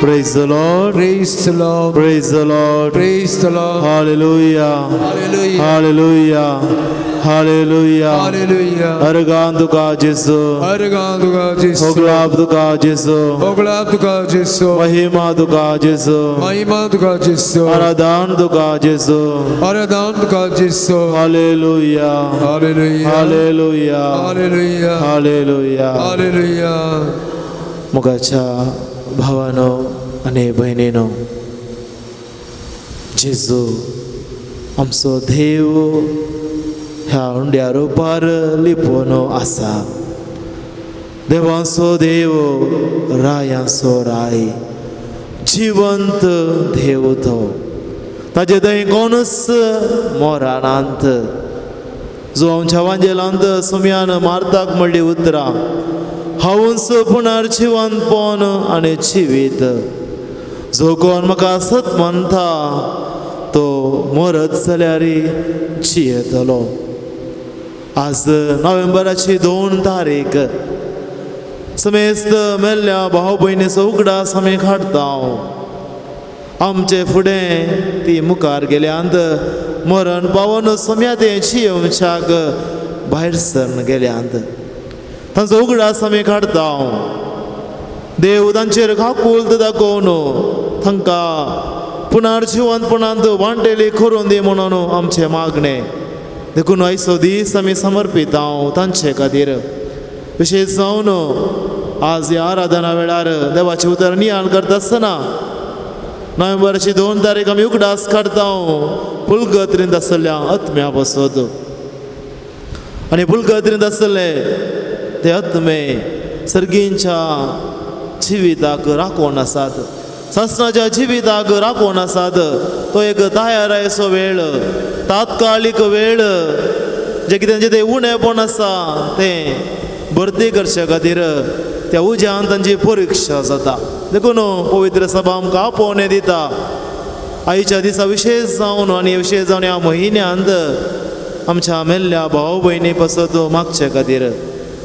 Praise the Lord. Praise the Lord. Praise the Lord. Praise the Lord. Hallelujah. Hallelujah. Hallelujah. Hallelujah. Hallelujah. Arganduka Jesu. Arganduka Jesu. Oglabduka Jesu. Oglabduka Jesu. Mahimaduka Jesu. Mahimaduka Jesu. Aradanduka Jesu. Aradanduka Jesu. Hallelujah. Hallelujah. Hallelujah. Hallelujah. Hallelujah. Hallelujah. मुगाच्या भावानो आणि बहिणीनो, जेजू आमचो देव ह्या हुंड्या रुपार लिपोनो आसा. देवांचो देव रायांचो राय, जिवंत देव तो. ताजे थंय कोणूच मोरानांत. जो आमच्या वांजेलांत सुम्यान मारताक म्हणली उतरां, हांवूच पुनर्जिवंतपण आनी जिवीत. जो कोण म्हाका सत म्हणटा तो मरत जाल्यार जियेतलो. आज नोव्हेंबराची 2 तारीख समेस्त मेल्ल्या भाव भयणीचो उगडास आमी काडटा. आमचे फुडें ती मुखार गेल्यांत मरण पावन सम्या ते जियेवच्याक भायर सरून गेल्यांत तांचो उगडास आमी काडटा. देव तांचेर काकूलत दाखोवन तांकां पुनर्जिवंतपणांत वांटेली करून दी म्हणून आमचे मागणे. देखून आयचो दीस आमी समर्पिता तांचे खातीर. विशेश जावन आज ह्या आराधना वेळार देवाचें उतर नियाळ करता आसतना नोव्हेंबराची 2 तारीख आमी उगडास काडटा पुलगत्रींत आसलेल्या आत्म्या बसत. आनी पुलगत्रींत आसले ते आत्मे सर्गींच्या जिविताक राखोवन आसात, सासणाच्या जिविताक राखोवन आसात. तो एक तयारायचो वेळ, तात्कालीक वेळ, जे कितें ते उणेपण आसा तें भरती करचे खातीर त्या उज्यान तांची परीक्षा जाता. देखून पवित्र सभा आमकां आपोवणें दिता. आयच्या दिसा विशेश जावन आनी विशेश जावन ह्या म्हयन्यांत आमच्या मेल्ल्या भाव भयणी पासत मागचे खातीर,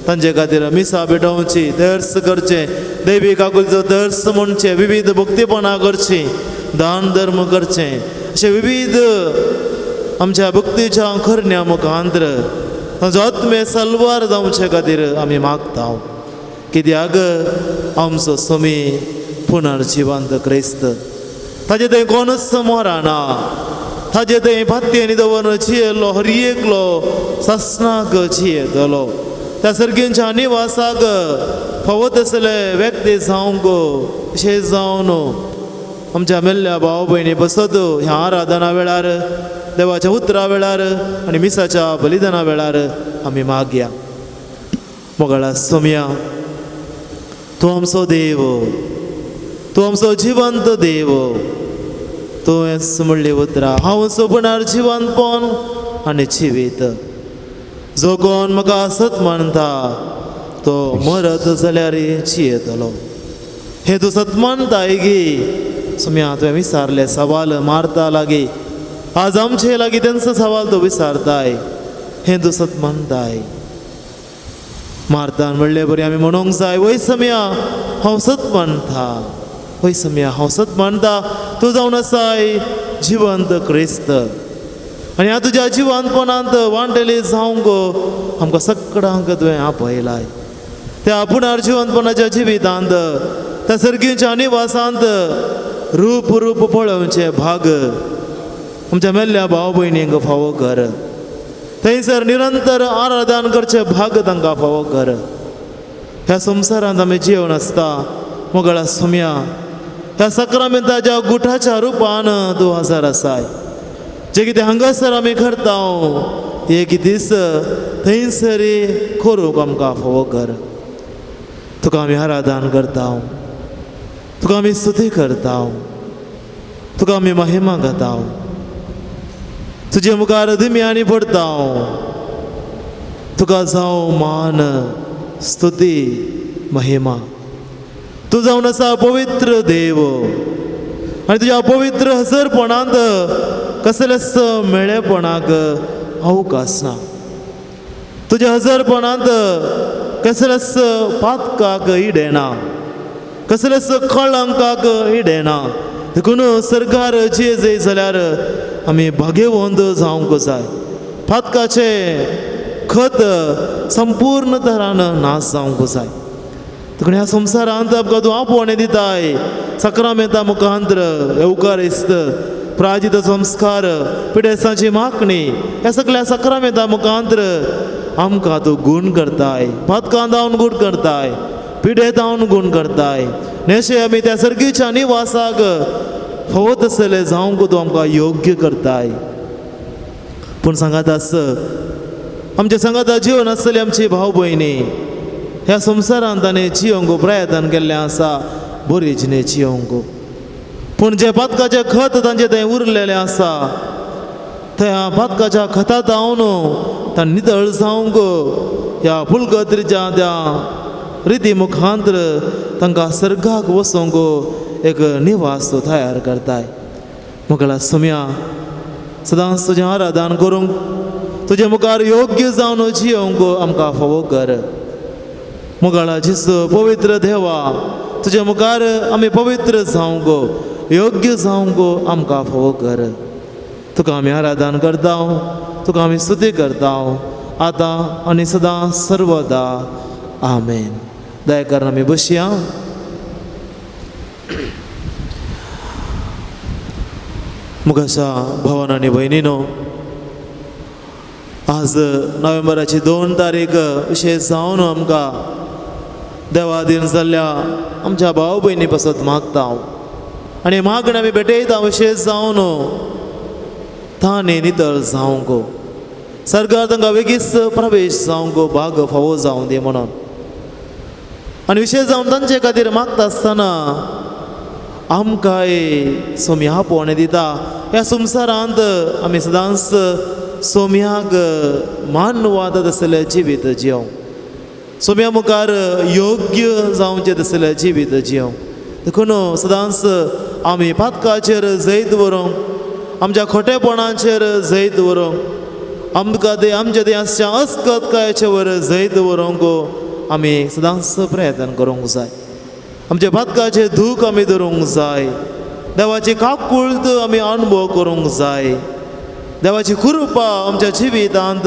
तांचे खातीर मिसा पेटोवची, दर्स करचे, दैवी काकुलचो दर्स म्हणचे, विविध भक्तीपणां करची, दान धर्म करचे, अशे विविध आमच्या भक्तीच्या करण्या मुखांतर तांचो आत्मे सलवार जावचे खातीर आमी मागता. कित्याक आमचो समी पुनर्जिवंत क्रिस्त. ताजे थंय कोणूच मोराना. ताजे थंय फात्तेनी दवरून जियेलो हर एकलो सासणाक जियेतलो. त्या सर्गींच्या निवासाक फावत आसले व्यक्ती जावंक विशेष जावन आमच्या मेल्ल्या भाव भयणी बसत ह्या आराधना वेळार, देवाच्या उतरा वेळार आनी मिसाच्या बलिदाना वेळार आमी मागया. मोगळा सोम्या, तूं आमचो देव, तूं आमचो जिवंत देव. तुवेंच म्हणली उतरां, हांवूच पुनर्जिवंतपण आनी जिवीत. जो कोण म्हाका सत म्हणटा तो मरत जाल्यार जियेतलो. हे तूं सत म्हणटाय गी. सुम्या तुवें विचारले सवाल मारता लागीं. आज आमचे लागीं तेंचो सवाल तूं विचारताय. हे तूं सत म्हणटाय. मारतान म्हणले बरी आमी म्हणूंक जाय, वय सम्या हांव सत म्हणटा, वय सम्या हांव सत म्हणटा. तूं जावन आसाय जिवंत क्रिस्त. आनी ह्या तुज्या जिवंतपणांत वांटेली जावंक आमकां सगळ्यांक तुवें आपयलाय. त्या पुनर्जिवंतपणाच्या जिवितांत, त्या सर्गीच्या निवासांत रूप रूप पळोवचे भाग आमच्या मेल्ल्या भाव भयणींक फावो कर. थंयसर निरंतर आराधन करचे भाग तांकां फावो कर. ह्या संवसारांत आमी जिवन आसता मोगळा सोम्या, ह्या सक्रामेंताच्या गुठाच्या रुपान तूं हजर आसाय. जे कितें हांगासर आमी करता एक दीस थंयसरी करूंक आमकां फावो कर. तुका आमी आराधन करता, तुका आमी स्तुती करता, तुका आमी महिमा गाता. तुजे मुखार दिम्यांनी पडता. तुका जावं मान, स्तुती, महिमा. तूं जावन आसा पवित्र देव. आनी तुज्या पवित्र हजरपणांत कसलेच मेळेपणाक अवकाश ना. तुज्या हजरपणांत कसलेच पातकाक इडे ना. कसलेच कळंकाक इडेना देखून सरकार जे जे जाल्यार आमी भाग्यवंत जावंक जाय फातकाचे खत संपूर्ण तरान नाश जावंक जाय देखून ह्या संवसारांत आमकां तूं आपोवणें दिताय सक्रामेंता मुखांतर एवकारिस्त प्राजित संस्कार पिडेसांची मागणी ह्या सगळ्या सक्रामेंता मुखांतर आमकां तूं गूण करताय फातकां दावन गूण करताय पिडे दावन गूण करताय नेशे आमी त्या सर्गीच्या निवासाक फावत आसले जावंक तूं आमकां योग्य करताय पूण सांगात आस आमच्या संगाता जिवन आसतली आमची भाव भयणी ह्या संवसारांत ताणें जियोंक प्रयत्न केल्लें आसा बरे जिणे जियोंक पूण जे पातकाचें खत तांचे थंय उरलेलें आसा त्या पातकाच्या खतांत हांव तां नितळ जावंक ह्या फुलगत्रीच्या त्या रिती मुखांतर तांकां सर्गाक वचोंक एक निवास तयार करताय मुखाला सुम्या सदांच तुजें आराधन करूंक तुजे मुखार योग्य जावन जियोंक आमकां फावो कर मुखाला जिसू पवित्र देवा तुजे मुखार आमी पवित्र जावंक योग्य जावंक आमकां फावो कर तुका आमी आराधन करता तुका आमी स्तुती करता आतां आनी सदां सर्वदा आमेन दया करून आमी बसया मुखाच्या भावान आनी भयणीनो आज नोव्हेंबराची 2 तारीख विशेष जावन आमकां देवाधीन जाल्ल्या आमच्या भाव भयणी पासत मागता आनी मागणी आमी भेटयता विशेष जावन ताणे नितळ जावंक सर्गार तांकां बेगीच प्रवेश जावंक भाग फावो जावं दी म्हणून आनी विशेष जावन तांचे खातीर मागता आसतना आमकां सोम्या आपोवणें दिता ह्या संवसारांत आमी सदांच सोम्याक मान वादत आसलें जिवीत जियोंक सोम्या मुखार योग्य जावचें तसलें जिवीत जियोंक देखून सदांच आमी पातकाचेर जैत व्हरूंक आमच्या खोटेपणाचेर जैत व्हरूंक आमकां ते आमच्या देशाच्या अस्कतकायेचे वर जैत व्हरूंक आमी सदांच प्रयत्न करूंक जाय आमच्या पातकाचे दूख आमी धरूंक जाय देवाची काकुळट आमी अनुभव करूंक जाय देवाची कृपा आमच्या जिवितांत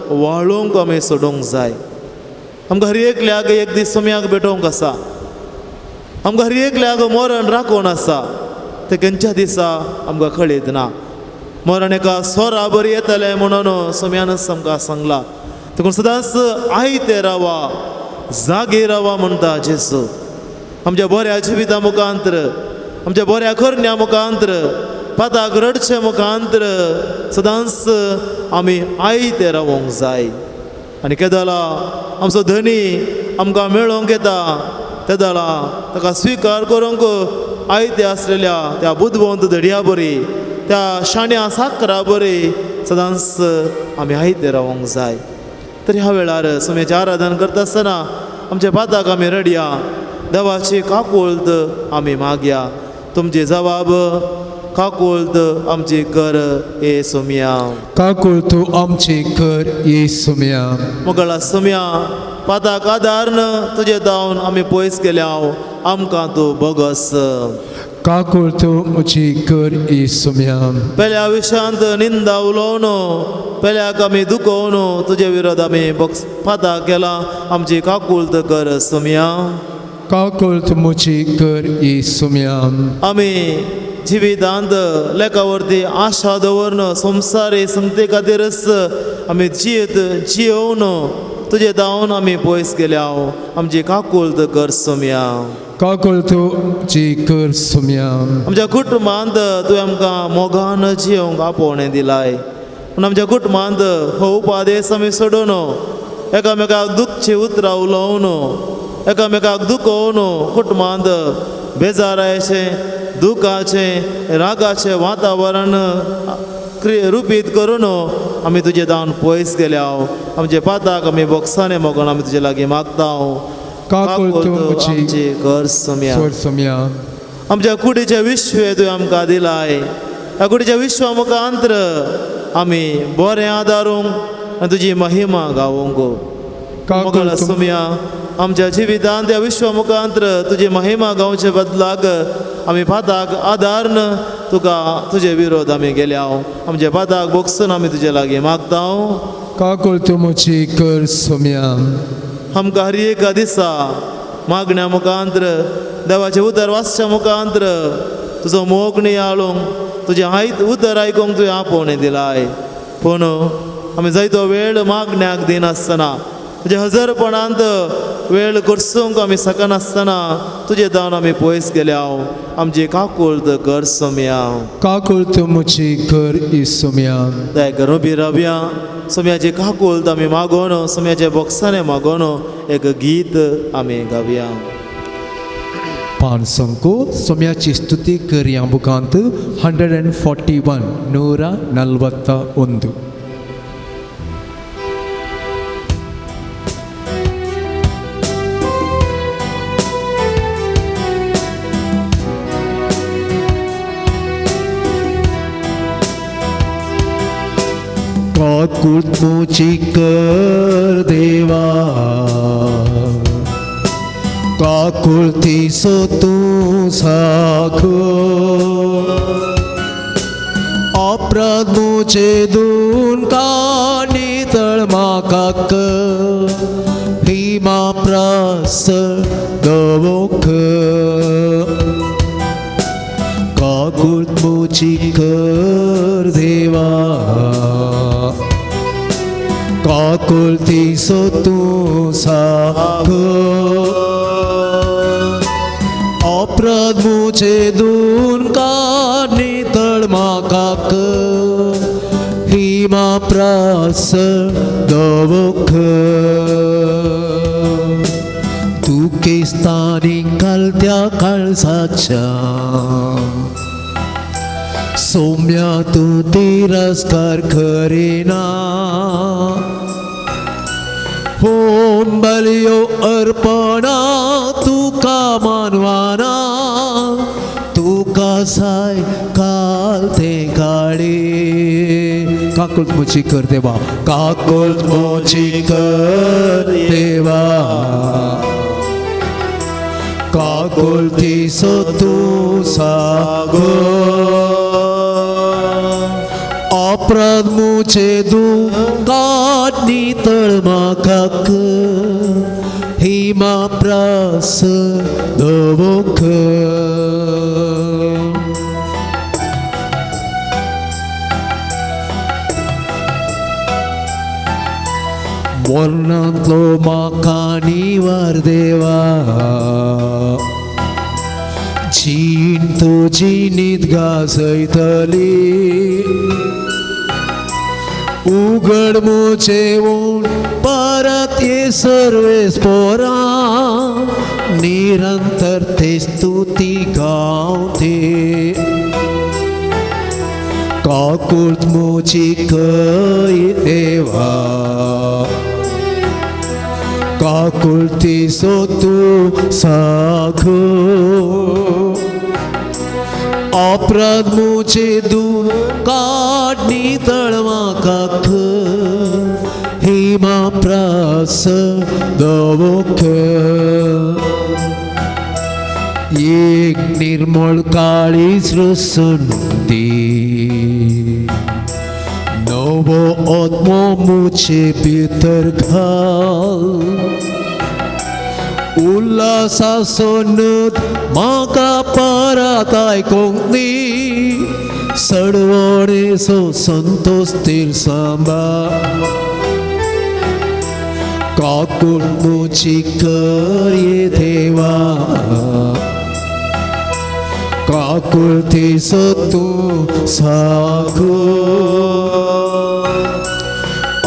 वाळोवंक आमी सोडूंक जाय आमकां हर एकल्याक एक दीस सोम्याक भेटोवंक आसा आमकां हर एकल्याक मरण राखोवन आसा ते खंयच्या दिसा आमकां कळीत ना मरण एका स्वरा बरी येतलें म्हणून सोम्यानच आमकां सांगलां देखून सदांच आयते रावा जागे रावा म्हणटा जेसू आमच्या बऱ्या जिविता मुखांतर आमच्या बऱ्या करण्या मुखांतर पाताक रडचे मुखांतर सदांच आमी आयते रावूंक जाय आनी केदाला आमचो धनी आमकां मेळोवंक येता तेदाला ताका स्विकार करूंक आयते आसलेल्या त्या बुदवंत धडया बरी त्या शाण्या साकरा बरी सदांच आमी आयते रावूंक जाय तरी ह्या वेळार सोम्याचें आराधन करता आसतना आमच्या पाताक आमी रडया देवाची काकुळट आमी मागया तुमचे जबाब काकुळट आमची कर ए सोम्या काकुळट आमची कर ए सोम्या मुखाला सोम्या पाताक आदारन तुजे दावन आमी पयस गेल्या आमकां तूं बोगस काकुळट म्हजी कर ए सोम्या पयल्या विशयांत निंदा उलोवन पयल्याक आमी दुखोवन तुजे विरोध आमी पाताक केला आमची काकुळट कर सोम्या काकुळट म्हजी कर ए सोम्या आमी जिवितांत लेखावरती आशा दवरन संवसारी संगते खातीरच आमी जियोवन तुजे दावन आमी पयस गेल्या आमची काकुळट कर सोम्या काकुळट जी कर सोम्या आमच्या कुटुंबांत तुवें आमकां मोगान जियोंक आपोवणें दिलाय पूण आमच्या कुटुंबांत हो उपादेश आमी सोडून एकामेकाक दुखची उतरां उलोवन एकामेकाक दुखोवन कुटुंबांत बेजारायेचें दुखाचें रागाचें वातावरण रुपीत करून आमी तुजे दावन पयस गेल्या आमचे पाताक आमी बोक्साने मोगोन आमी तुजे लागीं मागता काकुळट आमची कर सोम्या सोम्या आमच्या कुडीचे विश्वे तुवें आमकां दिलाय ह्या कुडीच्या विश्वा मुखांतर आमी बरें आदारूंक आनी तुजी महिमा गावूंक काकुळट सोम्या आमच्या जिवितांत त्या विश्वा मुखांतर तुझी महिमा गावचे बदलाक आमी पाताक आदारन तुका तुजे विरोध आमी गेल्या आमच्या पाताक बोगसून आमी तुजे लागीं मागता काकुळ तुमची कर सोम्या आमकां हर एका दिसा मागण्या मुखांतर देवाचे उतर वाचच्या मुखांतर तुजो मोग नियाळूंक तुजे उतर आयकूंक तुवें आपोवणें दिलाय पूण आमी जायतो वेळ मागण्याक दिनासतना तुजे हजरपणांत वेळ करसूंक आमी सकनासतना तुजे दावन आमी पयस गेल्या आमची काकुळत कर सोम्या काकुळ तुमची कर ई सोम्या दया करून उबी रावया सोम्याची काकुळत आमी मागोवन सोम्याचे बोक्साने मागोवन एक गीत आमी गावया पान संको सोम्याची स्तुती कर या मुखांत 141 141 काकुळ तुमची कर देवा काकुळ ती सो तू साखो अपराध मुझे दून कानी तळ माकाक भीमा प्रास दवोख काकुळ तुमची कर देवा काकुळ ती सो तू साखो अपराध मुझे दून कानी तळ माकाक भीमा प्रास दवोख तू केस्तानी कालत्या काळसाच्या सोम्या तू तिरस्कार करेना होम बलियो अर्पणा तुका मानवाना तुका साय काल ते काळे काकुळ तुमची कर देवा काकुळ तुमची कर देवा काकुळ ती सो तू सागो अपराध मुझे दुःखानी तळमाकाक हिमा प्रास दवोख वर्णांतलो म्हाका निवार देवा जीण तुजी न्हीद गाजयतली उगड मुझे ऊन परत ये सर्वेस पोरा निरंतर ते स्तुती गावते काकुळ मुझी कय देवा काकुळ ती सो तू साखो अपराध मुझे दूर काढणी तळमाकाक हिमा प्रास दवोख एक निर्मळ काळी सृष्टी नवो आत्मा मुझे भीतर घाल उल्हासासोनत म्हाका परत आयकोंक सडवणे सो संतोष तिर सांबाळ काकुळ मुझी कर ये देवा काकुळ ती सो तू सागो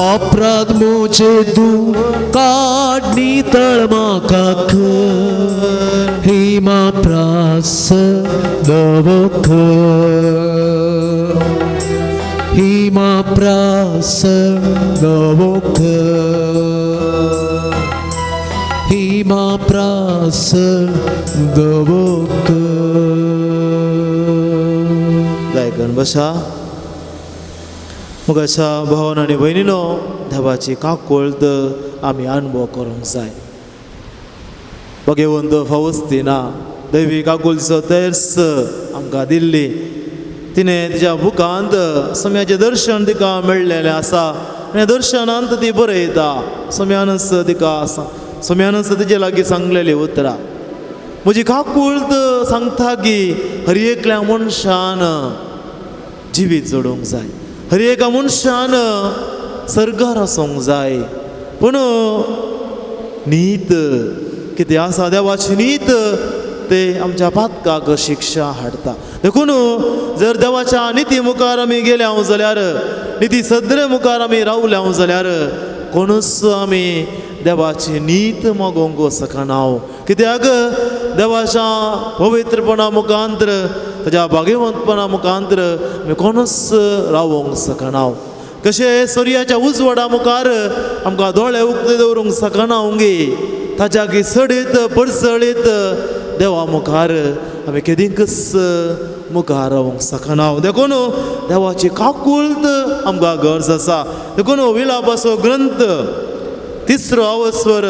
अपराध मुझे दूर काढणी तळमाकाक हिमा प्रास दवोख हिमा प्रास दवोख हिमा प्रास दवोख गायकन बसा मुगाच्या भावन आनी भयणीनो देवाची काकुळत आमी अनुभव करूंक जाय भगवंत फावस्तिना दैवीक आकुलचो तेर्स आमकां दिल्ली. तिणें तिच्या बुकांत सम्याचें दर्शन तिका मेळ्ळेलें आसा आनी दर्शनांत ती बरयता. सम्यानच तिचे लागीं सांगलेली उतरां. म्हजी काकूळत सांगता की हर एकल्या मनशान जिवीत जडोवंक जाय, हर एका मनशान सर्गार वचोंक जाय. पूण नीत कितें आसा, देवाची नीत ते आमच्या पातकाक शिक्षा हाडटा. देखून जर देवाच्या निती मुखार आमी गेल्या जाल्यार, निती सद्रे मुखार आमी रावल्या जाल्यार कोणूच आमी देवाची नीत मागोवंक शकना. कित्याक देवाच्या पवित्रपणा मुखांतर, ताच्या भाग्यवंतपणा मुखांतर आमी कोणूच रावोंक शकना. कशें सूर्याच्या उजवाडा मुखार आमकां दोळे उक्ते दवरूंक शकना उंगी, ताच्या की सडीत पडसळीत देवा मुखार आमी केदींकच मुखार रावंक शकना. देखून देवाची काकूळत आमकां गरज आसा. देखून विलापाचो ग्रंथ 3रो अवस्वर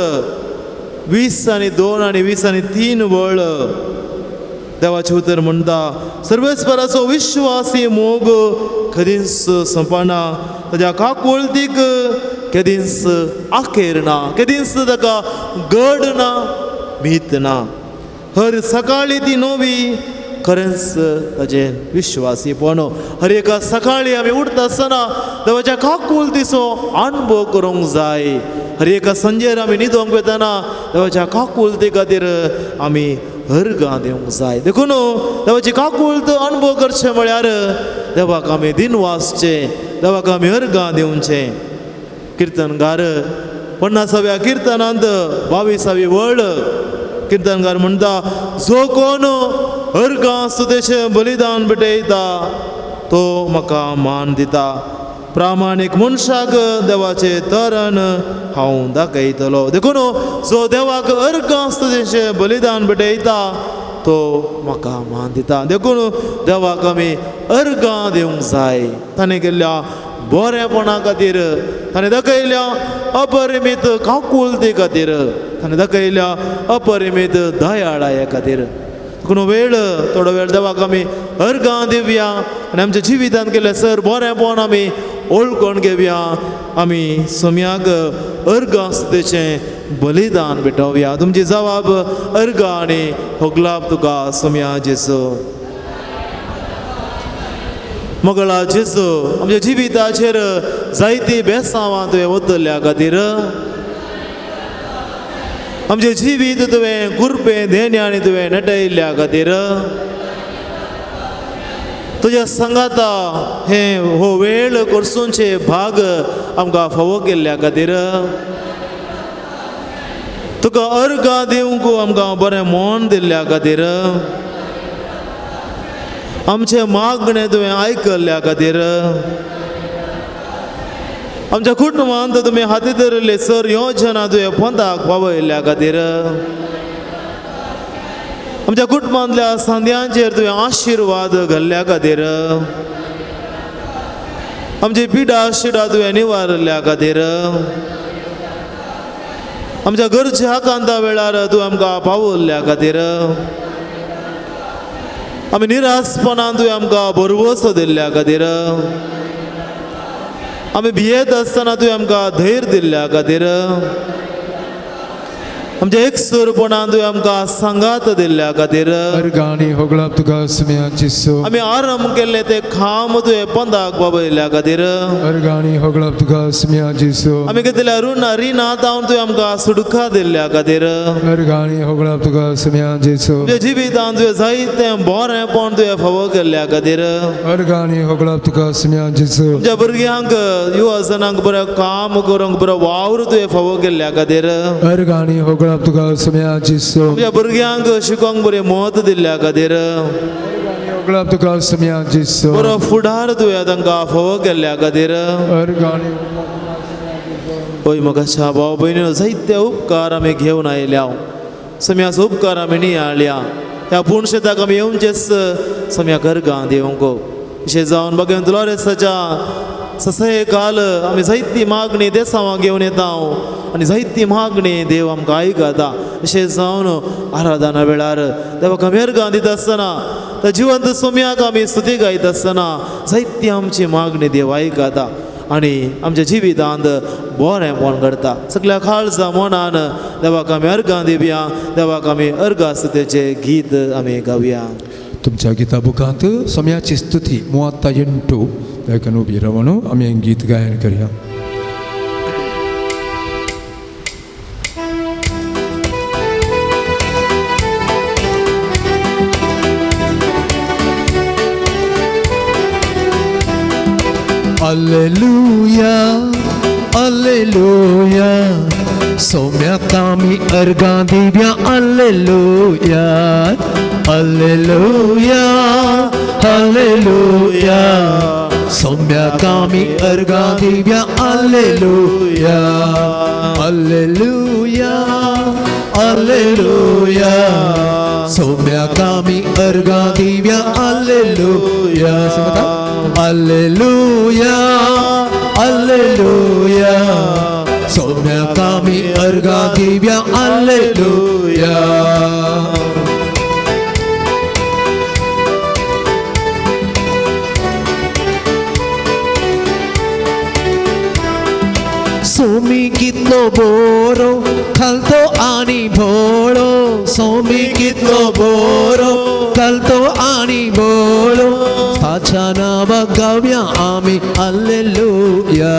20 आनी 2 आनी 20 आनी 3 वळ देवाचे उतर म्हणटा, सर्वेस्पराचो विश्वासी मोग कधीच संपना, ताच्या काकूळतीक केदींच आखेर ना, केदींच ताका गड ना, भीत ना. हर सकाळी ती नवी खरेंच ताजें विश्वासीपण. हर एका सकाळी आमी उठता आसतना देवाच्या काकूळतीचो अनुभव करूंक जाय. हर एका संजेर आमी न्हिदोंक वेतना देवाच्या काकूळती खातीर आमी अर्गां दिवंक जाय. देखून देवाची काकूळत अनुभव करचें म्हळ्यार देवाक आमी दिनवासचे, देवाक आमी अर्गां दिवचें. किर्तनगार 50व्या किर्तनांत 22वी वळ किर्तनगार म्हणटा, जो कोण अर्गां स्तुतेचें बलिदान भेटयता तो म्हाका मान दिता. प्रामाणीक मनशाक देवाचे तरण हांव दाखयतलो. देखून जो देवाक अर्गां स्तुतेचें बलिदान भेटयता तो म्हाका मान दिता. देखून देवाक आमी अर्गां दिवंक जाय. ताणें केल्ल्या बरेपणा खातीर, ताणें दाखयल्या अपरिमीत काकूळते खातीर, ताणें दाखयल्या अपरिमीत दयाळाये खातीर. देखून थोडो वेळ देवाक आमी अर्गां दिवया आनी आमच्या जिवितांत केल्लें सर बरेपण आमी ओळखून घेवया. आमी सम्याक अर्गां स्तुतेचें बलिदान भेटोवया. तुमची जबाब अर्गां आनी होगलाप तुका सम्या जेजू. मोगळा जेजू, आमच्या जिविताचेर जायती बेसांवां तुवें वतल्या खातीर, आमचें जिवीत तुवें गुरपें देण्यानी तुवें नटयल्ल्या खातीर, तुज्या संगाता हो वेळ करसूंचे भाग आमकां फावो केल्ल्या खातीर, तुका अर्गां दिवंक आमकां बरें मन दिल्ल्या खातीर, आमचें मागणें तुवें आयकल्ल्या खातीर, आमच्या कुटुंबांत तुमी हाती धरिल्ली सर योजना तुवें पंथाक पावयल्ल्या खातीर, आमच्या कुटुंबांतल्या सांद्यांचेर तुवें आशिर्वाद घाल्ल्या खातीर, आमची पिडा शिडा तुवें निवारल्या खातीर, आमच्या गरजा कांता वेळार तूं आमकां पावयल्ल्या खातीर, आमी निरासपणान तुवें आमकां भरवोसो दिल्ल्या खातीर, आमी भियेत आसतना तुवें आमकां धैर्य दिल्ल्या खातीर, आमच्या एकसुरपणान तुवें आमकां सांगात दिल्ल्या खातीर, अर्गां होगलाप तुका सम्या जेजू. आमी आरंभ केल्ले ते खाम तुवें पंथाक पावयल्ल्या खातीर, अर्गां होगलाप तुका सम्या जेजू. आमी घेतिल्ल्या रिणांत तुवें आमकां सुडका दिल्ल्या खातीर, अर्गां होगलाप तुका सम्या जेजू. तुज्या जिवितांत तुवें जायतें बरेंपण तुवें फावो केल्ल्या खातीर, अर्गां होगलाप तुका सम्या जेजू. तुज्या भुरग्यांक युवजनांक बरें काम करूंक बरो वावर तुवें फावो केल्ल्या खातीर, अर्गां होगलाप तुका सम्या जेजू. तुज्या भुरग्यांक शिकोवंक बरें मत दिल्ल्या खातीर, होगलाप तुका सम्या जेजू. बरो फुडार तुवें तांकां फावो केल्ल्या खातीर, अर्गां ओय मोगाच्या भाव भयणीनो, जायते उपकार आमी घेवन आयल्या. सम्याचो उपकार आमी नियाळ्या. ह्या पुणशेताक आमी येवचेच सम्याक अर्गां दिवंक. अशें जावन भगवंत लोरेसाच्या ससय काल आमी जायती मागणी देसांवां घेवन येता आनी जायती मागणी देव आमकां आयकता अशें जावन आराधना वेळार देवाक आमी अर्गां दिता आसतना त्या जिवंत सोम्याक आमी स्तुती गायता आसतना जायती आमची मागणी देव आयकता आनी आमच्या जिवितांत बरेंपण करता सगळ्या खालसा मनान देवाक आमी अर्गां दिवया देवाक आमी अर्गां स्तुतेचें गीत आमी गावया तुमच्या गिता बुकांत सोम्याची स्तुती 38 देखून उबी रावन आमी हें गीत गायन करया Alleluia, Alleluia, सोम्याक आमी अर्गां दिवया Alleluia, Alleluia, Alleluia, सोम्याक आमी अर्गां दिवया Alleluia, Alleluia, Alleluia, सोम्याक आमी अर्गां दिवया Alleluia, Alleluia, Alleluia, सोम्याक आमी अर्गां दिवया Alleluia. सोमी कितलो बोरो खालतो आनी भोळो सोमी कितलो बोरो खालतो आनी भोळो ताच्या नांवाक गावया आमी Alleluia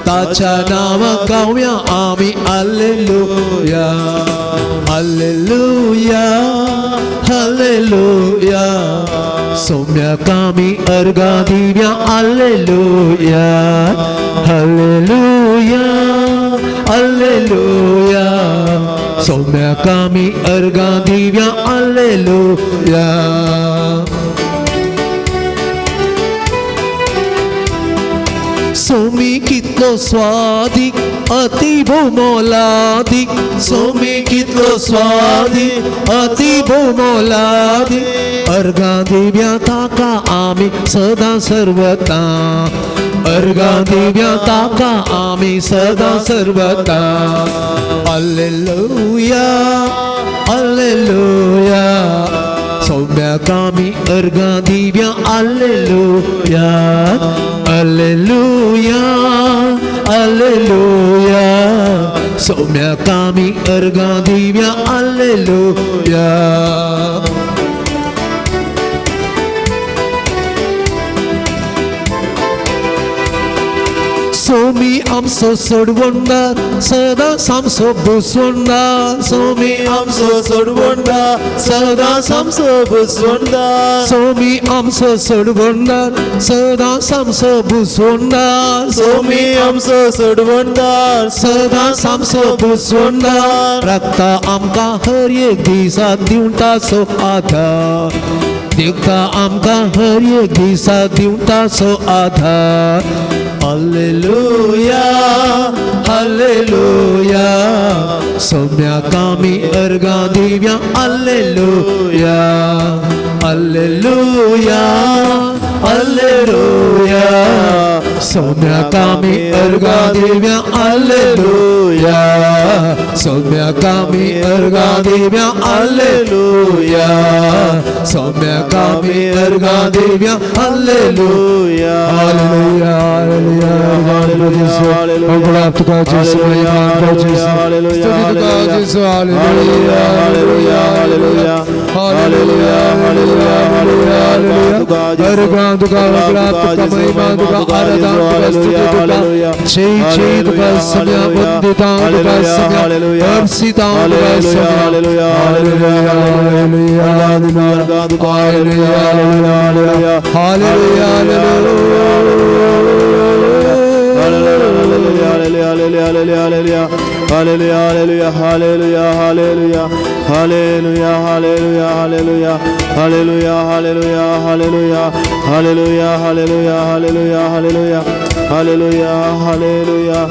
ताच्या नांवाक गावया आमी Alleluia Alleluia Alleluia सोम्याक आमी अर्गां दिवया Alleluia Alleluia Alleluia सोम्याक आमी अर्गां दिवया Alleluia सोमी कितलो स्वादीक अति भोमोलादीक सोमी कितलो स्वादीक अति भोमोलादीक अर्गां दिवया ताका आमी सदा सर्वता अर्गां दिवया ताका आमी सदा सर्वता Alleluia Alleluia सोम्याक आमी अर्गां दिवया Alleluia Alleluia Alleluia सोम्याक आमी अर्गां दिवया Alleluia सोमी आमचो सोडवंदार सदा सामचो बुसवंदार सोमी आमचो सोडवंदार सदा सामचो बुसवंदार सोमी आमचो सोडवंदार सदा सामचो बुसवंदार सोमी आमचो सोडवंदार सदा सामचो बुसवंदार रक्ता आमकां हर एक दिसा दिवंताचो आधार दिवता आमकां हर एक दिसा दिवंताचो आधार Alleluia Alleluia सोम्याक आमी अर्गां दिवया Alleluia Alleluia Alleluia सोम्याक आमी अर्गां दिवया Alleluia सोम्याक आमी अर्गां दिवया Alleluia सोम्याक आमी अर्गां दिवया Alleluia Alleluia Alleluia Hallelujah तुका जेसू Hallelujah Hallelujah Hallelujah Hallelujah अर्गां तुका तुका महिमा तुका आराधना तुका स्तुती तुका जय जय तुका सगळ्या वंदिता तुका सगळ्या हर्षिता तुका सगळ्या Hallelujah Hallelujah अर्गां तुका Hallelujah Hallelujah Hallelujah Hallelujah Hallelujah Hallelujah Hallelujah Hallelujah Hallelujah Hallelujah Hallelujah Hallelujah Hallelujah Hallelujah Hallelujah Hallelujah Hallelujah Hallelujah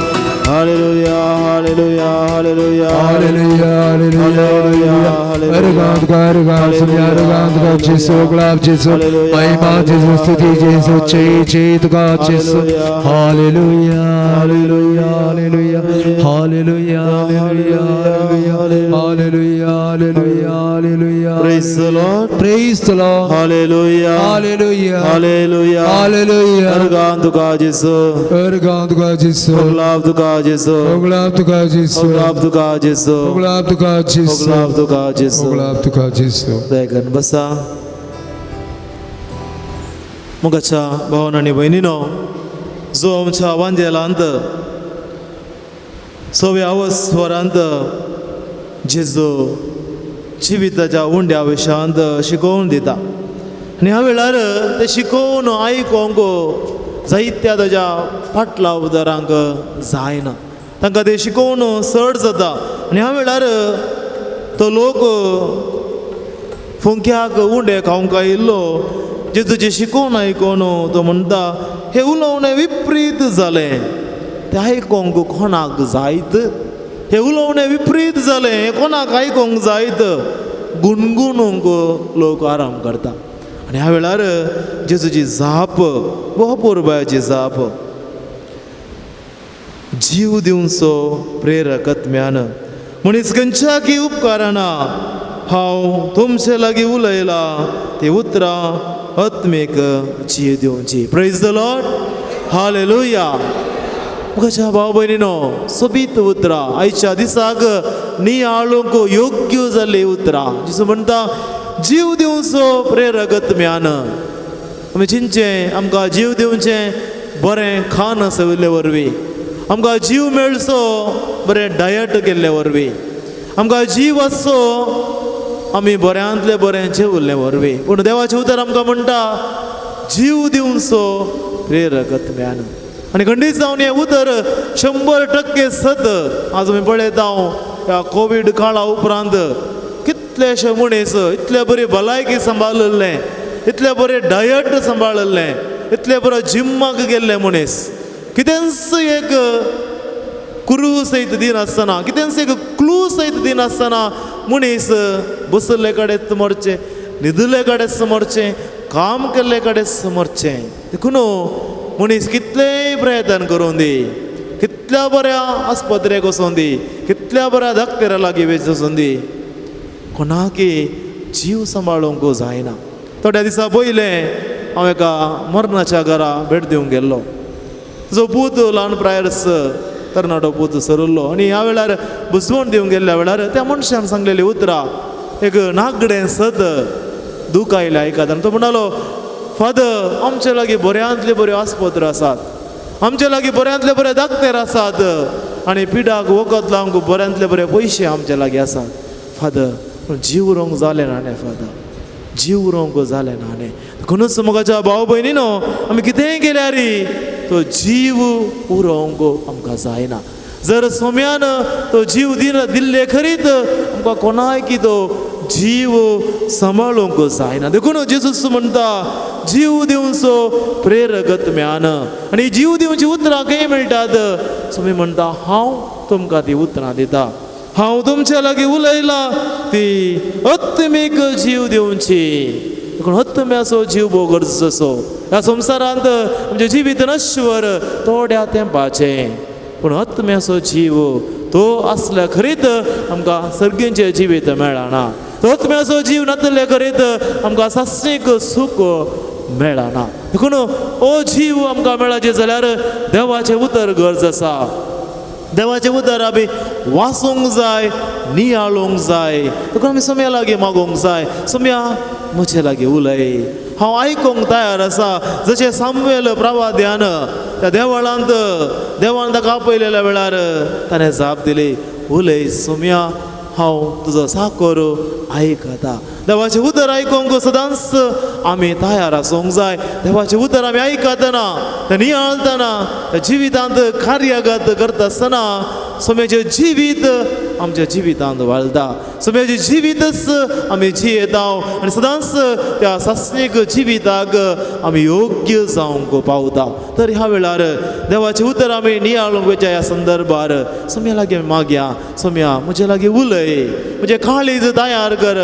hallelujah hallelujah hallelujah hallelujah hallelujah अर्गांत का जिसो गुलाब जिसो महिमा जिसो स्तुति जिसो चेत का जिसो hallelujah hallelujah hallelujah hallelujah hallelujah hallelujah hallelujah hallelujah Praise the Lord. Praise the Lord. Hallelujah. Hallelujah. Hallelujah. Hallelujah. अर्गांत का जिसो अर्गांत का जिसो गुलाब का जिसो गुलाब का जिसो गुलाब का जिसो गुलाब का जिसो गुलाब का जिसो गुलाब का जिसो देगन बसा मुगाच्या भावांनो आणि बहिणीनो जो आमच्या वांजेलांत सव्या स्वरांत जेजो जिविताच्या उंड्या विशयांत शिकोवन दिता आनी ह्या वेळार ते शिकोवन आयकोंक जायत्या ताच्या फाटला उदारांक जायना तांकां ते शिकोवन चड जाता आनी ह्या वेळार तो लोक फुंक्याक उंडे खावंक आयिल्लो जेजूचे शिकोवन आयकोन तो म्हणटा हे उलोवणें विपरीत जालें तें आयकोंक कोणाक जायत हे उलोवणें विपरीत जालें हें कोणाक आयकोंक जायत गुणगुणूंक लोक आराम करता आनी ह्या वेळार जेजूची जाप पोरबायाची जाप जीव दिवचो प्रेरक आत्म्यान मनीस खंयच्याकी उपकाराना हांव तुमचे लागीं उलयला ती उतरां आत्मीक जीव दिवची प्रेज द लॉर्ड हालेलुया मुखाच्या भाव भयणीनो सोबीत उतरां आयच्या दिसाक नियाळूंक योग्य जाल्ली उतरां जिसो म्हणटा जीव दिवचो प्रेरक आत्म्यान आमी चिंतचें आमकां जीव दिवचें बरें खाण सविल्ले वरवीं आमकां जीव मेळचो बरें डायट केल्ले वरवीं आमकां जीव आसचो आमी बऱ्यांतले बरें जेवल्ले वरवीं पूण देवाचें उतर आमकां म्हणटा जीव दिवचो प्रेरक आत्म्यान आनी खंडीत जावन हें उतर 100% सत आज आमी पळयता ह्या कोवीड काळा उपरांत कितलेशे मनीस इतले बरी भलायकी सांबाळिल्ले इतले बरे डायट सांबाळिल्ले इतले बरो जिम्माक गेल्ले मनीस कितेंच एक कुरू सयत दिन आसतना कितेंच एक क्लू सयत दिन आसतना मनीस बसले कडेच मरचे न्हिदले कडेच मरचे काम केल्ले कडेच मरचे देखून मनीस कितलेय प्रयत्न करून दी कितल्या बऱ्या आस्पत्रेक वचून दी कितल्या बऱ्या धाकटेरा लागीं वचून दी कोणाकी जीव सांबाळूंक जायना थोड्या दिसा पयले हांव एका मरणाच्या घरा भेट दिवंक गेल्लो जो पूत ल्हान प्रायर्स तरणाटो पूत सरिल्लो आनी ह्या वेळार बुजवण दिवंक गेल्ल्या वेळार त्या मनशान सांगलेली उतरां एक नागडें सत दूख आयलें आयकात आनी तो म्हणटालो फादर आमचे लागीं बऱ्यांतले बऱ्यो आस्पत्रो आसात आमचे लागीं बऱ्यांतले बरे धाकटेर आसात आनी पिडाक वखद लावंक बऱ्यांतले बरे पयशे आमचे लागीं आसात फादर पूण जीव रोवंक जालें ना न्ही फादर जीव रोवंक जालें ना न्ही देखूनच मोगाच्या भाव भयणीनो आमी कितेंय केल्यार तो जीव उरोवंक आमकां जायना जर सोम्यान तो जीव दिल्ले खरीत आमकां कोणाय की तो जीव सांबाळूंक जायना देखून जेजूस म्हणटा जीव दिवचो प्रेरक आत्म्यान आनी जीव दिवची उतरां खंय मेळटात सोमी म्हणटा हांव तुमकां ती उतरां दिता हांव तुमच्या लागीं उलयला ती आत्मीक जीव दिवची देखून आत्म्याचो जीव भोव गरजेचो ह्या संवसारांत आमचें जिवीत नश्वर थोड्या तेंपाचें पूण आत्म्याचो जीव तो आसल्या खरीत आमकां सर्गींचें जिवीत मेळना तो आत्म्याचो जीव नातले खरीत आमकां सासणीक सूख मेळना देखून ओ जीव आमकां मेळचे जाल्यार देवाचें उतर गरज आसा देवाचें उतर आमी वाचूंक जाय नियाळूंक जाय देखून आमी सोम्या लागीं मागोवंक जाय सोम्या म्हजे लागीं उलय हांव आयकोंक तयार आसा जशें सामुएल प्रवाद्यान त्या देवान ताका आपयलेल्या वेळार ताणें जाप दिली उलय सोम्या हांव तुजो साकोर आयकता देवाचें उतर आयकोंक सदांच आमी तयार आसूंक जाय देवाचें उतर आमी आयकतना तें नियाळतना त्या जिवितांत कार्यगत करता आसतना सोम्याचें जिवीत आमच्या जिवितांत वाळटा. सोम्याचे जिवीतच आमी जियेता आनी सदांच त्या सासणीक जिविताक आमी योग्य जावंक पावता. तर ह्या वेळार देवाचें उतर आमी नियाळूंक वयच्या ह्या संदर्भार सोम्या लागीं मागया, सोम्या म्हजे लागीं उलय, म्हजें काळीज तयार कर,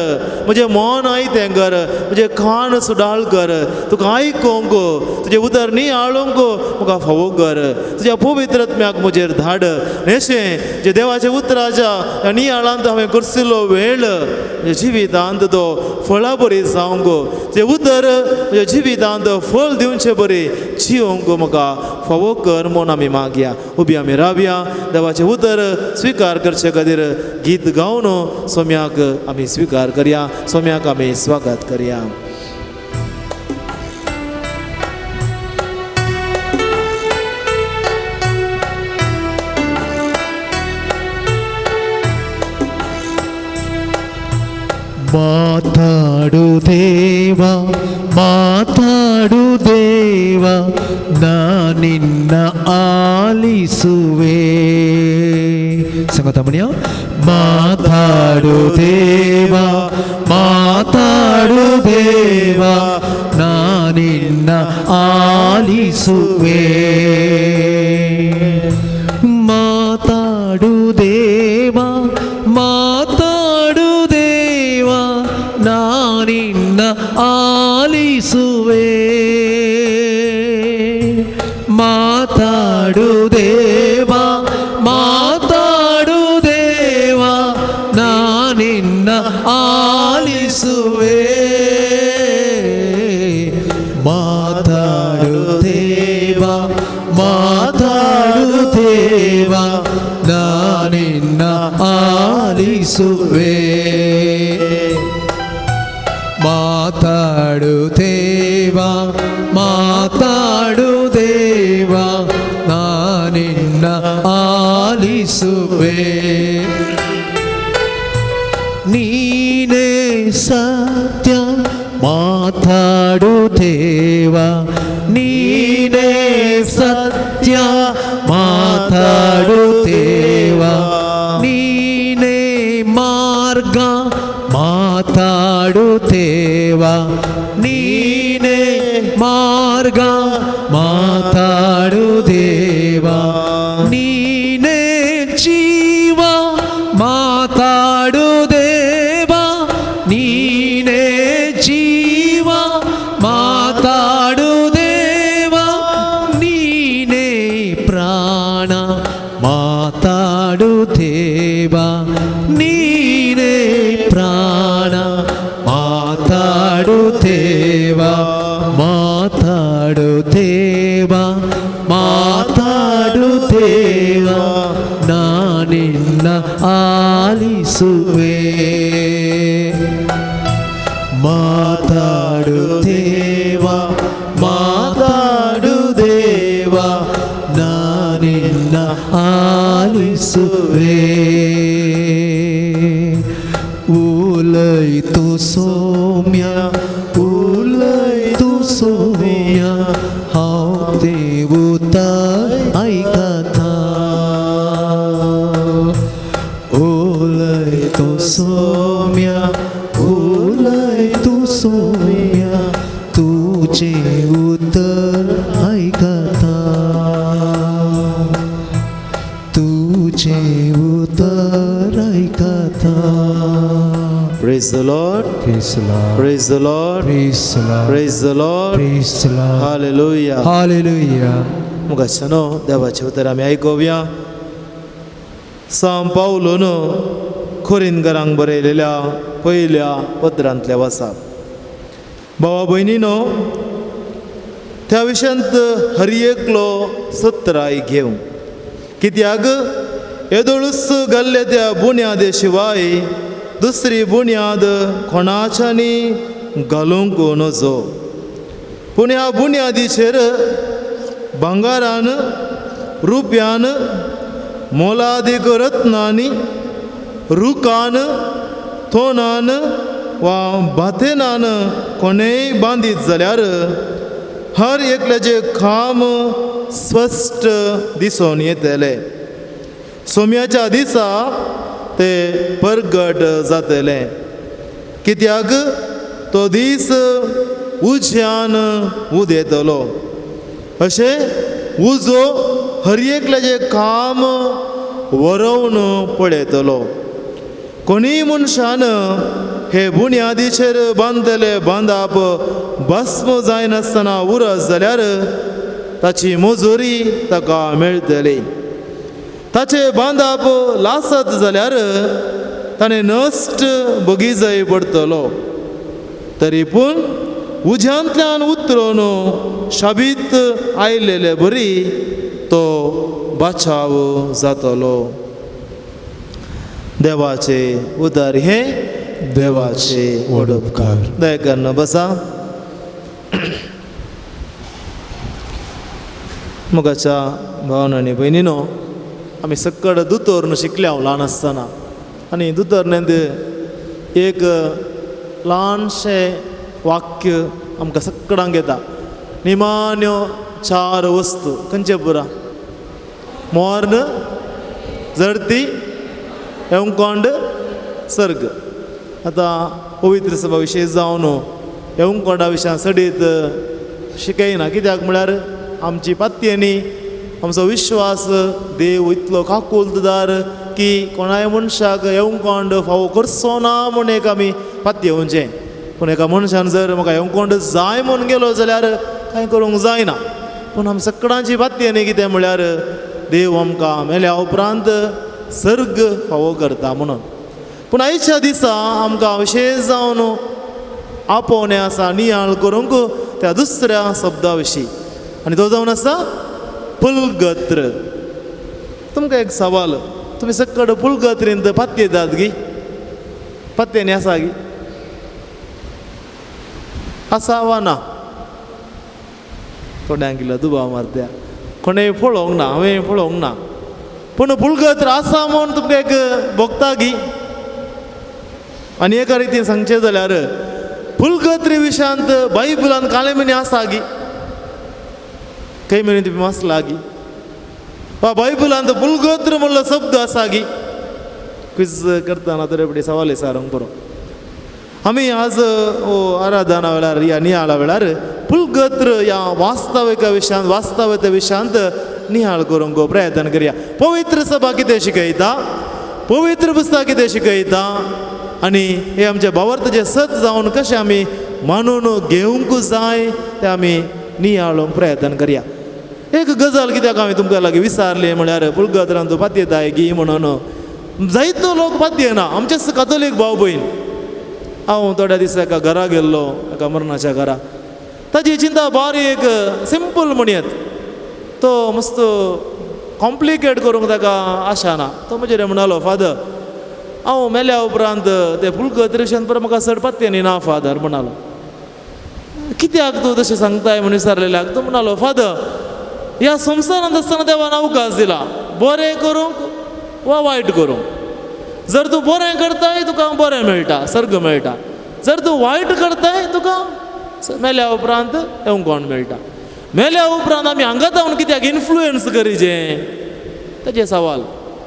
म्हजें मन आयतें कर, म्हजें कान सुडाळ कर, तुका आयकोंक तुजें उतर नियाळूंक म्हाका फावो कर, तुज्या पवित्रत्म्याक म्हजेर धाड. अशें जे देवाच्या उतराच्या ह्या नियाळांत हांवें करसिल्लो वेळ म्हज्या जिवितांत तो फळां बरी जावंक, तें उतर म्हज्या जिवितांत फळ दिवचें बरी जियोंक म्हाका फावो कर म्हूण आमी मागया. उबी आमी रावया. देवाचें उतर स्विकार करचे खातीर गीत गावन सोम्याक आमी स्विकार करया, सोम्याक आमी स्वागत करया. ಮಾತಾಡು ದೇವ ಮಾತಾಡು ದೇವ ನಾನಿನ್ನ ಆಲಿಸುವೆ. ಸಂಗತಮಣಿಯ ಮಾತಾಡು ದೇವ ಮಾತಾಡು ದೇವ ನಾನಿನ್ನ ಆಲಿಸುವೆ. ಮಾತಾಡು ದೇವ ಮಾತಾಡು ದೇವ ನಾನಿನ್ನ ಆಲಿಸುವೆ. ಮಾತಾಡು ದೇವ ಮಾತಾಡು ದೇವ ನಾನಿನ್ನ ಆಲಿಸುವೆ. ಮಾತಾಡು ದೇವ ಮಾತಾಡು ದೇವ ನಾನಿನ್ನ ಆಲಿಸುವೆ. ಮಾತಾಡು ದೇವ ಮಾತಾಡು ದೇವ ನಾನಿನ್ನ ಆಲಿಸುವೆ. ನೀನೇ ಸತ್ಯ ಮಾತಾಡು ದೇವ ನೀನೇ ಸತ್ಯ ಮಾತಾಡು ದೇವ ನೀನೇ ಮಾರ್ಗ ಮಾತಾಡು ದೇವ ನೀನೇ ಮಾರ್ಗ ಮಾತಾಡು ದೇವ ನೀನೇ ಜೀವ ಮಾತಾಡು ದೇವ ನೀನೇ ಜೀವ ಮಾತಾಡು ದೇವ ನೀನೇ ಪ್ರಾಣ ಮಾತಾಡು ದೇವ ನೀನೇ ಪ್ರಾಣ ಮಾತಾಡು ದೇವ ಮಾತಾಡು ದೇವ ಮಾತಾಡು ದೇವ ನಾನಿನ್ನ ಆಲಿಸುವೆ. ಮಾತಾಡು ದೇವ ಮಾತಾಡು ದೇವ ನಾನಿನ್ನ ಆಲಿಸುವೆ. ಉಲೈತು ಸೌಮ್ಯ ಉಲೈತು ಸೌಮ್ಯ हांव देवता आयकता. उलय तूं सौम्य उलय तूं सौम्य तुझे उतर आयकता. तुझे उतर आयकता. Praise the Lord. Praise the Lord. Praise the Lord. Praise the Lord. Praise the Lord. Praise the Lord. Hallelujah. Hallelujah. मुगासनो देवाचें उतर आमी आयकुया. सांत पावलोन कोरिंथकारांक बरयलेल्या पयल्या पत्रांतले वचप. भावा भयणीनो, त्या विशयांत हर एकलो सत्राय घेवं, कित्याक येदोळूच घाल्ले त्या बुन्यादे शिवाय दुसरी बुन्याद कोणाच्यानी घालूंक नजो. पूण ह्या बुन्यादीचेर भांगारान रुप्यान मोलादीक रत्नांनी रुखान थोनान वा भातेनान कोणेय बांदीत जाल्यार हर एकल्याचे खाम स्पश्ट दिसून येतले. सोम्याच्या दिसा ते परगट जातले, कित्याक तो दीस उज्यान उदेतलो. अशें उजो हर एकल्याचें काम वरवन पळयतलो. कोणीय मनशान हे बुन्यादीचेर बांदलेले बांदाप भस्म जायनासतना उरस जाल्यार ताची मजुरी ताका मेळटली. ताचे बांदाप लासत जाल्यार ताणें नश्ट बगीजय पडटलो. तरी पूण उज्यांतल्यान उतरून शाबीत आयलेले बरी तो बाचाव जातलो. देवाचे उदार हे देवाचे उपकार. दया करून बसा. मुगाच्या भावांनो आनी भयणीनो, आमी सक्कड दुतोर्न शिकल्या ल्हान आसतना. आनी दुतोर्नेंत एक ल्हानशें वाक्य आमकां सक्कडांक येता. निमान्यो 4 वस्तू खंयचे पुरा? मोर्न, जर्ती, येवंकोंड, सर्ग. आतां पवित्र सभा विशय जावन येवंकोंडा विशयां सडीत शिकयना. कित्याक म्हळ्यार आमची पातये न्ही, आमचो विश्वास देव इतलो काकुलदार की कोणाय मनशाक येवंकोंड फावो करचो ना म्हूण एक आमी पातये येवचें. पूण एका मनशान जर म्हाका येवंकोंड जाय म्हूण गेलो जाल्यार कांय करूंक जायना. पूण आमी सकाळची पातये न्ही, कितें म्हळ्यार देव आमकां मेल्या उपरांत सर्ग फावो करता म्हणून. पूण आयच्या दिसा आमकां विशेश जावन आपोवणें आसा नियाळ करूंक त्या दुसऱ्या शब्दा विशीं, आनी तो जावन आसा पुलगत्र. तुमकां एक सवाल, तुमी सक्कड पुलगत्रेंत पातये येतात गी? पातयेनी आसा गी? आसा वा ना? थोड्यांक इल्लो दुबाव मारत्या. कोणेय पळोवंक ना, हांवें पळोवंक ना. पूण पुलगत्र आसा म्हूण तुमकां एक भोगता गी. आनी एका रितीन सांगचें जाल्यार पुलगत्रे विशयांत बायबलांत काळे म्हणी आसा गी? खंय म्हणी तुमी वाचला गी? वा बायबलांत पुलगत्र म्हणलो शब्द आसा गी? क्विज करतना तर एवढे सवाल विचारूंक बरो. आमी आज आराधना वेळार या नियाळा वेळार पुलगत्र ह्या वास्तवते विशयांत नियाळ करूंक प्रयत्न करया. पवित्र सभा कितें शिकयता, पवित्र पुस्तक कितें शिकयता, आनी हे आमच्या भावार्थाचे सत जावन कशें आमी मानून घेवंक जाय तें आमी नियाळूंक प्रयत्न करया. एक गजाल कित्याक हांवें तुमकां लागीं विचारली म्हळ्यार पुलगत्रांत तूं पातयेताय गी म्हणून. जायतो लोक पातयेना. आमचेच कातोलीक भाव भयण, हांव थोड्या दिसा एका घरा गेल्लो, एका मरणाच्या घरा. ताजी चिंता बारीक सिंपल म्हणयत. तो मस्त कॉम्प्लिकेट करूंक ताका आशा ना. तो म्हजेर म्हणलो, फादर हांव मेल्या उपरांत ते पुलगत्र विशयान पर म्हाका चड पातयेनी ना फादर म्हणलो. कित्याक तूं तशें सांगताय म्हणून विचारलेल्याक तो म्हणलो, फादर ह्या संवसारांत आसतना देवान अवकाश दिला बरें करूंक वा वायट करूंक. जर तूं बरें करताय तुका बरें मेळटा, सर्ग मेळटा. जर तूं वायट करताय तुका मेल्या उपरांत येवंकोंड मेळटा. मेल्या उपरांत आमी हांगा जावन कित्याक इन्फ्लुएन्स करीचें ताचे सवाल.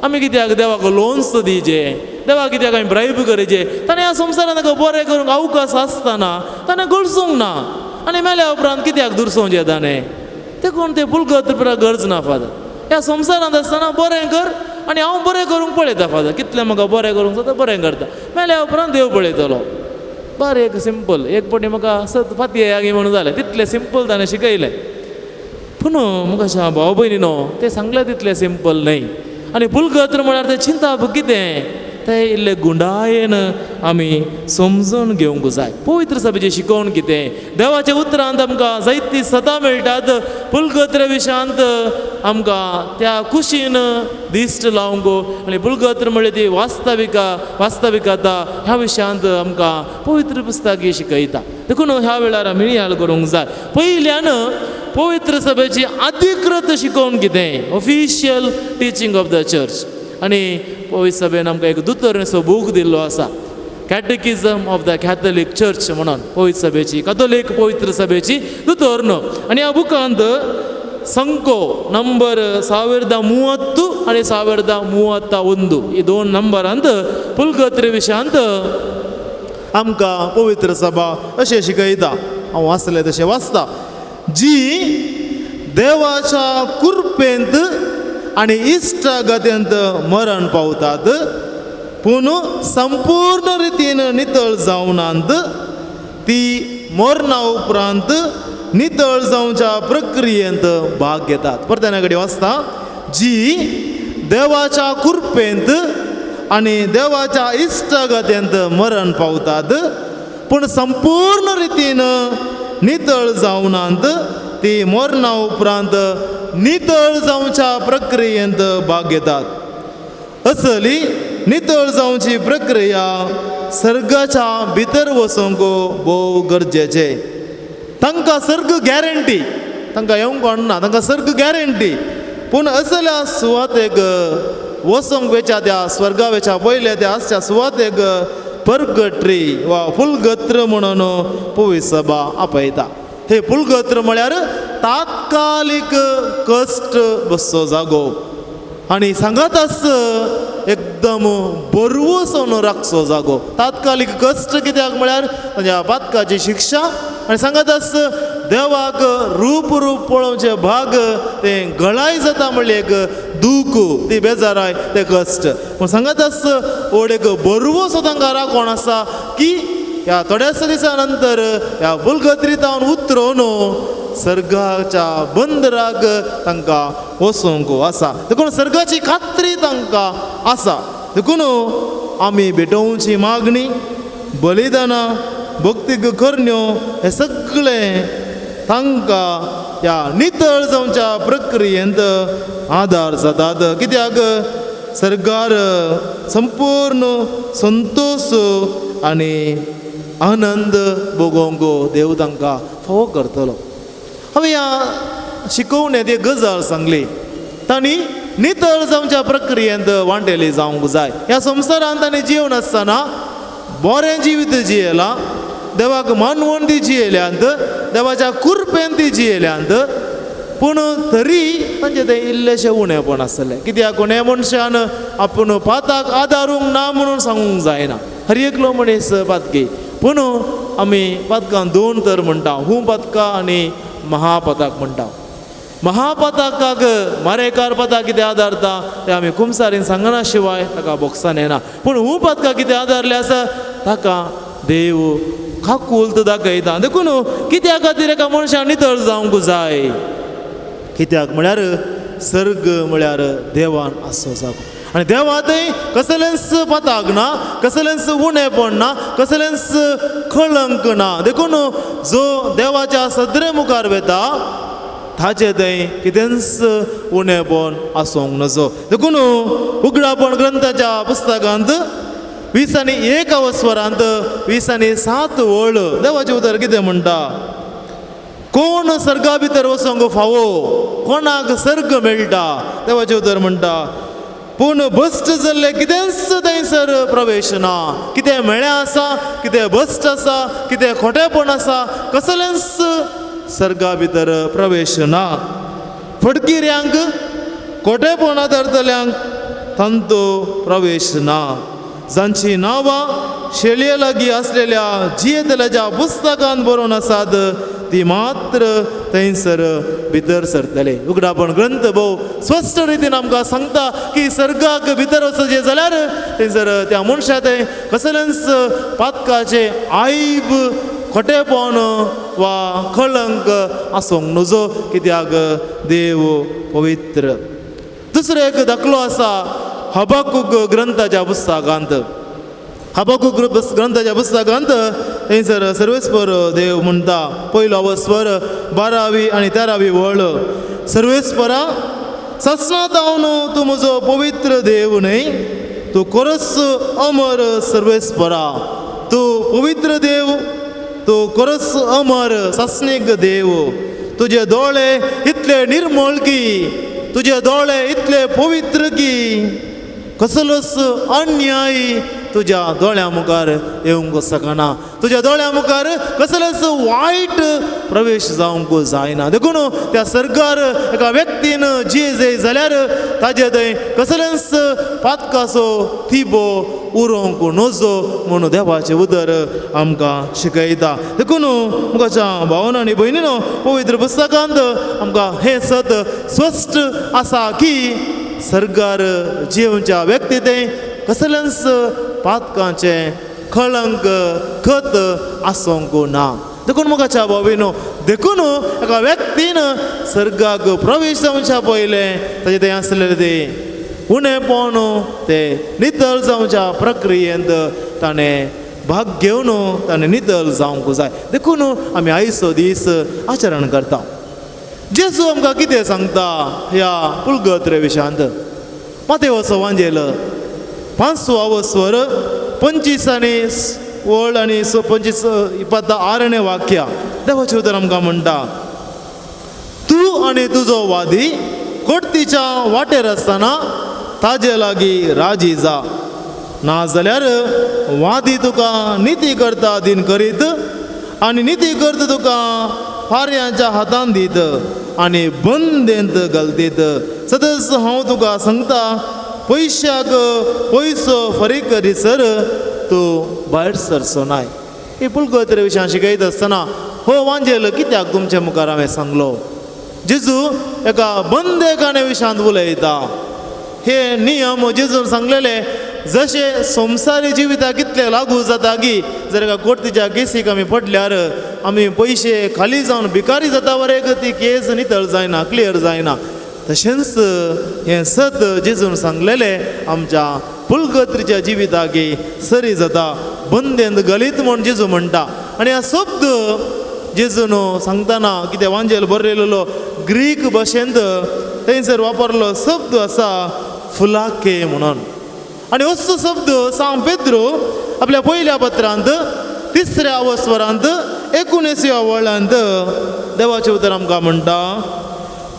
आमी कित्याक देवाक लोन्स दिवचें, देवाक कित्याक आमी ब्रायब करचें. ताणें ह्या संवसारांत ताका बरें करूंक अवकाश आसतना ताणें गरजूंक ना. आनी मेल्या उपरांत कित्याक दुरसोवचें ताणें? देखून तें पुलगत्र गरज ना फादर. ह्या संवसारांत आसतना बरें कर आनी हांव बरें करूंक पळयता फादर. कितलें म्हाका बरें करूंक जाता बरें करता. मेल्या उपरांत देव पळयतलो. बारीक सिंपल. एक पाटी म्हाका सत पातये गी म्हणून जालें. तितलें सिंपल ताणें शिकयलें. पूण म्हाका भाव भयणीनो तें सांगलें तितलें सिंपल न्हय. आनी पुलगत्र म्हळ्यार तें चिंताप कितें तें इल्लें गुंडायेन आमी समजून घेवंक जाय. पवित्र सभेचें शिकोवण कितें? देवाच्या उतरांत आमकां जायतीं सतां मेळटात. पुलगत्र विशयांत आमकां त्या कुशीन दिश्ट लावंक आनी पुलगत्र म्हळ्यार ती वास्तविकता ह्या विशयांत आमकां पवित्र पुस्तक शिकयता. देखून ह्या वेळार आमी नियाळ करूंक जाय. पयल्यान पवित्र सभेची अधिकृत शिकोवण कितें? Official teaching of the church. आनी पवित्र सभेन आमकां एक दुतोरसो बूक दिल्लो आसा, कॅटेकिझम ऑफ द कॅथोलीक चर्च म्हणून. पवित्र सभेची कातोलीक पवित्र सभेची दुतोर्न. आनी ह्या बुकांत ಸಂಖ್ಯೆ ನಂಬರ್ 1030 आणि 1031 ಈ दोन नंबर अंत पुलगत्री विशय अंत आमकां पवित्र सभा अशें शिकयता. हांव वाचलें तशें वाचता. जी देवाच्या कृपेंत आणि इश्टागतेंत मरण पावतात पूण संपूर्ण रितीन नितळ जावनांत ती मरणा उपरांत नितळ जावच्या प्रक्रियेंत भाग घेतात. परत कडेन वाचता. जी देवाच्या कृपेंत आणि देवाच्या इश्टागतेंत मरण पावतात पूण संपूर्ण रितीन नितळ जावनांत ती मरणा उपरांत नितळ जावच्या प्रक्रियेंत भाग घेतात. असली नितळ जावची प्रक्रिया सर्गाच्या भितर वचूंक भोव गरजेचे. तांकां सर्ग गॅरंटी, तांकां येवंक ना, तांकां सर्ग गॅरंटी. पूण असल्या सुवातेक वचोंक वेच्या त्या स्वर्गा वेच्या पयले त्या आसच्या सुवातेक परगट्री वा पुलगत्र म्हणून पवित्र सभा आपयता. हे पुलगत्र म्हळ्यार तात्कालिक कश्ट बसचो जागो आणि सांगाताच एकदम बरवून राखचो जागो. तात्कालिक कश्ट कित्याक म्हळ्यार ताच्या पातकाची शिक्षा आणि सांगाताच देवाक रूप पळोवचे भाग ते गळाय जाता म्हणले एक दूख ती बेजाराय ते कश्ट. पूण सांगाताच ओडेक बरवो तांकां राखोण आसा की ह्या थोड्याच दिसा नंतर ह्या पुलगत्रीतावन उतरोवन सर्गाच्या बंदराक तांकां वचूंक आसा. देखून सर्गाची खात्री तांकां आसा. देखून आमी भेटोवची मागणी, बलिदानां, भक्तीक करण्यो हे सगळें तांकां ह्या नितळ जावच्या प्रक्रियेंत आदार जातात. कित्याक सर्गार संपूर्ण संतोष आनी आनंद भोगोवंक देव तांकां फावो करतलो. हांवें ह्या शिकोवण्यात एक गजाल सांगली. तांणी नितळ जावच्या प्रक्रियेंत वांटेली जावंक जाय. ह्या संवसारांत तांणी जिवन आसतना बरें जिवीत जियेलां, देवाक मानवण ती जियेल्यांत, देवाच्या कृपेन ती जियेल्यांत. पूण तरी तांचें तें इल्लेशें उणेंपण आसलें. कित्याक कोणे मनशान आपूण पाताक आदारूंक ना म्हणून सांगूंक जायना. हर एकलो मनीस पातकी. पूण आमी पातकां दोन तर म्हणटा, हू पातकां आनी महापाताक म्हणटा. महापाताकाक मारेकार पाताक कितें आदारता तें आमी कुमसारीन सांगना शिवाय ताका बोक्सान येना. पूण हू पातकां कितें आदारलें आसा ताका देव खाकूल्त दाखयता. देखून कित्या खातीर एका मनशान नितळ जावंक जाय? कित्याक म्हळ्यार सर्ग म्हळ्यार देवान आसचो जागो. आणि देवा थंय कसलेंच पाताक ना, कसलेंच उणेपण ना, कसलेंच कळंक ना. देखून जो देवाच्या सदरे मुखार वेता ताचे थंय कितेंच उणेपण आसूंक नजो. देखून उगडापण ग्रंथाच्या पुस्तकांत 20:1 वस्वरांत 20:7 वळ देवाचें उतर कितें म्हणटा? कोण सर्गा भितर वचोंक फावो? कोणाक सर्ग मेळटा? देवाचें उतर म्हणटा पूण भश्ट जाल्ले कितेंच थंयसर प्रवेश ना. कितें मेळ्ळें आसा, कितें भश्ट आसा, कितें खोटेपण आसा, कसलेंच सर्गा भितर प्रवेश ना. फडकिऱ्यांक, खोटेपणा धरतल्यांक तांचो प्रवेश ना. जांची नांवां शेळये लागीं आसलेल्या जियेंतल्याच्या पुस्तकांत बरोवन आसात ती मात्र थंयसर भितर सरतले. उगडापण ग्रंथ भोव स्पश्ट रितीन आमकां सांगता की सर्गाक भितर वचचें जाल्यार थंयसर त्या मनशा थंय कसलेंच पातकाचे आयब, खोटेपण वा कळंक आसूंक नजो. कित्याक देव पवित्र. दुसरो एक दाखलो आसा हबाकूक ग्रंथाच्या पुस्तकांत. हबाकूक ग्रंथाच्या पुस्तकांत थंयसर सर्वेस्पर देव म्हणटा, पयलो अवस्वर 12वी आनी 13वी वळ. सर्वेस्परा, ससनात हांव तूं म्हजो पवित्र देव न्हय, तूं खरोच अमर सर्वेस्परा. तूं पवित्र देव, तूं खरोच अमर ससनीक देव. तुजे दोळे इतले निर्मळ की, तुजे दोळे इतले पवित्र की कसलोच अन्याय तुज्या दोळ्या मुखार येवंक सकना. तुज्या दोळ्या मुखार कसलेच वायट प्रवेश जावंक जायना. देखून त्या सर्गार एका व्यक्तीन जे जाल्यार ताजे थंय कसलेच पातकाचो थिबो उरोवंक नजो म्हणून देवाचें उदर आमकां शिकयता. देखून मुखाच्या भावांनो आनी भयणीनो, पवित्र पुस्तकांत आमकां हें सत स्पश्ट आसा की सर्गार जिवच्या व्यक्ती थंय कसलेंच पातकांचें कळंक खत आसोंक ना. देखून मुखाच्या भावीनो, देखून एका व्यक्तीन सर्गाक प्रवेश जावच्या पयलें ताजे थंय आसलेलें तें उणेपण तें नितळ जावच्या प्रक्रियेंत ताणें भाग घेवन ताणें नितळ जावंक जाय. देखून आमी आयचो दीस आचरण करता. जेजू आमकां कितें सांगता ह्या पुलगत्रे विशयांत? मातेवाचो वांजेल 5वा स्वर 25 आनी 26 वाक्या देवाचें उतर आमकां म्हणटा, तूं आनी तुजो वादी कोर्टीच्या वाटेर आसतना ताजे लागीं राजी जा, नाजाल्यार वादी तुका निती करता दिन करीत आनी निती करता तुका फार्यांच्या हातान दीत आनी बंदेंत घालतीत. सदस हांव तुका सांगता, पयशाक पयसो फारीक करीसर तूं भायर सरचो नाय. ही पुलगत्रे विशयां शिकयत आसतना हो वांजेल कित्याक तुमच्या मुखार हांवें सांगलो? जेजू एका बंदेकाणे विशयांत उलयता. हे नियम जेजून सांगलेले जशे संवसारी जिविताक कितले लागू जाता की जर एका कोर्टीच्या केसीक आमी पडल्यार आमी पयशे खाली जावन भिकारी जाता वरेक ती केस नितळ जायना, क्लियर जायना. तशेंच हें सत जेजून सांगलेले आमच्या पुलगत्रीच्या जिविताकी सरी जाता, बंदेंत घालीत म्हूण जेजू म्हणटा. आनी हा शब्द जेजून सांगतना कितें वांजेल बरयलेलो ग्रीक भाशेंत थंयसर वापरलो शब्द आसा फुलाके म्हणून. आनी असो शब्द सांग पेद्रो आपल्या पयल्या पत्रांत 3ऱ्या स्वरांत 19व्या वळांत देवाचें उतर आमकां म्हणटा,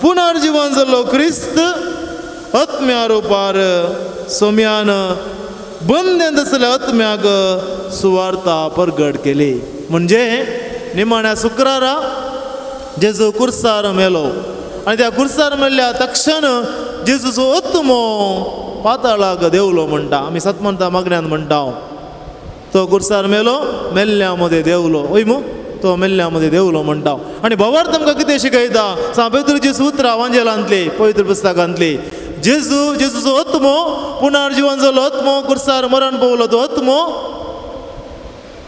पुनर्जीवन जाल्लो क्रिस्त आत्म्या रुपार सोम्यान बंदेंत आसलेल्या आत्म्याक सुवार्ता परगट केली. म्हणजे निमाण्या शुक्रारा जेजू कुर्सार मेलो आनी त्या कुर्सार मेल्ल्या तक्षण जेजूचो आत्मो पाताळाक देवलो म्हणटा. आमी सतमंता मागण्यांत म्हणटा तो कुर्सार मेलो, मेल्ल्या मदें देवलो. वय मू तो मेल्ल्या मदें देवलो म्हणटा. आनी भावार्थ आमकां कितें शिकयता? पेद्रूची सुत्रां वांजेलांतली पवित्र पुस्तकांतली. जेजूचो आत्मो पुनर्जीवन जालो आत्मो कुर्सार मरण पावलो तो आत्मो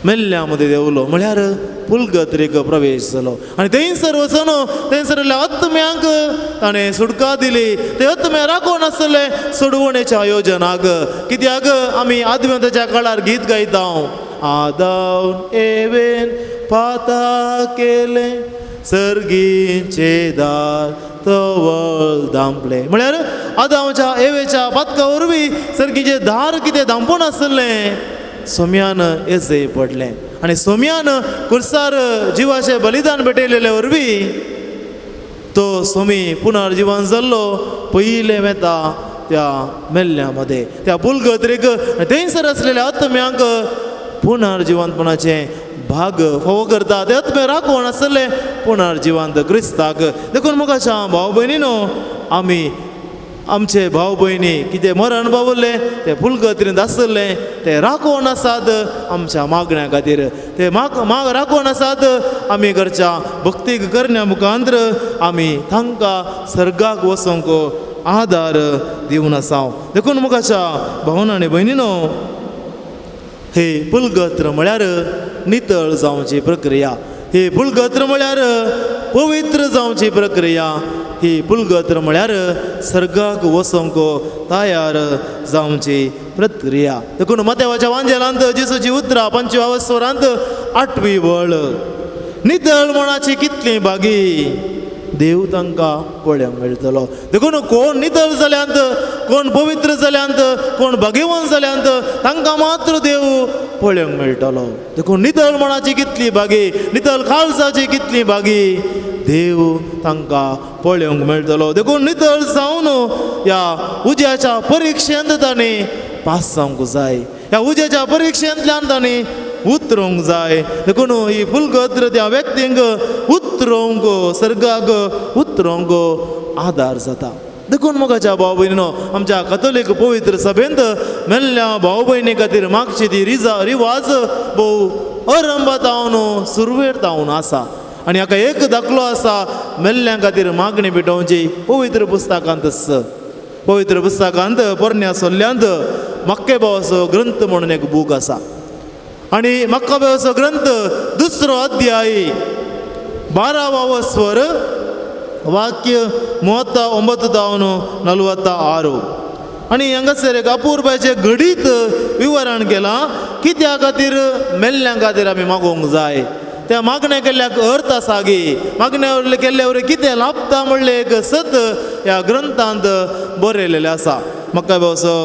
मेल्ल्या मदें देवलो म्हळ्यार पुलगत्रेक प्रवेश जालो. आनी थंयसर वचून थंयसरल्या आत्म्यांक ताणें सुटका दिली. ते आत्म्या राखून आसले सोडवणेच्या आयोजनाक. कित्याक आमी आदवेंताच्या काळार गीत गायता, आदावन एवेन पाता केले सर्गीचे दार तवळ धांपले. म्हळ्यार आदावाच्या एवेच्या पातका वरवीं सर्गीचे दार कितें धांपून आसलें सोम्यान येसय पडलें. आनी सोम्यान कुर्सार जिवाचें बलिदान भेटयलेले वरवीं तो सोमी पुनर्जीवन जाल्लो पयलें वेता त्या मेल्ल्या मदें त्या पुलगत्रेक थंयसर आसलेल्या आत्म्यांक पुनर्जीवनपणाचें भाग फावो करता. ते आत्मे राखण आसले पुनर्जीवंत क्रिस्ताक. देखून मुखाच्या भाव भयणीनो, आमी आमचे भाव भयणी कितें मरण पावले ते पुलगत्रेंत आसले ते राखण आसात आमच्या मागण्या खातीर. ते माग राखण आसात आमी घरच्या भक्तीक करण्या मुखांतर आमी तांकां सर्गाक वचोंक आदार दिवन आसा. देखून मुखाच्या भावांनो आनी भयणीनो, हे पुलगत्र म्हळ्यार नितळ जावची प्रक्रिया. ही पुलगत्र म्हळ्यार पवित्र जावची प्रक्रिया. ही पुलगत्र म्हळ्यार सर्गाक वचोंक तयार जावची प्रक्रिया. देखून मत्तेवाच्या वांजेलांत जेजूची उतरां 5व्या स्वरांत 8वी वळ, नितळ मनाची कितली बागी देव तांकां पळोवंक मेळटलो. देखून कोण नितळ जाल्यांत, कोण पवित्र जाल्यांत, कोण भाग्यवान जाल्यांत तांकां मात्र देव पळोवंक मेळटलो. देखून नितळ मनाची कितली बागी, नितळ खालसाची कितली बागी देव तांकां पळोवंक मेळटलो. देखून नितळ जावन ह्या उज्याच्या परिक्षेंत तांणी पास जावंक जाय. ह्या उजेच्या परीक्षेंतल्यान तांणी उतरूंक जाय. देखून ही फुलगत्र त्या व्यक्तींक उतरूंक सर्गाक उतरूंक आदार जाता. देखून मोगाच्या भाव भयणीनो, आमच्या कथोलीक पवित्र सभेंत मेल्ल्या भाव भयणी खातीर मागची ती रिवाज भोव अरंभातावन सुरवेर आसा. आनी हाका एक दाखलो आसा मेल्ल्यां खातीर मागणी पेटोवची पवित्र पुस्तकांत. पवित्र पुस्तकांत पोरण्या सोल्ल्यांत मक्केबावाचो ग्रंथ म्हणून एक बूक आसा. आनी मक्केबावाचो ग्रंथ 2रो अध्याय 12వ स्वर वाक्य 39-46. आनी हांगासर एक अपूर्वाचें घडीत विवरण केलां कित्या खातीर मेल्ल्यां खातीर आमी मागोवंक जाय. त्या मागण्या केल्ल्याक अर्थ आसा गे. मागण्या केल्ल्या वरवीं कितें लाभता म्हणलें एक सत ह्या ग्रंथांत बरयलेलें आसा. मक्केबावाचो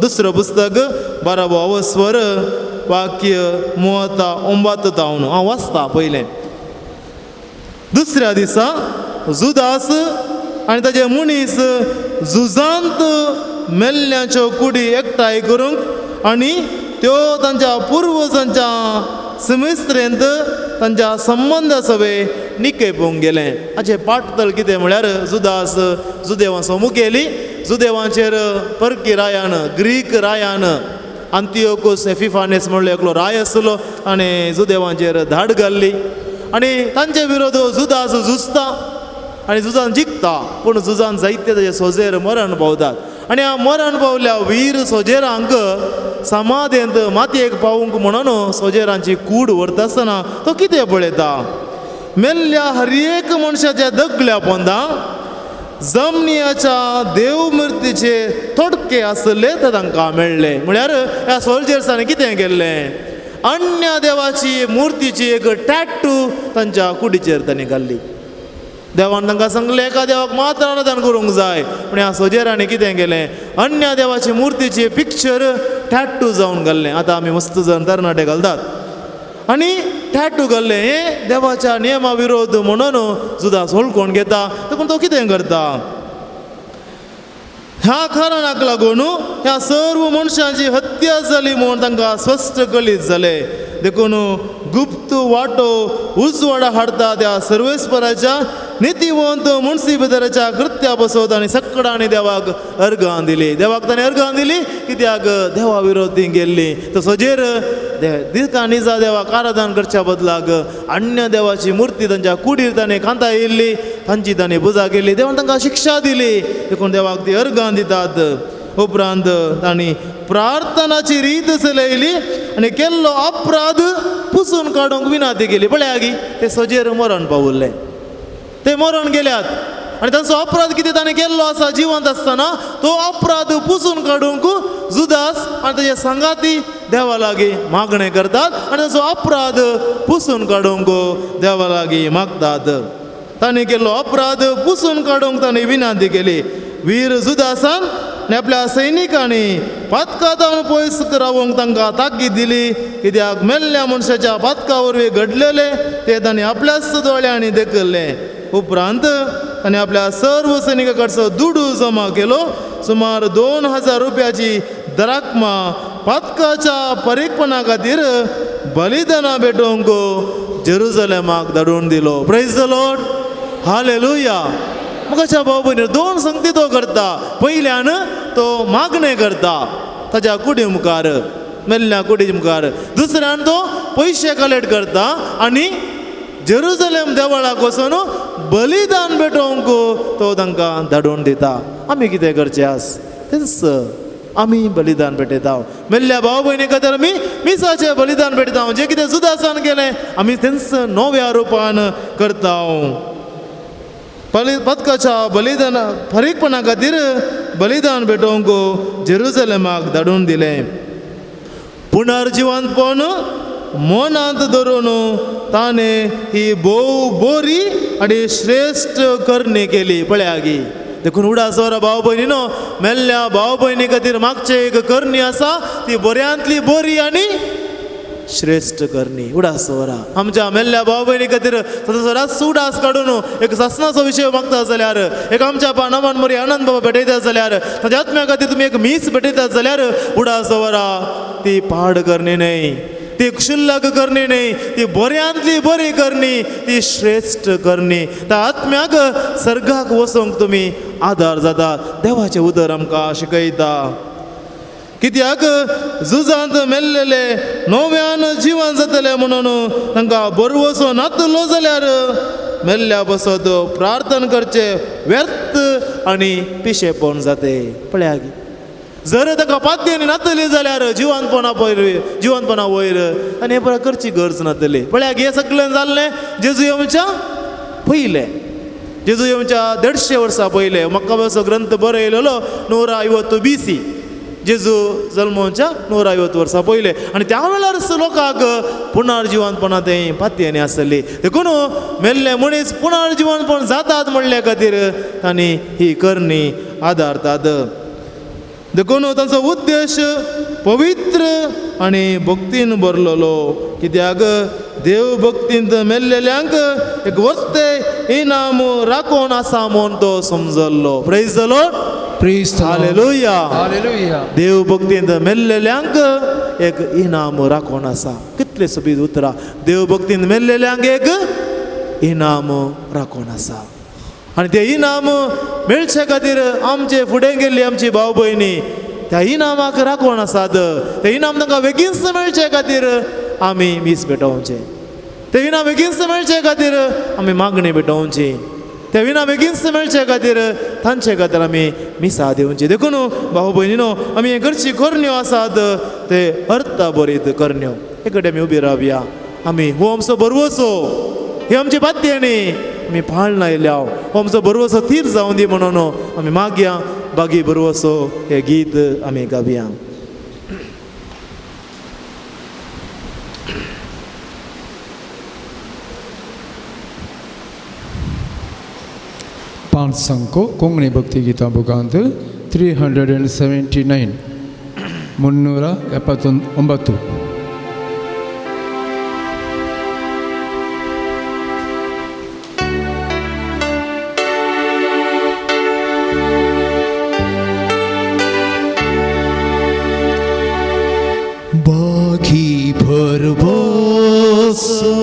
2रो पुस्तक 12వ स्वर वाक्य 39. हांव वाचतां पयलें. दुसऱ्या दिसा जुदास आनी ताचे मनीस झुजांत मेल्ल्याच्यो कुडी एकठांय करूंक आनी त्यो तांच्या पुर्वजांच्या समिस्त्रेंत तांच्या संबंद सवे निके पोवंक गेले. हाचे पाठतल कितें म्हळ्यार जुदास जुदेवांचो मुखेली. जुदेवांचेर परकी रायान ग्रीक रायान आंतियोकूस एपिफानेस म्हणलो एकलो राय आसलो आनी जुदेवांचेर धाड घाल्ली. आनी तांचे विरोध जुदास झुजता आनी झुजान जिखता. पूण झुजान जायते ताचे सोजेर मरण पावतात. आनी ह्या मरण पावल्या वीर सोजेरांक समाधेंत मातयेक पावूंक म्हणून सोजेरांची कूड व्हरता आसतना तो कितें पळयता. मेल्ल्या हर एक मनशाच्या दगल्या पोंदा जमनियाच्या देवमुर्तीचे थोडके आसले ते तांकां मेळ्ळे. म्हळ्यार ह्या सोल्जर्सांनी कितें केल्लें, अन्य देवाची मुर्तीची एक टॅटू तांच्या कुडीचेर तांणी घाल्ली. देवान तांकां सांगलें एका देवाक मात्र आराधन करूंक जाय. पूण ह्या सोजेरांनी कितें केलें, अन्य देवाची मुर्तीची पिक्चर टॅटू जावन घाल्लें. आतां आमी मस्त जण तरणाटे घालतात आनी टॅटू घाल्लें. हें देवाच्या नियमा विरोध म्हणून जुदास वळखून घेता. देखून तो कितें करता, ह्या कारणाक लागून ह्या सर्व मनशांची हत्या जाली म्हणून तांकां स्पश्ट कळीत जालें. देखून गुप्त वाटो उजवाडा हाडटा त्या सर्वेस्पराच्या नितीवंत मुन्सिपदाराच्या कृत्या बसवत आनी सक्कडांनी देवाक अर्गां दिली. देवाक ताणें अर्गां दिली कित्याक देवा विरोध ती गेल्ली. तो सोजेर दिका निजा देवाक आराधन करच्या बदलाक अन्य देवाची मुर्ती तांच्या कुडीर ताणें कांता येयल्ली, तांची ताणें पुजा केली. देवान तांकां शिक्षा दिली. देखून देवाक ती अर्गां दितात. उपरांत तांणी प्रार्थनाची रीत चलयली आनी केल्लो अपराध पुसून काडूंक विनंती केली. पळया गी ते सोजेर मरण पावल्ले, ते मरण गेल्यात आनी तांचो अपराध कितें ताणें केल्लो आसा जिवंत आसतना तो अपराध पुसून काडूंक जुदास आनी ताचे सांगाती देवा लागीं मागणें करतात आनी ताचो अपराध पुसून काडूंक देवा लागीं मागतात. ताणें केल्लो अपराध पुसून काडूंक ताणें विनंती केली. वीर जुदासान आनी आपल्या सैनिकांनी पातकांतावन पयस रावंक तांकां ताकीद दिली. कित्याक मेल्ल्या मनशाच्या पातका वरवीं घडलेले ते ताणें आपल्याच दोळ्यांनी देखले. उपरांत ताणें आपल्या सर्व सैनिकां कडचो दुडू जमा केलो. सुमार 2000 रुपयाची दराक्मा पातकाच्या परीकपणा खातीर बलिदाना भेटोवंक जेरुसलेमाक धाडून दिलो. Praise the Lord, hallelujah. मुखाच्या भाव भयणी 2 संगती तो करता. पयल्यान तो मागणें करता ताच्या कुडी मुखार, मेल्ल्या कुडी मुखार. दुसऱ्यान तो पयशे कलेक्ट करता आनी जेरुसलेम देवळाक वचून बलिदान भेटोवंक तो तांकां धाडून दिता. आमी कितें करचें आस तेंच आमी बलिदान भेटयता. मेल्ल्या भाव भयणी खातीर आमी मिसाचें बलिदान भेटयता. जें कितें जुदासान केलें आमी तेंच नव्या रुपान करता. पदकाच्या बलिदान फरीकपणा खातीर बलिदान भेटोवंक जेरुसलेमाक धाडून दिलें. पुनर्जिवंतपण मनांत धरून ताणें ही भोव बरी आनी श्रेश्ठ करणी केली. पळया गी देखून उडासोरा भाव भयणीनो, मेल्ल्या भाव भयणी खातीर मागचे एक करणी आसा ती बऱ्यांतली बरी आनी श्रेष्ठ करणी. उडासोरा आमच्या मेल्ल्या भाव भयणी खातीर सदांच उडास काडून एक ससनाचो विशय मागता जाल्यार, एक आमच्या पानामान मोरी आनंद बाबा भेटयतात जाल्यार, ताच्या आत्म्या खातीर तुमी एक मीस भेटयतात जाल्यार उडासोरा ती पाड करणी नाही, ती क्षुल्लक करणी नाही, ती बऱ्यांतली बरी करणी, ती श्रेष्ठ करणी. त्या आत्म्याक सर्गाक वसोंक तुमी आदार जाता. देवाचे उदर आमकां शिकयता. कित्याक झुजांत मेल्लेले नव्यान जिवन जातले म्हणून तांकां बरवसो नातलो जाल्यार मेल्ल्या बसत प्रार्थना करचे व्यर्थ आनी पिशेपण जाते. पळयात, जर ताका पाद्यानी नातली जाल्यार जिवनपणा वयर आनी हे करची गरज नातली. पळयात, हे सगळें जाल्लें जेजू येवच्या पयलें, जेजू येवच्या 150 वर्सां पयलें. मक्काबाचो ग्रंथ बरयलेलो 950 BC, जेजू जल्मोवच्या 950 वर्सां पयले. आनी त्या वेळार लोकांक पुनर्जिवनपणां तें पातयेनी आसली. देखून मेल्ले मनीस पुनर्जिवनपण जातात म्हणले खातीर तांणी ही करणी आदारतात. देखून तांचो उद्देश पवित्र आनी भक्तीन भरलेलो. कित्याक देव भक्तींत मेल्लेल्यांक एक वर्ते इनाम राखून आसा म्हूण तो समजल्लो. Praise the Lord. Praise the Lord. Hallelujah. Hallelujah. देव भक्तींत मेल्लेल्यांक एक इनाम राखून आसा. कितले सोबीत उतरां. देव भक्तींत मेल्लेल्यांक एक इनाम राखून आसा. आनी ते इनाम मेळचे खातीर आमचे फुडें गेल्ली आमची भाव भयणी त्या इनामाक राखून आसात. ते इनाम तांकां बेगीनच मेळचे खातीर आमी मीस पेटोवचे. ते इनाम बेगीनच मेळचे खातीर आमी मागणी पेटोवची. ते विना बेगीनच मेळचे खातीर तांचे खातीर आमी मिसां दिवची. देखून भाव भयणीनो, आमी हे करची करण्यो आसात ते अर्था बरीत करण्यो. हे कडेन आमी उबी रावया. आमी हो आमचो बरवसो, ही आमची बाद्येणी आमी पाळून आयल्या. हो आमचो बरवसो थीर जावं दी म्हणून आमी मागया. बागी बरवसो हे गीत आमी गावया. पांच संको कोंकणी भक्ती गीता बुकांत 379 379. बागी बरवसो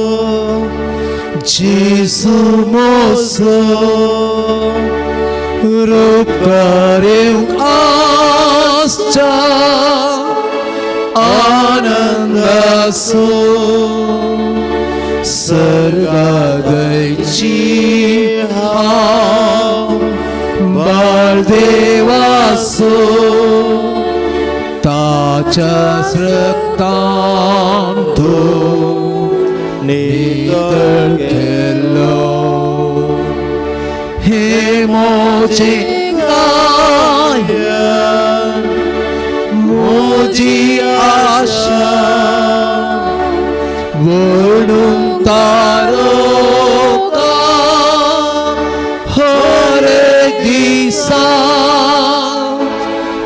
जेसू मोसो रूपकारें आस्चा आनंदासो सर्गादयची हांव बाळदेवासो ताच्या रक्तान तो नितळ केलो. हे मोचे गायन मोजी आशा वणून तारोका हर एक दिसा.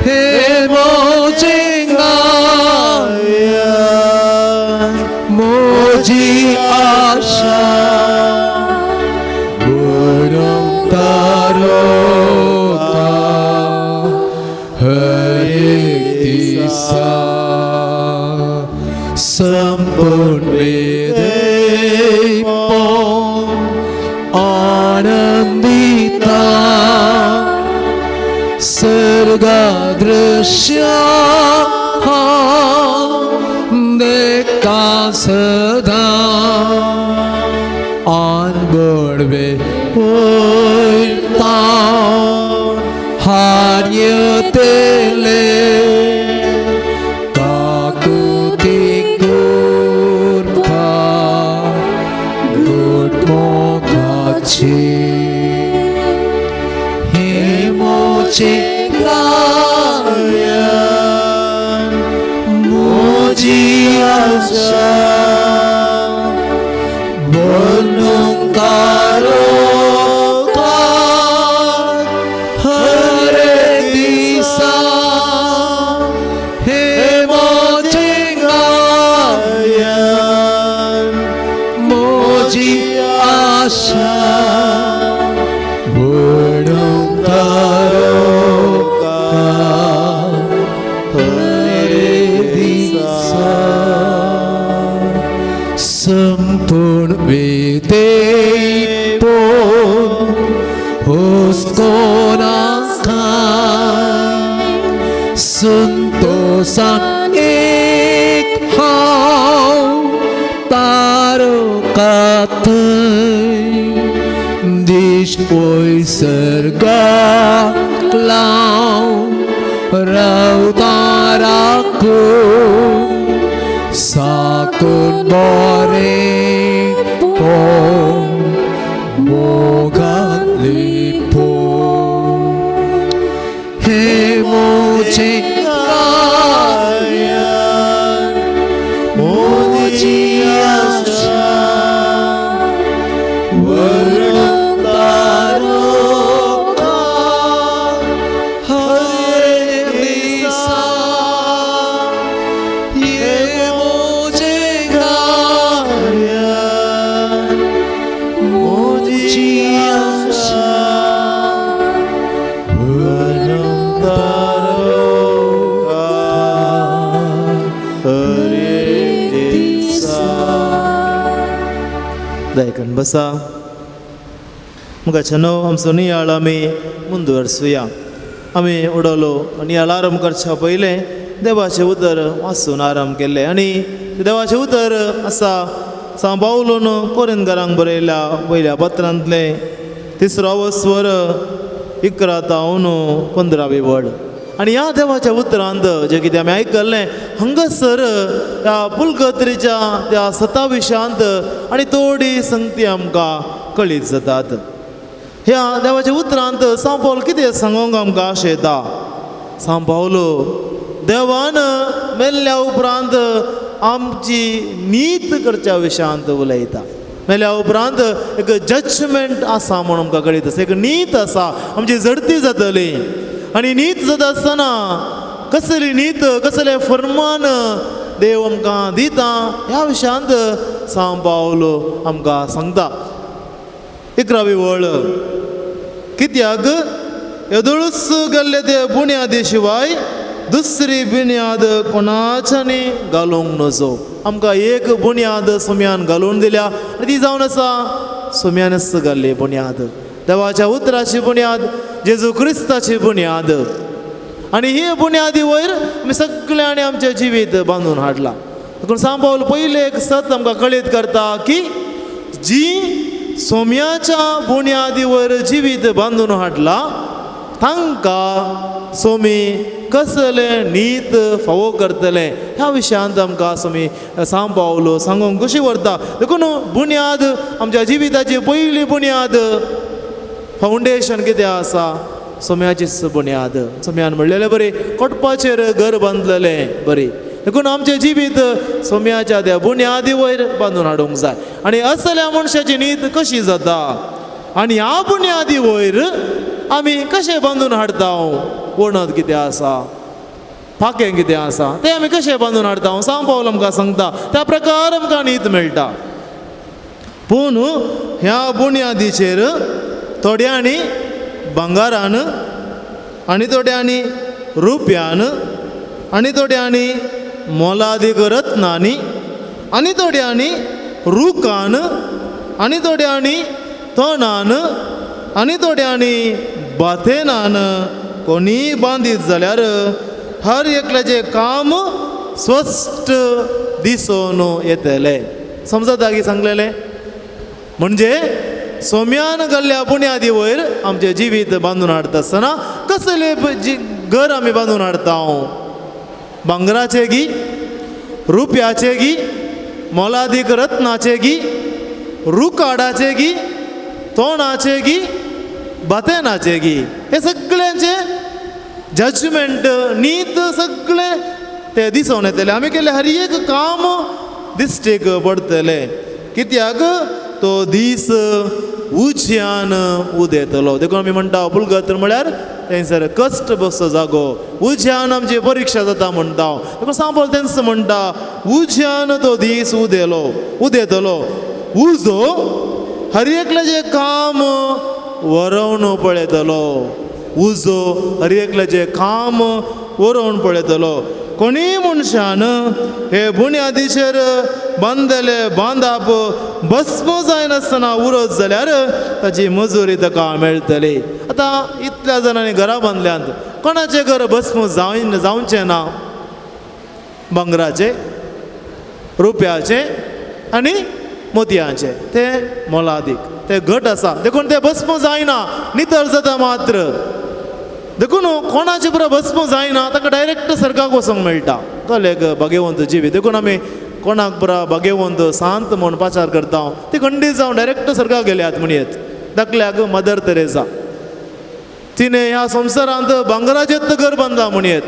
हे मोचे गायन मोजी आशा वणून तारोका हर एक दिसा. संपूर्ण वेदपण आनंदिता सर्गदृश्य देखता सदा आनबडवे ओळता हार्यतेले काकुती गुरफा गुटमोकाची. हे मोचे गायन मोजी आशा वणून तारोका हर एक दिसा. हे मोचे गायन मोजी आशा वणून तारोका हर एक दिसा. संतोषान एक हांव तारकांत दिश पयसर्गाक लावन रावताराकून साकून बरें पोवन मोगान लिपोवन हे मोचे गायन मोची आशा दयकन बसा मुखाच्या न्हू आमचो नियाळ आमी मुंदवरसुया. आमी उडोवलो नियाळ आरंभ करच्या पयलें देवाचें उतर वाचून आरंभ केल्लें आनी देवाचें उतर आसा सांव पावलोन कोरिंथकारांक बरयल्या पयल्या पत्रांतलें 3रो स्वर 11-15 वड. आनी ह्या देवाच्या उतरांत जें कितें आमी आयकल्लें हांगासर त्या पुलकत्रेच्या त्या 27 आनी थोडी संगती आमकां कळीत जातात. ह्या देवाच्या उतरांत सांव पावल कितें सांगोंक आमकां आशेता. सांव पावलो देवान मेल्ल्या उपरांत आमची नीत करच्या विशयांत उलयता. मेल्या उपरांत एक जजमेंट आसा म्हूण आमकां कळीत आसा. एक नीत आसा, आमची झडती जातली. आनी नीत जाता आसतना कसली नीत, कसलें फर्मान देव आमकां दिता ह्या विशयांत सांव पावलो आमकां सांगता. 11वी वळ. कित्याक येदोळूच गेल्ले ते बुन्यादी शिवाय दुसरी बुन्याद कोणाच्यानी घालूंक नजो. आमकां एक बुन्याद सोम्यान घालून दिल्या आनी ती जावन आसा सोम्यानच घाल्ली बुन्याद. देवाच्या उतराची बुन्याद, जेजू क्रिस्ताची बुन्याद. आनी ही बुन्यादी वयर आमी सगळ्यांनी आमचें जिवीत बांदून हाडलां. देखून सांव पावल पयलें एक सत आमकां कळीत करता की जी सोम्याच्या बुन्यादी वयर जिवीत बांदून हाडला तांकां सोमी कसलें नीत फावो करतले ह्या विशयांत आमकां सोमी सांव पावलो सांगूंक कशी व्हरता. देखून बुन्याद आमच्या जिविताची पयली बुन्याद फावंडेशन कितें आसा सोम्याचीच बुन्याद. सोम्यान म्हणलेलें बरी कोटपाचेर घर बांदलेलें बरी. देखून आमचें जिवीत सोम्याच्या त्या बुन्यादी वयर बांदून हाडूंक जाय. आनी असल्या मनशाची नीत कशी जाता आनी ह्या बुन्यादी वयर आमी कशें बांदून हाडटा. वणत कितें आसा, फाकें कितें आसा तें आमी कशें बांदून हाडटा सांव पावल आमकां सांगता. त्या प्रकार आमकां नीत मेळटा. पूण ह्या बुन्यादीचेर थोड्यांनी भांगारान आनी थोड्यांनी रुप्यान आनी थोड्यांनी मोलादीक रत्नांनी आनी थोड्यांनी रुखान आनी थोड्यांनी तणान आनी थोड्यांनी बाथेनान कोणी बांदीत जाल्यार हर एकल्याचें काम स्वस्थ दिसून येतलें. समजता की सांगलेलें म्हणजे सोम्यान घाल्ल्या बुन्यादी वयर आमचें जिवीत बांदून हाडटा आसतना कसलें घर आमी बांदून हाडटा. भांगराचें गी, रुप्याचें गी, मोलादीक रत्नाचें गी, रुखाडाचें गी, तोणाचें गी, बाथेनाचें गी. हे सगळ्यांचें जजमेंट नीत सगळें ते दिसून येतलें. आमी केलें हर एक काम दिश्टीक पडटलें. कित्याक तो दीस उज्यान उदेतलो. देखून आमी म्हणटा पुलगत्र म्हळ्यार थंयसर कश्ट बसो जागो. उज्यान आमची परिक्षा जाता म्हणटा. देखून सांव पावल तेंच म्हणटा उज्यान तो दीस उदेतलो. उजो हर एकल्याचें काम वरवन पळयतलो. उजो हर एकल्याचें काम वरवन पळयतलो. कोणी मनशान हे बुन्यादीचेर बांदलेले बांदाप भस्म जायनासतना उरत जाल्यार ताची मजुरी ताका मेळटली. आतां इतल्या जाणांनी घरां बांदल्यांत कोणाचे घर भस्म जावचे ना. भांगराचे, रुप्याचे आनी मोतयाचे ते मोलादीक ते घट आसा देखून ते भस्म जायना, नितळ जाता मात्र. देखून कोणाचे पुरो भस्म जायना ताका डायरेक्ट सर्गाक वचोंक मेळटा. कळ्ळें भगवंत जिवी. देखून आमी कोणाक पुरा भगवंत सांत म्हूण पाचार करता ती खंडीत जावन डायरेक्ट सर्गाक गेल्यात म्हणयत. धाकल्याक मदर तेरेसा तिने ह्या संवसारांत भांगराचेच घर बांदला म्हणयत,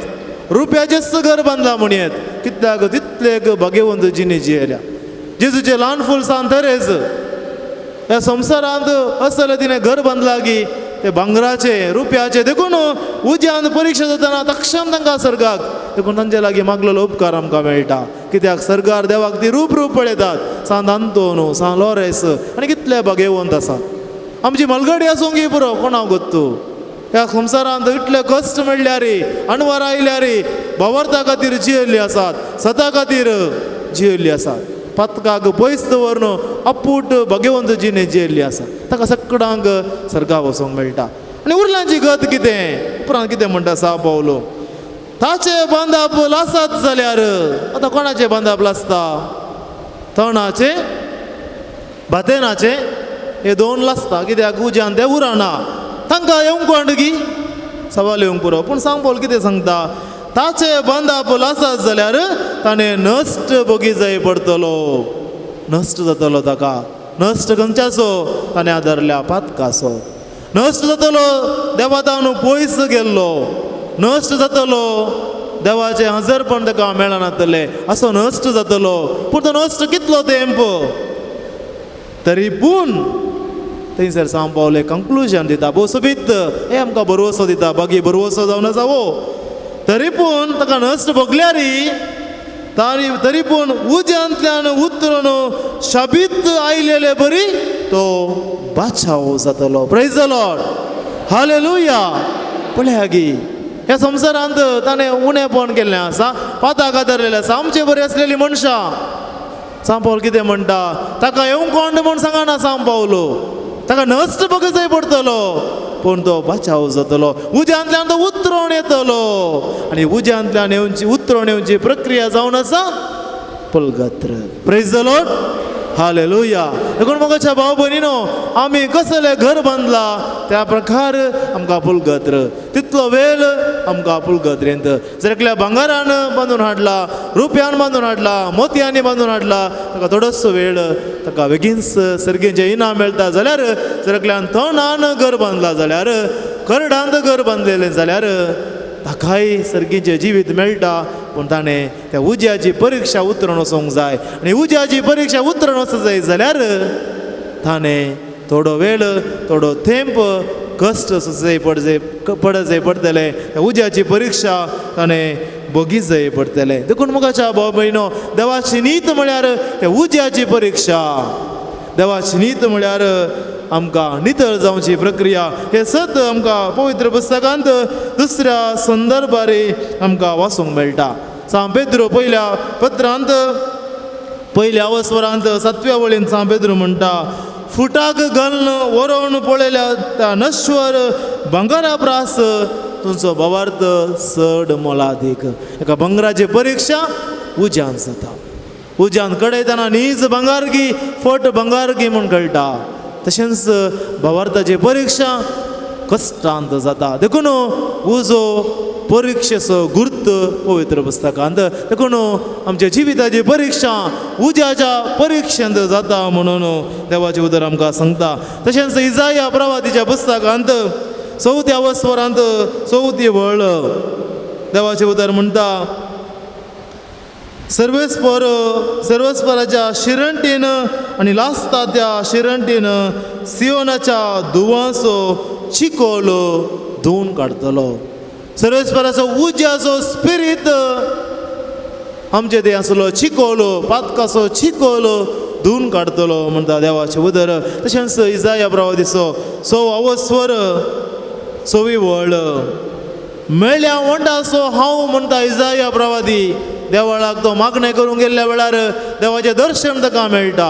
रुप्याचेच घर बांदला म्हणयत. कित्याक तितले भगवंत जिणे जियेल्या. जेजूचे ल्हान फूल सांत तेरेस ह्या संवसारांत असले तिने घर बांदला की ते भांगराचे, रुप्याचे. देखून उज्यान परीक्षा जातना तक्षण तांकां सर्गाक देखून तांचे लागीं मागलेलो उपकार आमकां मेळटा. कित्याक सर्गार देवाक ती रूप पळयतात. सांत आंतोन, सांत लॉरेस आनी कितले भगवंत आसा. आमची मलगडी आसूंक पुरो कोणाक गोत्तू. ह्या संवसारांत इतले कश्ट मेळ्ळ्यार, अणवरां आयल्यार भवर्ता खातीर जियेल्लीं आसात, सता खातीर जियेल्लीं आसात. पथकाक पयस दवरून अपूट भगवंत जिणे जियेल्ली आसा. ताका सगळ्यांक सर्गाक वचोंक मेळटा. आनी उरल्यांची गत कितें? उपरांत कितें म्हणटा सांत पावलो? ताचे बांदप लासत जाल्यार आतां कोणाचे बांदप लासता? तणाचे, भातेनाचे हे दोन लासता. कित्याक उज्यान ते उराना. तांकां येवंक कोंडगी सवाल येवंक पुरो. पूण सांत पावल कितें सांगता? ताचे बांदप लासत जाल्यार ताणें नश्ट भोगी जाय पडटलो. नश्ट जातलो ताका. नश्ट खंयच्याचो? ताणें आदरल्या पातकाचो. नश्ट जातलो देवातान पयस गेल्लो. नश्ट जातलो देवाचें हजरपण ताका मेळनातलें असो नश्ट जातलो. पूण तो नश्ट कितलो तेंप तरी पूण थंयसर सांत पावले कंक्लुजन दिता. भोव सोबीत हे आमकां बरवसो दिता. बागी बरवसो जावन आसा वो. तरी पूण ताका नश्ट भोगल्यार तरी पूण उज्यांतल्यान उतरून शाबीत आयलेले बरी तो बाचाव जातलो. Praise the Lord. हालेलुया. पळया गी ह्या संवसारांत ताणें उणेपण केल्लें आसा, पाताक आदारलेलें आसा. आमचे बरीं आसलेलीं मनशां. सांत पावल कितें म्हणटा? ताका येवंक कोंड म्हूण सांगना सांत पावलो. ताका नश्ट भोग जाय पडटलो पूण तो बाचाव जातलो. उज्यांतल्यान तो उतरोन येतलो. आनी उज्यांतल्यान येवची उतरोन येवची प्रक्रिया जावन आसा पुलगत्र. Praise the Lord. हालेलुया. देखून मोगाच्या भाव भयणीनो आमी कसले घर बांदला त्या प्रकार आमकां पुलगत्र. तितलो वेळ आमकां पुलगत्रेंत. जर एकल्या भांगारान बांदून हाडला, रुप्यान बांदून हाडला, मोतयांनी बांदून हाडला ताका थोडोसो वेळ ताका बेगीनच सर्गेचें इनाम मेळटा. जाल्यार जर एकल्यान तणान घर बांदला जाल्यार, करडांत घर बांदलेलें जाल्यार ताकाय सर्गीचें जिवीत मेळटा. पूण ताणें त्या उज्याची परीक्षा उतरून वचोंक जाय. आनी उज्याची परीक्षा उतरून वचूंक जाय जाल्यार ताणें थोडो वेळ, थोडो थेंप कश्ट पडत जाय पडटले. त्या उज्याची परीक्षा ताणें भोगी जाय पडटलें. देखून मुखाच्या भाव भयणो देवाची नीत म्हळ्यार त्या उज्याची परीक्षा. देवाची नीत म्हळ्यार आमकां नितळ जावची प्रक्रिया. हे सत आमकां पवित्र पुस्तकांत दुसऱ्या संदर्भार आमकां वाचूंक मेळटा. सांत पेद्रो पयल्या पत्रांत पयल्या अवस्वरांत 7व्या वळीन सांत पेद्रो म्हणटा, फुटाक घालून व्हरोन पळयल्या त्या नश्वर भांगरा प्रास तुमचो भावार्थ चड मोलादीक. एका भांगराची परीक्षा उज्यान जाता. उज्यान कडेयतना नीज भांगार घी, फट भांगार घी म्हूण कळटा. तशेंच भावार्थाची परीक्षा कश्टांत जाता. देखून उजो परीक्षेचो गुर्त पवित्र पुस्तकांत. देखून आमच्या जिविताची परीक्षा उज्याच्या परीक्षेंत जाता म्हणून देवाचें उतर आमकां सांगता. तशेंच इजाया प्रवादीच्या पुस्तकांत 4व्या अवस्वरांत 4वी वळ देवाचें उतर म्हणटा, सर्वेस्पराच्या शिरणटीन आनी लासता त्या शिरणटीन सियोनाच्या धुवांचो चिकोल धुवन काडटलो. सर्वेस्पराचो उज्याचो स्पिरीट आमचे ते आसलो चिकोल, पातकाचो चिकोल धुवन काडटलो म्हणटा देवाचें उदर. तशेंच इजाया प्रवादीचो 6वा अवस्वर 6वी वळ, मेळ्ळ्या वंडाचो हांव म्हणटा इजाया प्रवादी. देवाळाक तो मागणें करूंक गेल्ल्या वेळार देवाचें दर्शन ताका मेळटा.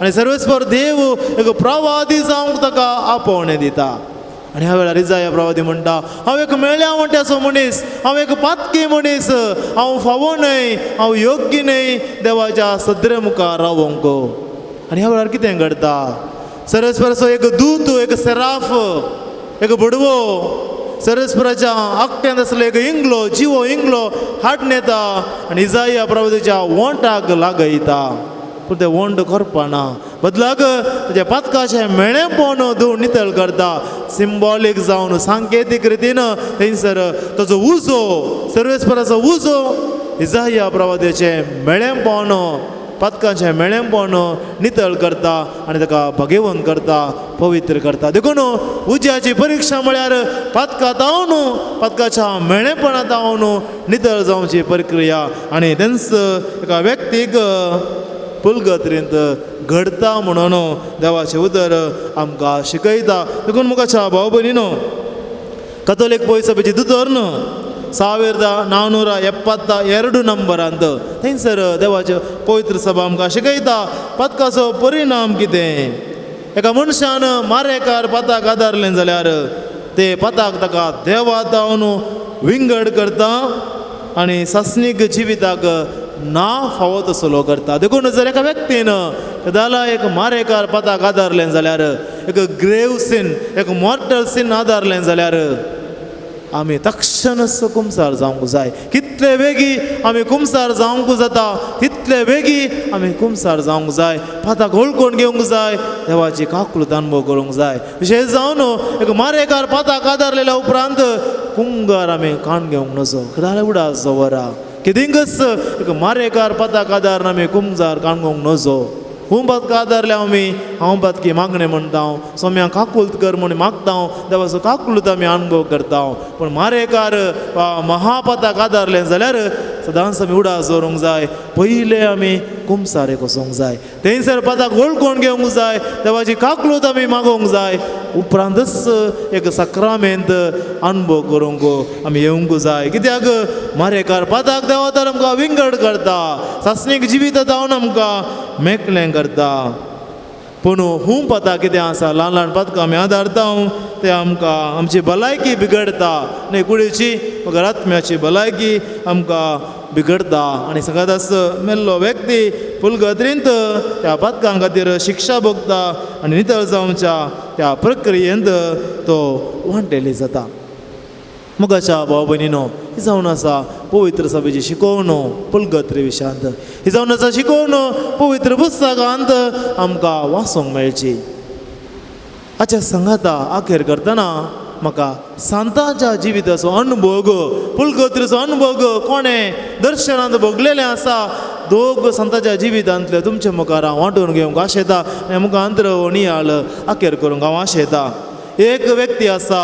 आनी सर्वेस्पर देव एक प्रवादी जावंक ताका आपोवणें दिता. आनी ह्या वेळार इजाया प्रवादी म्हणटा, हांव एक मेळ्या वांट्याचो मनीस, हांव एक पातकी मनीस, हांव फावो न्हय, हांव योग्य न्हय देवाच्या सद्रे मुखार रावंक. आनी ह्या वेळार कितें घडटा? सरस्वराचो एक दूत, एक सेराफ, एक बडवो सरस्वराच्या आकट्यान आसलो एक इंगलो, जिवो इंगलो हाडून येता आनी इजाया प्रवादीच्या वोंटाक लागयता. पूण तें वोंट करपाना, बदलाक तेज्या पातकाचें मेळेपण धुवन नितळ करता. सिंबॉलीक जावन सांकेतीक रितीन थंयसर ताचो उजो, सर्वेस्पराचो उजो इजाया प्रवादीचें मेळेपण, पातकाचें मेळेपण नितळ करता आनी ताका भगेवंत करता, पवित्र करता. देखून उज्याची परीक्षा म्हळ्यार पातकांतावन, पातकाच्या मेळेपणांतावन नितळ जावची प्रक्रिया. आनी तेंच एका व्यक्तीक पुलगत्रींत घडता म्हणून देवाचें उतर आमकां शिकयता. देखून मुखाच्या भाव भयणीनो, कथोलीक पयसपेची दुतोर्न 1472 नंबरांत थंयसर देवाच्यो पवित्र सभा आमकां शिकयता पातकाचो परिणाम कितें. एका मनशान मारेकार पाताक आदारलें जाल्यार ते पाताक ताका देवातावन विंगड करता आनी सासणीक जिविताक ना फावो तसलो करता. देखून जर एका व्यक्तीन कदाला एक मारेकार पाताक आदारलें जाल्यार, एक ग्रेव सीन, एक मॉर्टल सीन आदारलें जाल्यार आमी तक्षणच कुमसार जावंक जाय. कितले बेगी आमी कुमसार जावंक जाता तितले बेगी आमी कुमसार जावंक जाय. पाताक होळकोवन घेवंक जाय, देवाची काकुळट अनुभव करूंक जाय. विशेश जावन एक मारेकार पाताक आदारलेल्या उपरांत कुंगार आमी काण घेवंक नजो, कदाले उडास जवरा किदिंगच एक मारेकार पाताक आदारून आमी कुमजार काण घेवंक नजो. पातका आदारल्या आमी हांव पातकी मागणें म्हणटा, सोम्या काकुळट कर म्हूण मागता, देवाचो काकुळट आमी अनुभव करता. पूण मारेकार वा महापाताक आदारलें जाल्यार सदांच आमी उडास दवरूंक जाय. पयले आमी कुमसारेक वचोंक जाय, थंयसर पाताक वळखून घेवंक जाय, देवाची काकुळट आमी मागोवंक जाय. उपरांतच एक सक्रामेंत अनुभव करूंक आमी येवंक जाय. कित्याक मारेकार पाताक देवा तर आमकां विंगड करता, सासणीक जिवीत जावन आमकां मेकळें करता. पूण पाताक कितें आसा, ल्हान ल्हान पातकां आमी आदारता, ते आमकां आमची भलायकी बिगडता, न्ही कुडीची मगर आत्म्याची भलायकी आमकां बिगडता. आनी सगळ्यांत आस मेल्लो व्यक्ती पुलगत्रींत त्या पातकां खातीर शिक्षा भोगता आनी नितळ जावच्या त्या प्रक्रियेंत तो वांटेली जाता. मुखाच्या भाव भयणीनो, ही जावन आसा पवित्र सभेची शिकोवण पुलगत्री विशयांत. ही जावन आसा शिकोवण पवित्र पुस्तकांत आमकां वाचूंक मेळची. हाच्या संगाता आखेर करतना म्हाका सांतांच्या जिविताचो अनुभव, पुलगत्रीचो अनुभव कोणें दर्शनांत भोगलेलें आसा, दोग संतांच्या जिवितांतले तुमच्या मुखार हांव वांटून घेवंक आशेता आनी मुखांतर नियाळ आखेर करूंक हांव आशेता. एक व्यक्ती आसा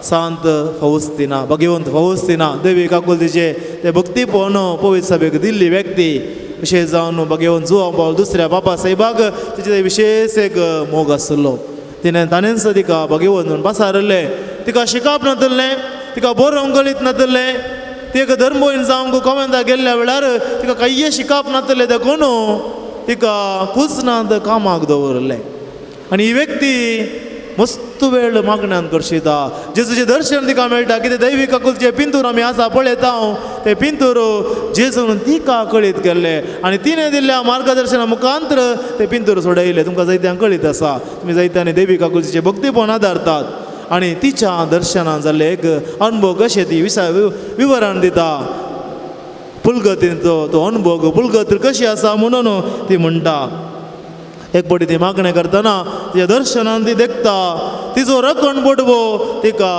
सांत फौस्तिना, भगवंत फौस्तिना, देवी काकुळटीचे ते भक्तीपण पवित्र सभेक दिल्ली व्यक्ती. विशेश जावन भगवंत जुआंव पावल दुसऱ्या बाबा साहेबाक तिचे विशेष एक मोग आसलो. ताणेंच तिका भगवंत म्हणून पासारले, तिका शिकप नातलें, तिका बरोवंक कळीत नातलें. ती एक धर्मोईन जावंक कॉमेंताक गेल्ल्या वेळार तिका कांय शिकप नातलें, देखून तिका कुसनांत कामाक दवरलें. आनी ही व्यक्ती मस्त वेळ मागण्यांत करशिता. जेजूचें दर्शन तिका मेळटा, कितें दैवी काकुळटीचे पिंतूर आमी आसा पळयता, ते पिंतूर जेजून तिका कळीत केल्ले आनी तिणें दिल्ल्या मार्गदर्शना मुखांतर ते पिंतूर सोडयले. तुमकां जायत्यांक कळीत आसा, तुमी जायत्यांनी देवी काकुळटीचे भक्तीपण आदारतात आनी तिच्या दर्शनांत जाल्ले एक अनुभव कशें ती विवरण दिता. पुलगत्रीचो तो अनुभव, पुलगत्री कशी आसा म्हणून ती म्हणटा. एक पटी ती मागणें करतना तिच्या दर्शनान ती देखता तिचो रखण बडवो तिका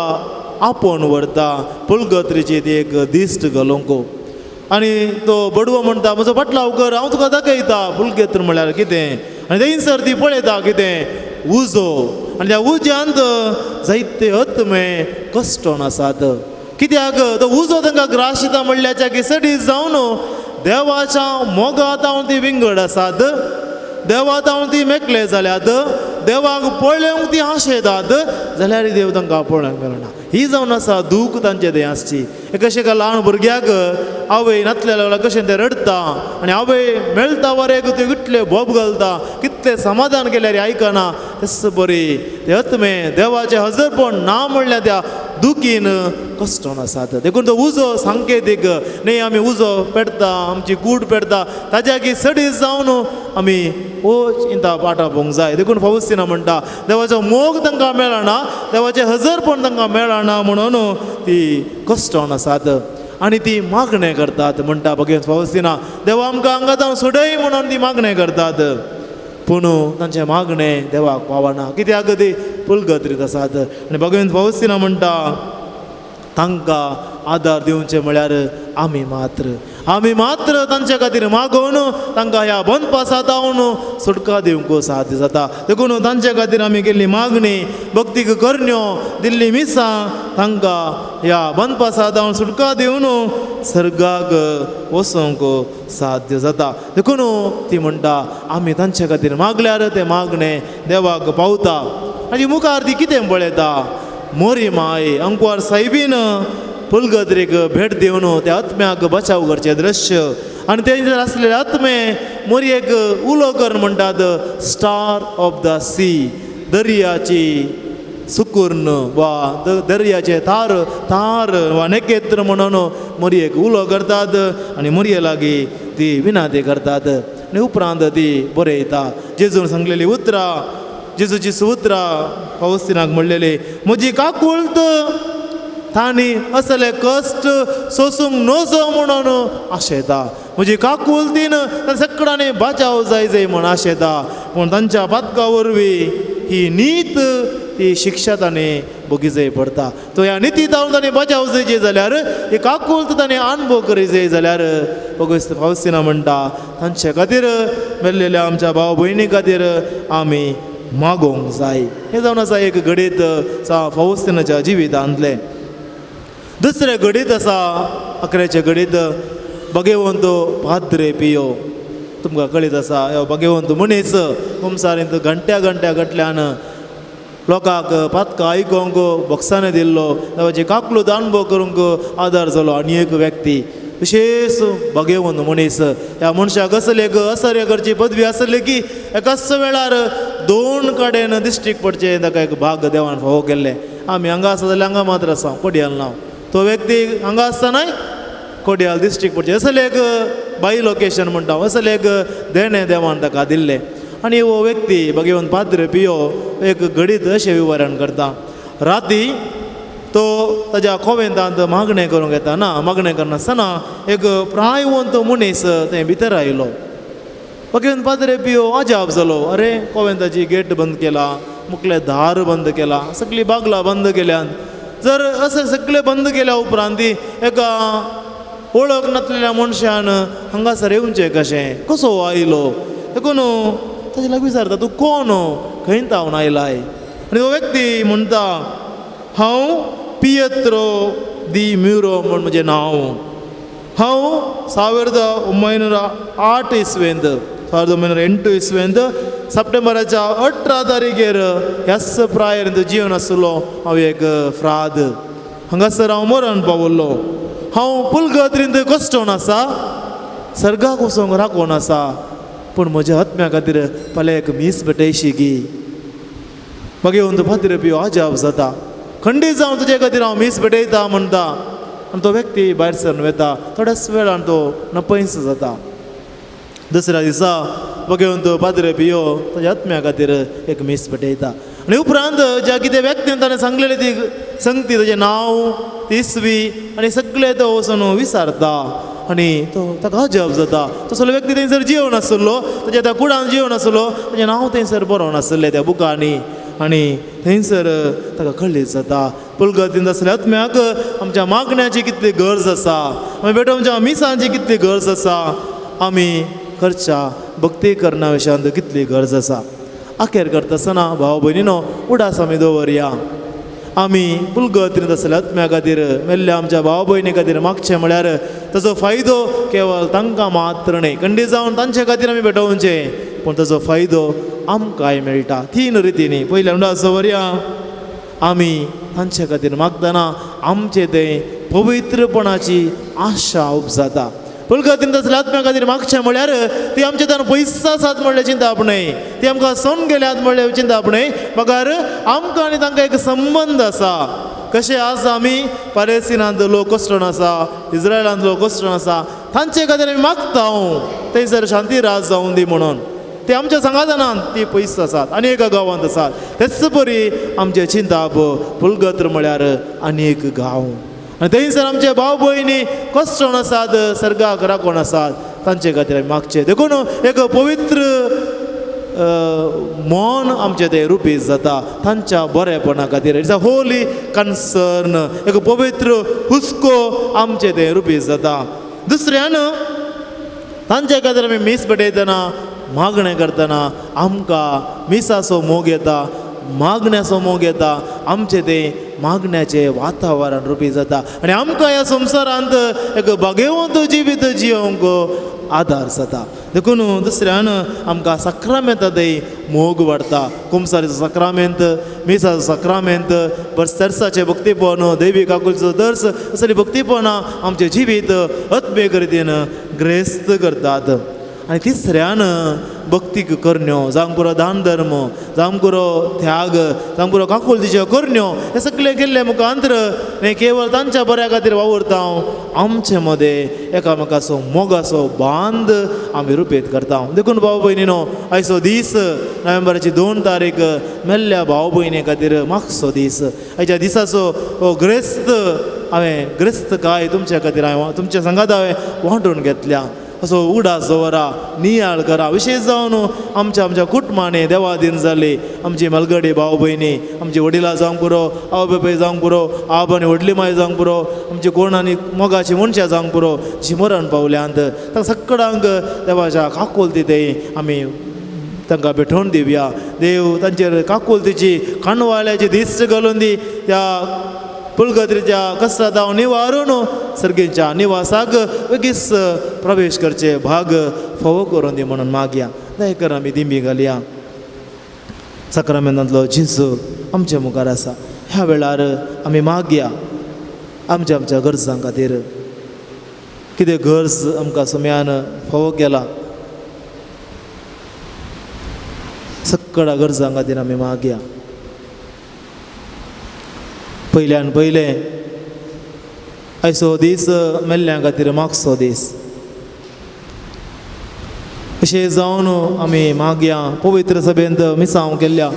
आपोवन व्हरता. पुलगत्रीची ती एक दिश्ट घालूंक आनी तो बडवो म्हणटा, म्हजो पाटलाव कर, हांव तुका दाखयता पुलगत्र म्हळ्यार कितें. आनी थंयसर ती पळयता कितें उजो, आनी त्या उज्यांत जायते आत्मे कश्टोन आसात. कित्याक तो उजो तांकां ग्राशिता म्हणल्याच्या की सडी जावन देवाच्या मोगात हांव ती विंगड आसात, देवात हांव ती मेकळे जाल्यात, देवाक पळोवंक ती आशा येतात जाल्यार देव तांकां पळोवंक मेळना. ही जावन आसा दूख तांचे दें आसची. कशें काय ल्हान भुरग्याक आवय नातल्या लागला कशें तें रडटा आनी आवय मेळटा वरेक त्यो कितले बोब घालता, कितले समाधान केल्यार आयकना. तस बरी ते आत्मे देवाचें हजरपण ना म्हणल्या त्या दुखीन कश्टून आसात. देखून तो उजो सांकेतीक न्ही आमी उजो पेटता, आमची कूड पेटता, ताज्याकी सडीस जावन आमी इंता पाटां पोवंक जाय. देखून फावस्तिना म्हणटा देवाचो मोग तांकां मेळना, देवाचें हजरपण तांकां मेळना म्हणून ती कश्टून आसात आनी ती मागणें करतात. म्हणटा भगवंत फावस्तिना देवा आमकां हांगातान सोडय म्हणून ती मागणें करतात. पूण तांचें मागणें देवाक पावना, कित्याक ती पुलगत्रीत आसात. आनी भगवंत फावस्तिना म्हणटा तांकां आदार दिवचें म्हळ्यार आमी मात्र तांचे खातीर मागोवन तांकां ह्या बंदपासांतावन सुटका दिवंक साध्य जाता. देखून तांचे खातीर आमी केल्ली मागणी, भक्तीक करण्यो, दिल्ली मिसां तांकां ह्या बंदपासांतावन सुटका दिवन सर्गाक वचूंक साध्य जाता. देखून ती म्हणटा आमी तांचे खातीर मागल्यार तें मागणें देवाक पावता. आनी मुखार ती कितें पळयता, मोरी माय अंकुर साहेबीन पुलगत्रेक भेट दिवन त्या आत्म्याक बचाव करचें दृश्य आनी तेजेर आसलेले आत्मे मोरयेक उलो कर म्हणटात. स्टार ऑफ द सी, दर्याची सुकुर्ण वा दर्याचे तार वा नकेत्र म्हणून मोरयेक उलो करतात आनी मोरये लागीं ती विनाती करतात. आनी उपरांत ती बरयता जेजून सांगलेली उतरां, जेजूची सुत्रां फावस्तिनाक म्हणलेली, म्हजी काकूळत तांणी असले कश्ट सोसूंक नजो म्हणून आशेता. म्हजी काकूळतीन सगळ्यांनी बचाव जाय म्हूण आशेता. पूण तांच्या पातका वरवीं ही नीत ती शिक्षा तांणी भोगी जाय पडटा. तो ह्या निती जावन तांणी बचाव जायचे जाल्यार ही काकूळत तांणी अणभव करी जाय जाल्यार भगवंत फावस्तिना म्हणटा तांचे खातीर मेल्लेल्या आमच्या भाव भयणी खातीर आमी मागोवंक जाय. हें जावन आसा एक घडीत फावस्तिनाच्या जिवितांतलें. दुसरे घडीत आसा 11चे घडीत भगवंत पाद्रे पियो. तुमकां कळीत आसा ह्यो भगवंत मनीस कुमसारींत घंट्या घटल्यान लोकांक पातकां आयकोंक बक्षाने दिल्लो, देवाची काकूळत अणभव करूंक आदार जालो आनी एक व्यक्ती विशेष भगवंत मनीस. ह्या मनशाक असले असर्य करची पदवी आसली की एकाच वेळार 2 कडेन दिश्टीक पडचे ताका एक भाग देवान फावो केल्ले. आमी हांगा आसा जाल्यार हांगा मात्र आसा कोडयाल नांव, तो व्यक्ती हांगा आसतनाय कोडयाल दिश्टीक पडचे असले एक बाय लोकेशन म्हणटा, असले एक देणें देवान ताका दिल्लें. आनी हो व्यक्ती भगवंत पाद्रे पियो एक घडीत अशें विवरण करता. राती तो ताज्या खोवेंतांत मागणें करूंक येता ना, मागणें करनासतना एक प्रायवंत मनीस थंय भितर आयलो. भगवंत पाद्रे पियो अजाप जालो, अरे कोवेंताची गेट बंद केला, मुखले दार बंद केला, सगळीं बागलां बंद केल्यात. जर अशें सगळें बंद केल्या उपरांत एका वळख नासलेल्या मनशान हांगासर येवचें कशें, कसो आयलो. देखून ताचे लागीं विचारता तूं कोण, खंय तावन आयलाय. आनी तो व्यक्ती म्हणटा हांव पियत्रो दी म्युरो म्हण म्हजें नांव. हांव 1908 इसवेंत 1908 इसवेंत सप्टेंबराच्या 18 तारखेर ह्याच प्रायेंत जीवन आसलो. हांव एक फ्राद, हांगासर हांव मरण पावल्लो. हांव पुलगत्रींत कश्टून आसा, सर्गाक वचोंक राखून आसा, पूण म्हज्या आत्म्या खातीर फाल्यां एक मीस भेटयशी गी. भगवंत पाद्रे पियो अजाप जाता, खंडीत जावन तुजे खातीर हांव मीस भेटयता म्हणटा. आनी तो व्यक्ती भायर सरून वता. थोड्याच वेळान तो नपयस जाता. दुसऱ्या दिसा भगवंत पाद्रे पियो ताच्या आत्म्या खातीर एक मीस भेटयता. आनी उपरांत ज्या कितें व्यक्तीन ताणें सांगलेली ती संगती, ताचें नांव, ती इसवी आनी सगळें तो वचून विचारता. आनी तो ताका अजाप जाता. तसलो व्यक्ती थंयसर जिवन आसलो, ताच्या त्या कुडान जिवन आसलो, ताचें नांव थंयसर बरोवन आसलें त्या बुकांनी. आनी थंयसर ताका कळीत जाता पुलगत्रींत आसल्या आत्म्याक आमच्या मागण्याची कितली गरज आसा, आमी बेटोवच्या मिसांची कितली गरज आसा, आमी खर्च्या भक्ती करना विशयांत कितली गरज आसा. आखेर करता आसतना भाव भयणीनो उडास आमी दवरया. आमी पुलगत्रींत आसल्या आत्म्या खातीर, मेल्ल्या आमच्या भाव भयणी खातीर मागचें म्हळ्यार ताचो फायदो केवळ तांकां मात्र न्ही, खंडीत जावन तांचे खातीर आमी भेटोवचें, पूण ताजो फायदो आमकांय मेळटा 3 रितींनी. पयल्या म्हणटा सवरया आमी तांचे खातीर मागतना आमचे तें पवित्रपणाची आशा उपजाता. पळकातीन तसल्या आत्म्या खातीर मागचें म्हळ्यार ती आमचे तान पयस आसात म्हणलें चिंता आपणय, ती आमकां सोन गेल्यात म्हणलें चिंता आपणय. म्हाकार आमकां आनी तांकां एक संबंद आसा. कशें आज आमी पॅलेस्टिनांत लोक कश्टण आसा, इस्रायलांत लोक कश्टण आसा, तांचे खातीर आमी मागता थंयसर शांती राज जावं दी म्हणून. ते आमच्या संघातानांत ती पयस आसात, आनी एका गांवांत आसात. तेच परी आमचे चिंताप पुलगत्र म्हळ्यार आनी एक गांव, आनी थंयसर आमचे भाव भयणी कश्टण आसात, सर्गाक राखण आसात, तांचे खातीर आमी मागचे. देखून एक पवित्र मन आमचे ते रुपीत जाता तांच्या बरेपणा खातीर. इट्स अ होली कन्सर्न, एक पवित्र हुस्को आमचे ते रुपीत जाता. दुसऱ्यान तांचे खातीर आमी मीस पेटयतना मागणें करतना आमकां मिसाचो मोग येता, मागण्याचो मोग येता. आमचे ते मागण्याचे वातावरण रुपी जाता आनी आमकां ह्या संवसारांत एक बागेवंत जिवीत जियोंक आदार जाता. देखून दुसऱ्यान आमकां सक्रामेंतांतय मोग वाडटा. कुमसारीचो सक्रामेंत, मिसाचो सक्रामेंत, बर्सेर्साचें भक्तीपण, दैवीक आकुलचो दर्स, असली भक्तीपणां आमचें जिवीत आत्मीक रितीन ग्रेस्त करतात. आनी तिसऱ्यान भक्तीक करण्यो, जावं पुरो दान धर्म, जावं पुरो त्याग, जावं पुरो काकुलतीच्यो करण्यो, हे सगळें केल्ले मुखांतर न्ही केवळ तांच्या बऱ्या खातीर वावुरता आमचे मदें एकामेकाचो मोगाचो बांद आमी रुपीत करता. देखून भाव भयणीनो, आयचो दीस नोव्हेंबराची 2 तारीख मेल्ल्या भाव भयणी खातीर मागचो दीस. आयच्या दिसाचो ग्रेस्त हांवें ग्रेस्त काय तुमच्या खातीर तुमच्या संगात हांवें वांटून घेतल्या. असो उगडास दवरा, नियाळ करा. विशेश जावन आमच्या कुटुंबांनी देवा दिन जाली, आमची मलगडी भाव भयणी, आमची वडिलां जावंक पुरो, आवय बापाय जावंक पुरो, आब आनी व्हडली माय जावंक पुरो, आमची कोण आनी मोगाची मनशां जावंक पुरो, जी मरण पावल्यांत तांकां सगळ्यांक देवाच्या काकुलतीतय आमी तांकां भेटोवन दिवया. देव तांचेर काकुलतीची काणवाळ्याची दिश्ट घालून दी. त्या पुलगत्रीच्या कश्टांत हांव निवारून सर्गेच्या निवासाक बेगीच प्रवेश करचे भाग फावो करून दी म्हणून मागया. दयकर आमी दिमी घालया. सक्रामेंतांतलो जेजू आमच्या मुखार आसा. ह्या वेळार आमी मागया आमच्या गरजां खातीर. कितें गरज आमकां सम्यान फावो केला, सगळ्या गरजां खातीर आमी मागया. पयल्यान पयलें आयचो दीस मेल्ल्यां खातीर मागचो दीस. अशें जावन आमी मागया. पवित्र सभेंत मिसांव केल्ल्या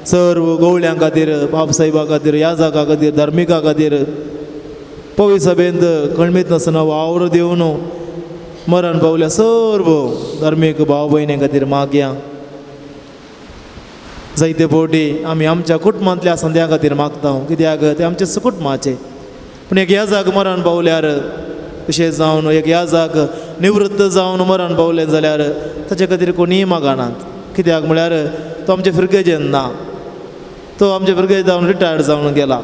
सर्व गवळ्यां खातीर, बाबसाहेबा खातीर, याजका खातीर, धार्मिका खातीर पवित्र सभेंत कळमीत नासतना वावर दिवन मरण पावल्या सर्व धार्मीक भाव भयणी खातीर मागया. जायते फावटी आमी आमच्या कुटुंबांतल्या संद्या खातीर मागता, कित्याक ते आमचे कुटुंबाचे. पूण एक याजाक मरण पावल्यार, विशेश जावन एक याजाक निवृत्त जावन मरण पावलें जाल्यार ताचे खातीर कोणीय मागनात. कित्याक म्हळ्यार तो आमचे फिरगेजेन ना, तो आमचे फिरगेज जावन रिटायर्ड जावन गेला.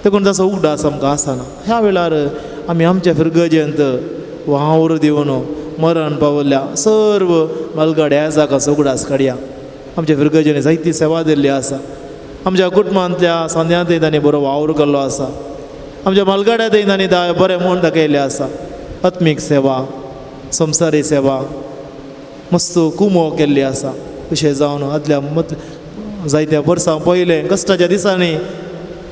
देखून तसो उगडास आमकां आसना. ह्या वेळार आमी आमच्या फिरगेजेंत वावर दिवन मरण पावल्ल्या सर्व मलगड्या याजाकाचो उगडास काडया. आमच्या फिरगेजेनी जायती सेवा दिल्ली आसा. आमच्या कुटुंबांतल्या संद्यांतय तांणी बरो वावर केल्लो आसा. आमच्या मलगड्यांतय तांणी बरें म्हूण दाखयल्लें आसा. आत्मीक सेवा, संवसारी सेवा मस्त कुमो केल्ली आसा. विशेश जावन आदल्या जायत्या वर्सां पयलें कश्टाच्या दिसांनी,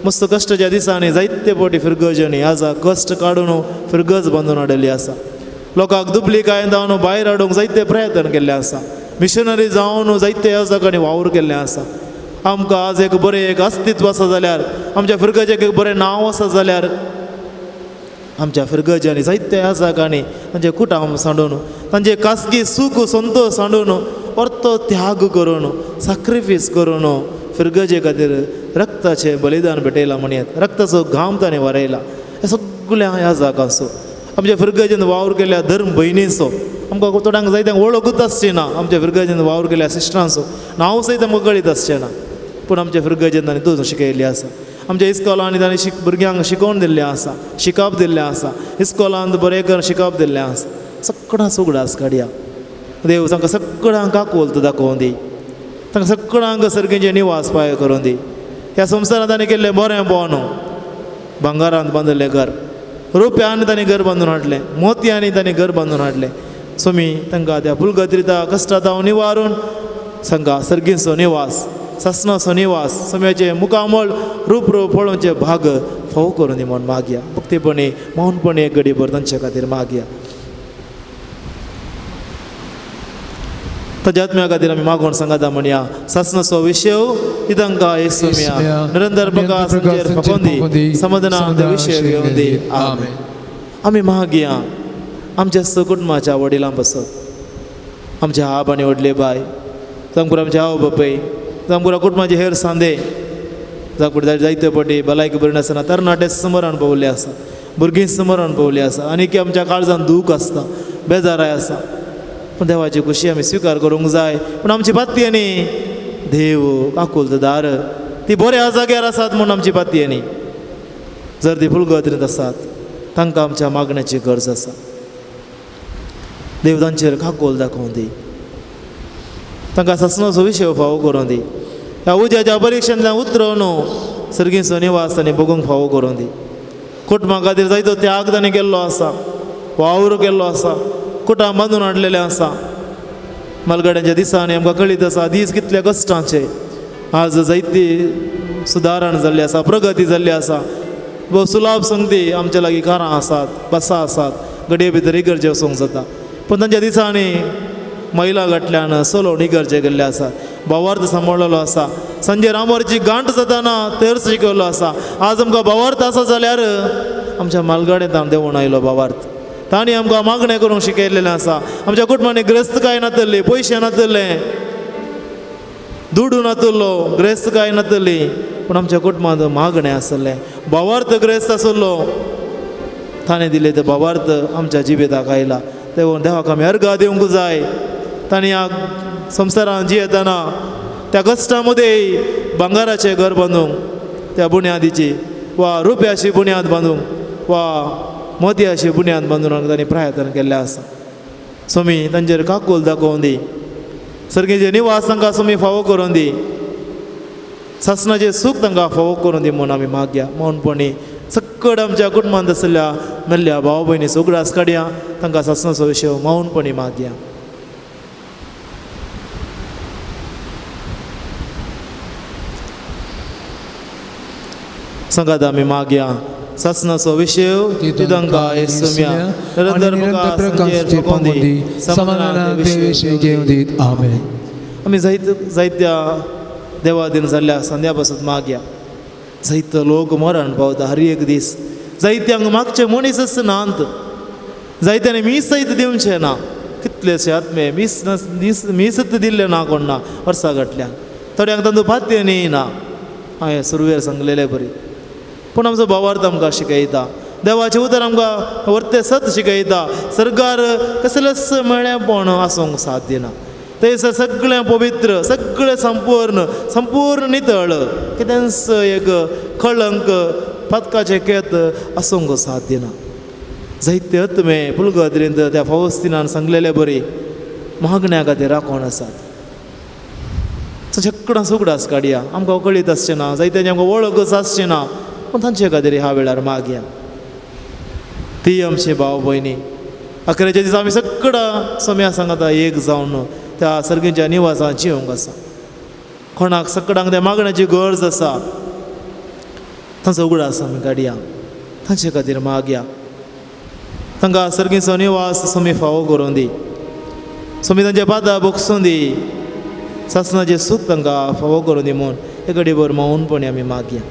मस्त कश्टाच्या दिसांनी जायते फावटी फिरगेजेनी आजा कश्ट काडून फिरगज बांदून हाडिल्ली आसा. लोकांक दुबली कांय जावन भायर हाडूंक जायते प्रयत्न केल्ले आसा. मिशनरी जावन जायते याजकांनी वावर केल्लें आसा. आमकां आज एक बरें एक अस्तित्व आसा जाल्यार, आमच्या फिरगजेक एक बरें नांव आसा जाल्यार, आमच्या फिरगज्यांनी जायते याजकांनी तांचे कुटाम सांडून, तांचे खासगी सूख संतोश सांडून, परतो त्याग करून, सॅक्रिफीस करून फिरगजे खातीर रक्ताचें बलिदान भेटयलां म्हणयात. रक्ताचो घाम ताणें वारयला. हे सगळ्या याजकांचो, आमच्या फिरगजेन वावर केल्ल्या धर्म भयणीचो, आमकां थोड्यांक जायत्यांक वळखूच आसची ना. आमच्या फिरगजेन वावर केल्ल्या सिस्टरांचो नांव सयत आमकां कळीत आसचें ना. पूण आमच्या फिरगजेन तांणी तुजो शिकयल्ली आसा. आमच्या इस्कॉलांनी तांणी भुरग्यांक शिकोवन दिल्लें आसा, शिकप दिल्लें आसा. इस्कॉलांत बरें कर शिकप दिल्लें आसा. सगळां उगडास काडया. देव तांकां सगळ्यांक आकोलत दाखोवन दी, तांकां सगळ्यांक सर्गेचे निवास पाय करून दी. ह्या संवसारांत ताणें केल्लें बरें पोवन भांगारांत बांदलें घर, रुप्यान ताणें घर बांदून हाडलें, मोतयांनी ताणें घर बांदून हाडलें. सोमी तांकां त्या पुलगत्रिता कश्टांत निवारून तांकां सर्गीचो निवास, ससनाचो निवास, सोम्याचे मुखामळ रूप पळोवचे भाग फावो करून दी म्हूण मागया. भक्तीपणी मौनपणी एक घडीभर तांचे खातीर मागया. ताज्या आत्म्या खातीर आमी मागून सांगाता म्हणया. ससनाचो विशय ती तांकां येसुम्या निरंतर प्रकाश तांचेर फाकोवन दी, समाधानांत विशय घेवन दी. आमेन. आमी मागया आमच्या सकुटुंबाच्या वडिलां पासत, आमच्या आप आनी व्हडले बाय, जांपुर आमचे आवय बापूय, जांपुरा कुटुंबाचे हेर सांदे, जांपुर जायते फावटी भलायकी बरी नासतना तरणाटे समरण पावल्ले आसा, भुरगीं समरण पावल्ली आसा, आनीक आमच्या काळजांत दूख आसता, बेजाराय आसा. पूण देवाची खुशी आमी स्विकार करूंक जाय. पूण आमची बातयेनी देव आकुलत दार ती बऱ्या जाग्यार आसात म्हूण आमची बातयेनी. जर ती फुलगत्रीत आसात तांकां आमच्या मागण्याची गरज आसा. देव तांचेर खाकोल दाखोवन दी, तांकां ससनाचो विशय फावो करून दी. ह्या उज्याच्या परिक्षेंतल्यान उतरवन सर्गीचो निवास ताणें बगूंक फावो करून दी. कुटुंबा खातीर जायतो त्याग ताणें केल्लो आसा, वावर केल्लो आसा, कुटां बांदून हाडलेलें आसा. मालगड्याच्या दिसांनी आमकां कळीत आसा दीस कितले कश्टांचे. आज जायती सुदारण जाल्ली आसा, प्रगती जाल्ली आसा, भोव सुलाभ संगती आमच्या लागीं घरां आसात, बसां आसात, घडये भितर इगर्जे वचूंक जाता. पूण तांच्या दिसांनी महिला गटल्यान सलोन इगर्जे गेल्ले आसात, भावार्थ सांबाळलेलो आसा, सांजे रामोरची गांठ जाताना तेर्स शिकयल्लो आसा. आज आमकां भावार्थ आसा जाल्यार आमच्या मालगाड्यांत देंवून आयलो भावार्थ. तांणी आमकां मागणें करूंक शिकयलेलें आसा. आमच्या कुटुंबांनी ग्रस्तकाय नातल्ली, पयशे नातल्ले, दुडू नातल्लो, ग्रेस्तकाय नातल्ली, पूण आमच्या कुटुंबांत मागणें आसलें. भावार्थ ग्रेस्त आसलो, ताणें दिले ते भावार्थ आमच्या जिबेताक आयला. देवाक आमी अर्घा दिवंक जाय. ताणें ह्या संवसारांत जियेतना त्या कश्टा मदें भांगाराचें घर बांदूंक, त्या बुन्यादीची वा रुप्याची बुन्याद बांदूंक वा मोतयाची बुन्याद बांदून तांणी प्रयत्न केल्ले आसा. सोमी तांचेर काकोल दाखोवन दी, सर्गेचे निवास तांकां सोमी फावो करून दी, ससनाचें सूख तांकां फावो करून दी म्हूण आमी मागया. मौनपणी सक्कड आमच्या कुटुंबांत आसलेल्या मेल्ल्या भाव भयणी सगळ्यास काडया, तांकां ससनाचो विशय मौनपणी मागया. सांगात आमी मागया. ससनाचो विशय ती तांकां येसुम्या निरंतर प्रकाश तांचेर फाकोवन दी, समाधानांत विशय घेवन दी. आमेन. आमी जायत्या देवादीन जाल्ल्या संद्या पासून मागया. जायतो लोक मरण पावता हर एक दीस. जायत्यांक मागचे मनीस नात, जायत्यांनी मीसयत दिवचें ना. कितलेशे आत्मे मीसत दिल्ले ना कोण ना वर्सां घटल्यान. थोड्यांक तांचो पात्य न्ही ना. हांवें सुरवेर सांगलेलें बरी. पूण आमचो भावार्थ आमकां शिकयता, देवाचें उतर आमकां वर्ते सत शिकयता. सर्गार कसलेंच मेळ्ळेंपण आसूंक साध्य ना. थंयसर सगळें पवित्र, सगळें संपूर्ण नितळ, कितेंच एक कळंक पदकाचें केत आसूंक साध्य ना. जायते आत्मे पुलगत्रींत त्या फावस्तिनान सांगलेले बरी मागण्या खातीर राखोन आसात. सगळां सुगडास काडया. आमकां कळीत आसचें ना, जायत्यांची आमकां वळखच आसची ना, पूण तांचे खातीर ह्या वेळार मागया. ती आमची भाव भयणी अकराच्या दिसा आमी सगळां सोम्या सांगता एक जावन त्या सर्गेच्या निवासांत जिवंक आसा. कोणाक सगळ्यांक त्या मागण्याची गरज आसा, तांचो उगडास आमी काडया, तांचे खातीर मागया. तांकां सर्गेचो निवास सोमी फावो करून दी. सोमी तांच्या पादां बोगसून दी. ससनाचें सूख तांकां फावो करून दी म्हूण एक घडीभर मौनपणी आमी मागया.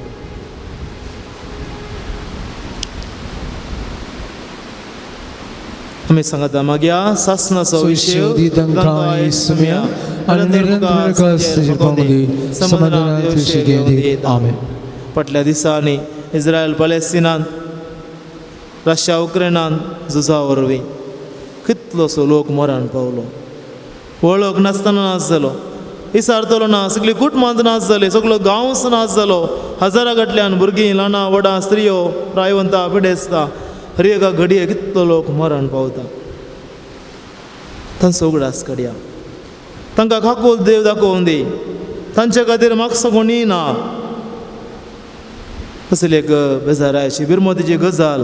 आमी सांगता मागया. ससनाचो विशय तांकां येसुम्या निरंतर प्रकाश तांचेर फावोवन दी, समाधानांत विशय घेवन दी. आमेन. फाटल्या दिसांनी इस्रायल पॅलेस्तिनांत रशिया उक्रेनांत झुजा वरवीं कितलोसो लोक मरण पावलो. वळख नासतना नाच जालो, इसारतलो ना, सगळीं कुटुंबांत नाच जाली, सगळो गांवच नाच जालो. हजारां गटल्यान भुरगीं, ल्हानां, व्हडां, स्त्रियो, प्रायवंतां, पिडेस्तां, हर एका घडये कितलो लोक मरण पावता. तांचो उगडास करया तांकां खाकूल देव दाखोवन दी तांचे खातीर मागसो कोणीय ना कसली एक बेजाराची बिरमोतीची गजाल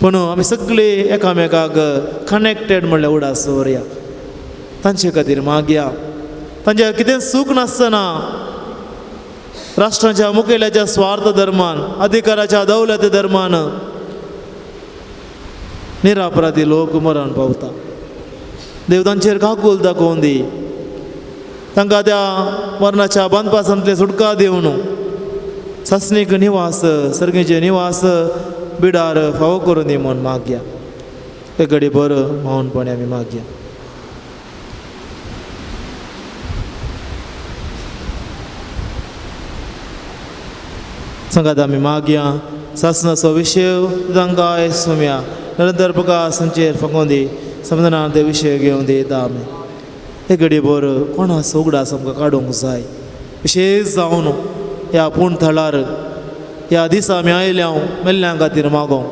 पूण आमी सगळी एकामेकाक कनेक्टेड म्हणल्यार उडास दवरया तांचे खातीर मागया तांचे कितें सूख नासतना राष्ट्राच्या मुखेल्याच्या स्वार्थ धर्मान अधिकाराच्या दौलती धर्मान निरापराधी लोक मरण पावता देव तांचेर काकूल दाखोवन दी तांकां त्या मरणाच्या बंदपासांतले सुटका दिवन सस्नीक निवास सर्गेचे निवास बिडार फावो करून दी म्हूण मागया एक घडी बरं मौनपणे आमी मागया सांगात आमी मागया सासनाचो विशय तांकां येसुम्या निरंतर प्रकाश तांचेर फकोवन दी समाधानान ते विशय घेवन दिता आमी एक घडी बरं कोणाचो उगडास आमकां काडूंक जाय विशेश जावन ह्या पूण थळार ह्या दिसा आमी आयल्या मेल्ल्यां खातीर मागोंक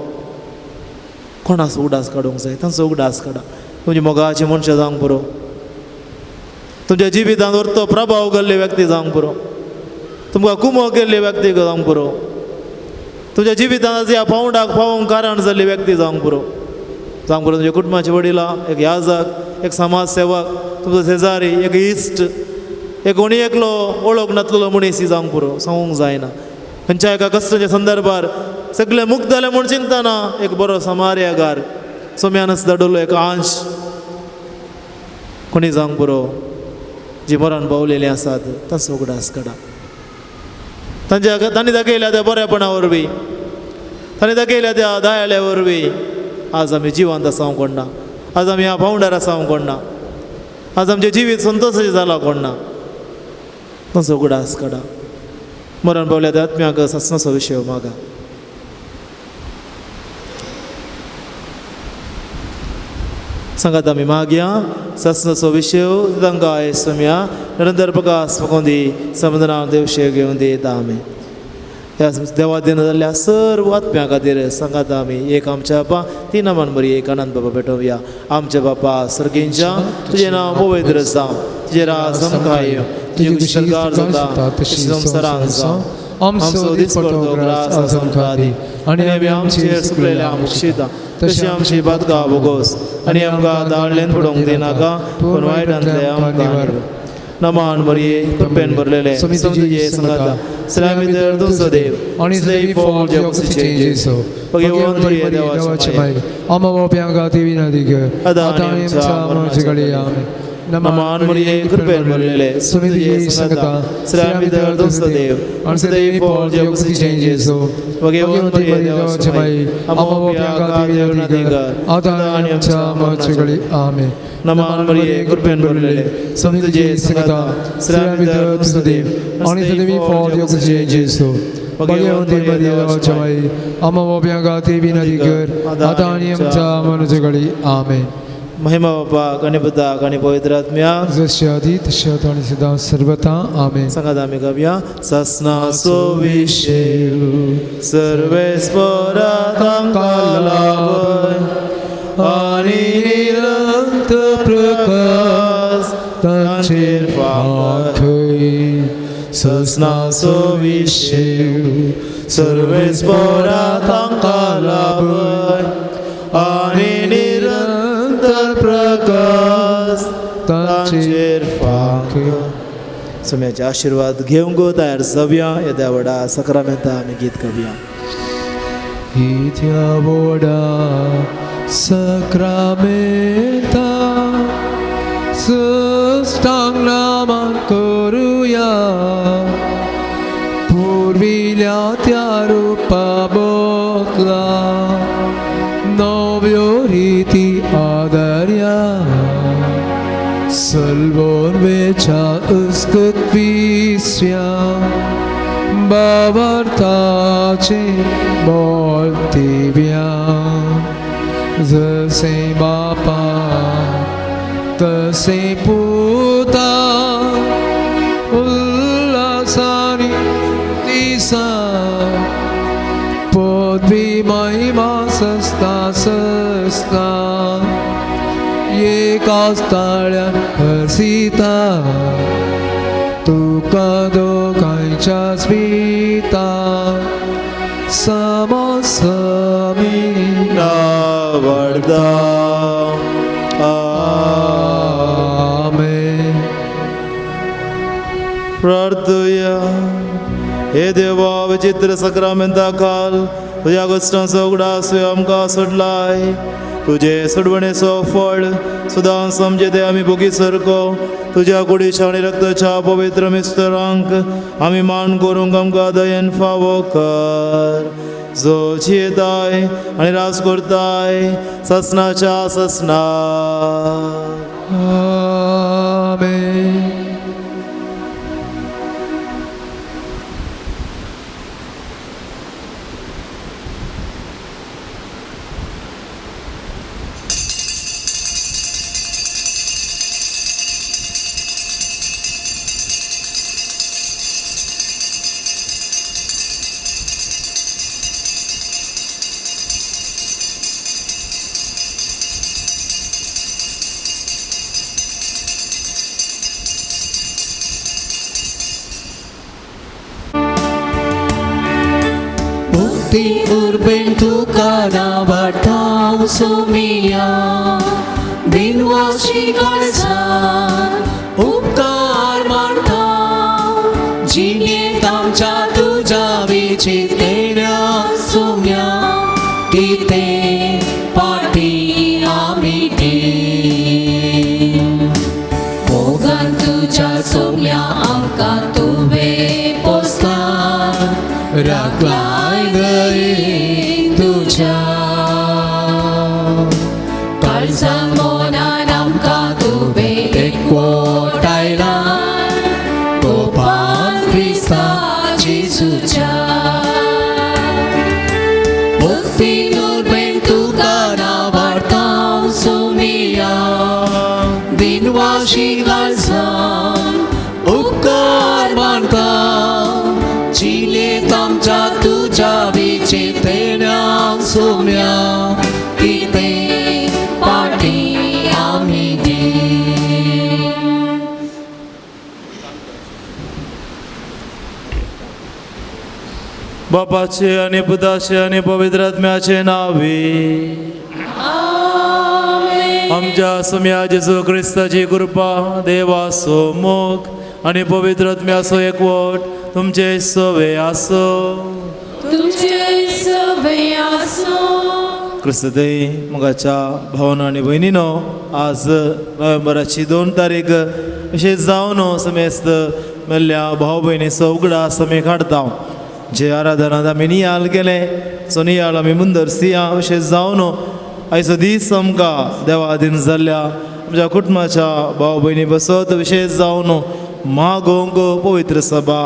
कोणाचो उगडास काडूंक जाय तांचो उगडास काडा तुमची मोगाची मनशां जावंक पुरो तुमच्या जिवितांत व्हरतो प्रभाव घाल्ले व्यक्ती जावंक पुरो तुमकां कुमो केल्ले व्यक्ती जावंक पुरो तुमच्या जिवितांत ह्या पावंडाक पावोवंक कारण जाल्ली व्यक्ती जावंक पुरो तुमच्या कुटुंबाचे वडिलां एक याजक एक समाज सेवक तुमचो शेजारी एक इश्ट एक कोणी एकलो वळख नासलेलो मनीस जावंक पुरो सांगूंक जायना खंयच्या एका कश्टाच्या संदर्भार सगळे मुक्त जाले म्हूण चिंतना एक बरो समार्यागार सोम्यानस धाडलो एक अंश कोणी जावंक पुरो जी मरण पावलेली आसात तांचो उगडास काडा तांणी दाखयल्या त्या बरेपणा वरवीं तांणी दाखयल्या त्या दयाळ्या वरवीं आज आमी जिवंत आसांक कोणना आज आमी ह्या फावंडार आसांक कोणना आज आमचें जिवीत संतोशाचें जालां कोणना तांचो उगडास काडा मरण पावल्या त्या आत्म्याक सासणाचो विशय मागा सांगात आमी मागया सासणाचो विशय तांकां येसुम्या निरंतर प्रकाश फकोवन दी समाधानान ते विशय घेवन दिता आमी ह्या देवा दिन जाल्ल्या सर्व आत्म्या खातीर सांगात आमी एक आमच्या बापा ती नामान बरी एक आनंद बाबा भेटोवया आमच्या बापा सर्गींच्या तुजें नांव पवित्र जावं तुजें राज आमकां येवं तुजें कुशलकार जाता तशी संवसारांत जावं आमचो दिसपडटो ग्रास आज आमकां दी आनी आमी आमचेर सुकलेल्या मुक्षिता तशी आमची बादकां भोगोस आनी आमकां दाळ्ळेन पडोवंक दिनाका पूण वायटांतले आमकां नमान मरिये कृपेन भरलेले तुजे संगाता सगळ्या भितर तुजो देव आनी सदैव फॉल जगसीचे जेसो भगवान मरिये देवाचे माय आमा बाप्यां गाती विनादी ग आतां आमच्या मरणाचे घडी आमेन नमान मरिये कृपेन भरलेले तुजे संगाता सगळ्या भितर तुजो देव आनी सदैव फॉल जगसीचे जेसो भगवान मरिये देवाचे माय आमा बाप्यां गाती विनादी ग आतां आमच्या मरणाचे घडी आमेन नमान मरिये कृपेन भरलेले तुजे संगाता सगळ्या भितर तुजो देव आनी सदैव फॉल जगसीचे जेसो भगवान मरिये देवाचे माय आमा बाप्यां गाती विनादी ग आतां आमच्या मरणाचे घडी आमेन महिमा बापा आणि पिता आणि पवित्र आत्म्या जसे आधी तसे आता आणि सदा सर्वथा आमेन सांगात आमी गावया सासनाचो विशय सर्वेस्परा तांकां लाभय आनी निरंतर प्रकाश तांचेर फाखय सासनाचो विशय सर्वेस्परा तांकां लाभय आनी निरंतर प्रकाश तांचेर फाखय सम्याचे आशीर्वाद घेवंक तयार जावया येद्या व्हडा सक्रामेंता आमी गीत गावया येद्या व्हडा सक्रामेंता सष्टांग नामान करुया पुर्विल्या त्या रुपा बोकला नव्यो रीती आदर्या सल्वोर्वेच्या अस्कत्विस्या बावर्ताचे बोलतिव्या जसे बापा तसे पुता उल्हासानी तिसा पदवी महिमा सस्ता सस्ता ये तळ्यान हरसिता तुका दोगांयच्या स्मिता समसमी नावडता आमेन. प्रार्थूया. हे देवा विचित्र सक्रामेंता खाल तुझ्या गोष्टांचो उगडास आमकां सोडलाय. तुझे सोडवणेचो फळ सुदां समजे ते आमी भोगी सरको तुझ्या कुडीच्या आनी रक्ताच्या पवित्र मिस्तरांक आमी मान करूंक आमकां दयेन फावो कर. जो जियेताय आनी रास करताय ससनाच्या ससना. आमेन. Ti urben tuka na batang sumia binwasi kalsan upkar marta jine tamcha tuja vichitena sumya kite party amite mogan tuja sumya amka tuve postan raklai gay tuja kalsang mona namka tuve ekwo Thailand Gopan Krista Jesucha Bukti nur bentu kana vartang sumia binwashi kalsang upkar bantang Chile tamcha tuja vichitenang sumya kite party amide. बापाचे आणि पुताचे आणि पवित्र आत्म्याचे नावे आमच्या सम्या जेजू ख्रिस्ताची कृपा देवाचो मोग आणि पवित्र आत्म्याचो एकवट तुमचे सवे आसो. क्रिस्तदय मोगाच्या भावना आणि बहिणीनो आज नोव्हेंबराची 2 तारीख विशेष जावन समेस्त मेल्ल्या भाव भयणीचो उगडास आमी काडटा. जे आराधनांत आमी नियाल केले सो नियाल आमी मुंदरसिया विशेष जावन आयचो दीस आमकां देवाधीन जाल्ल्या आमच्या कुटुंबाच्या भाव भयणी बसत विशेष जावन मागोवंक पवित्र सभा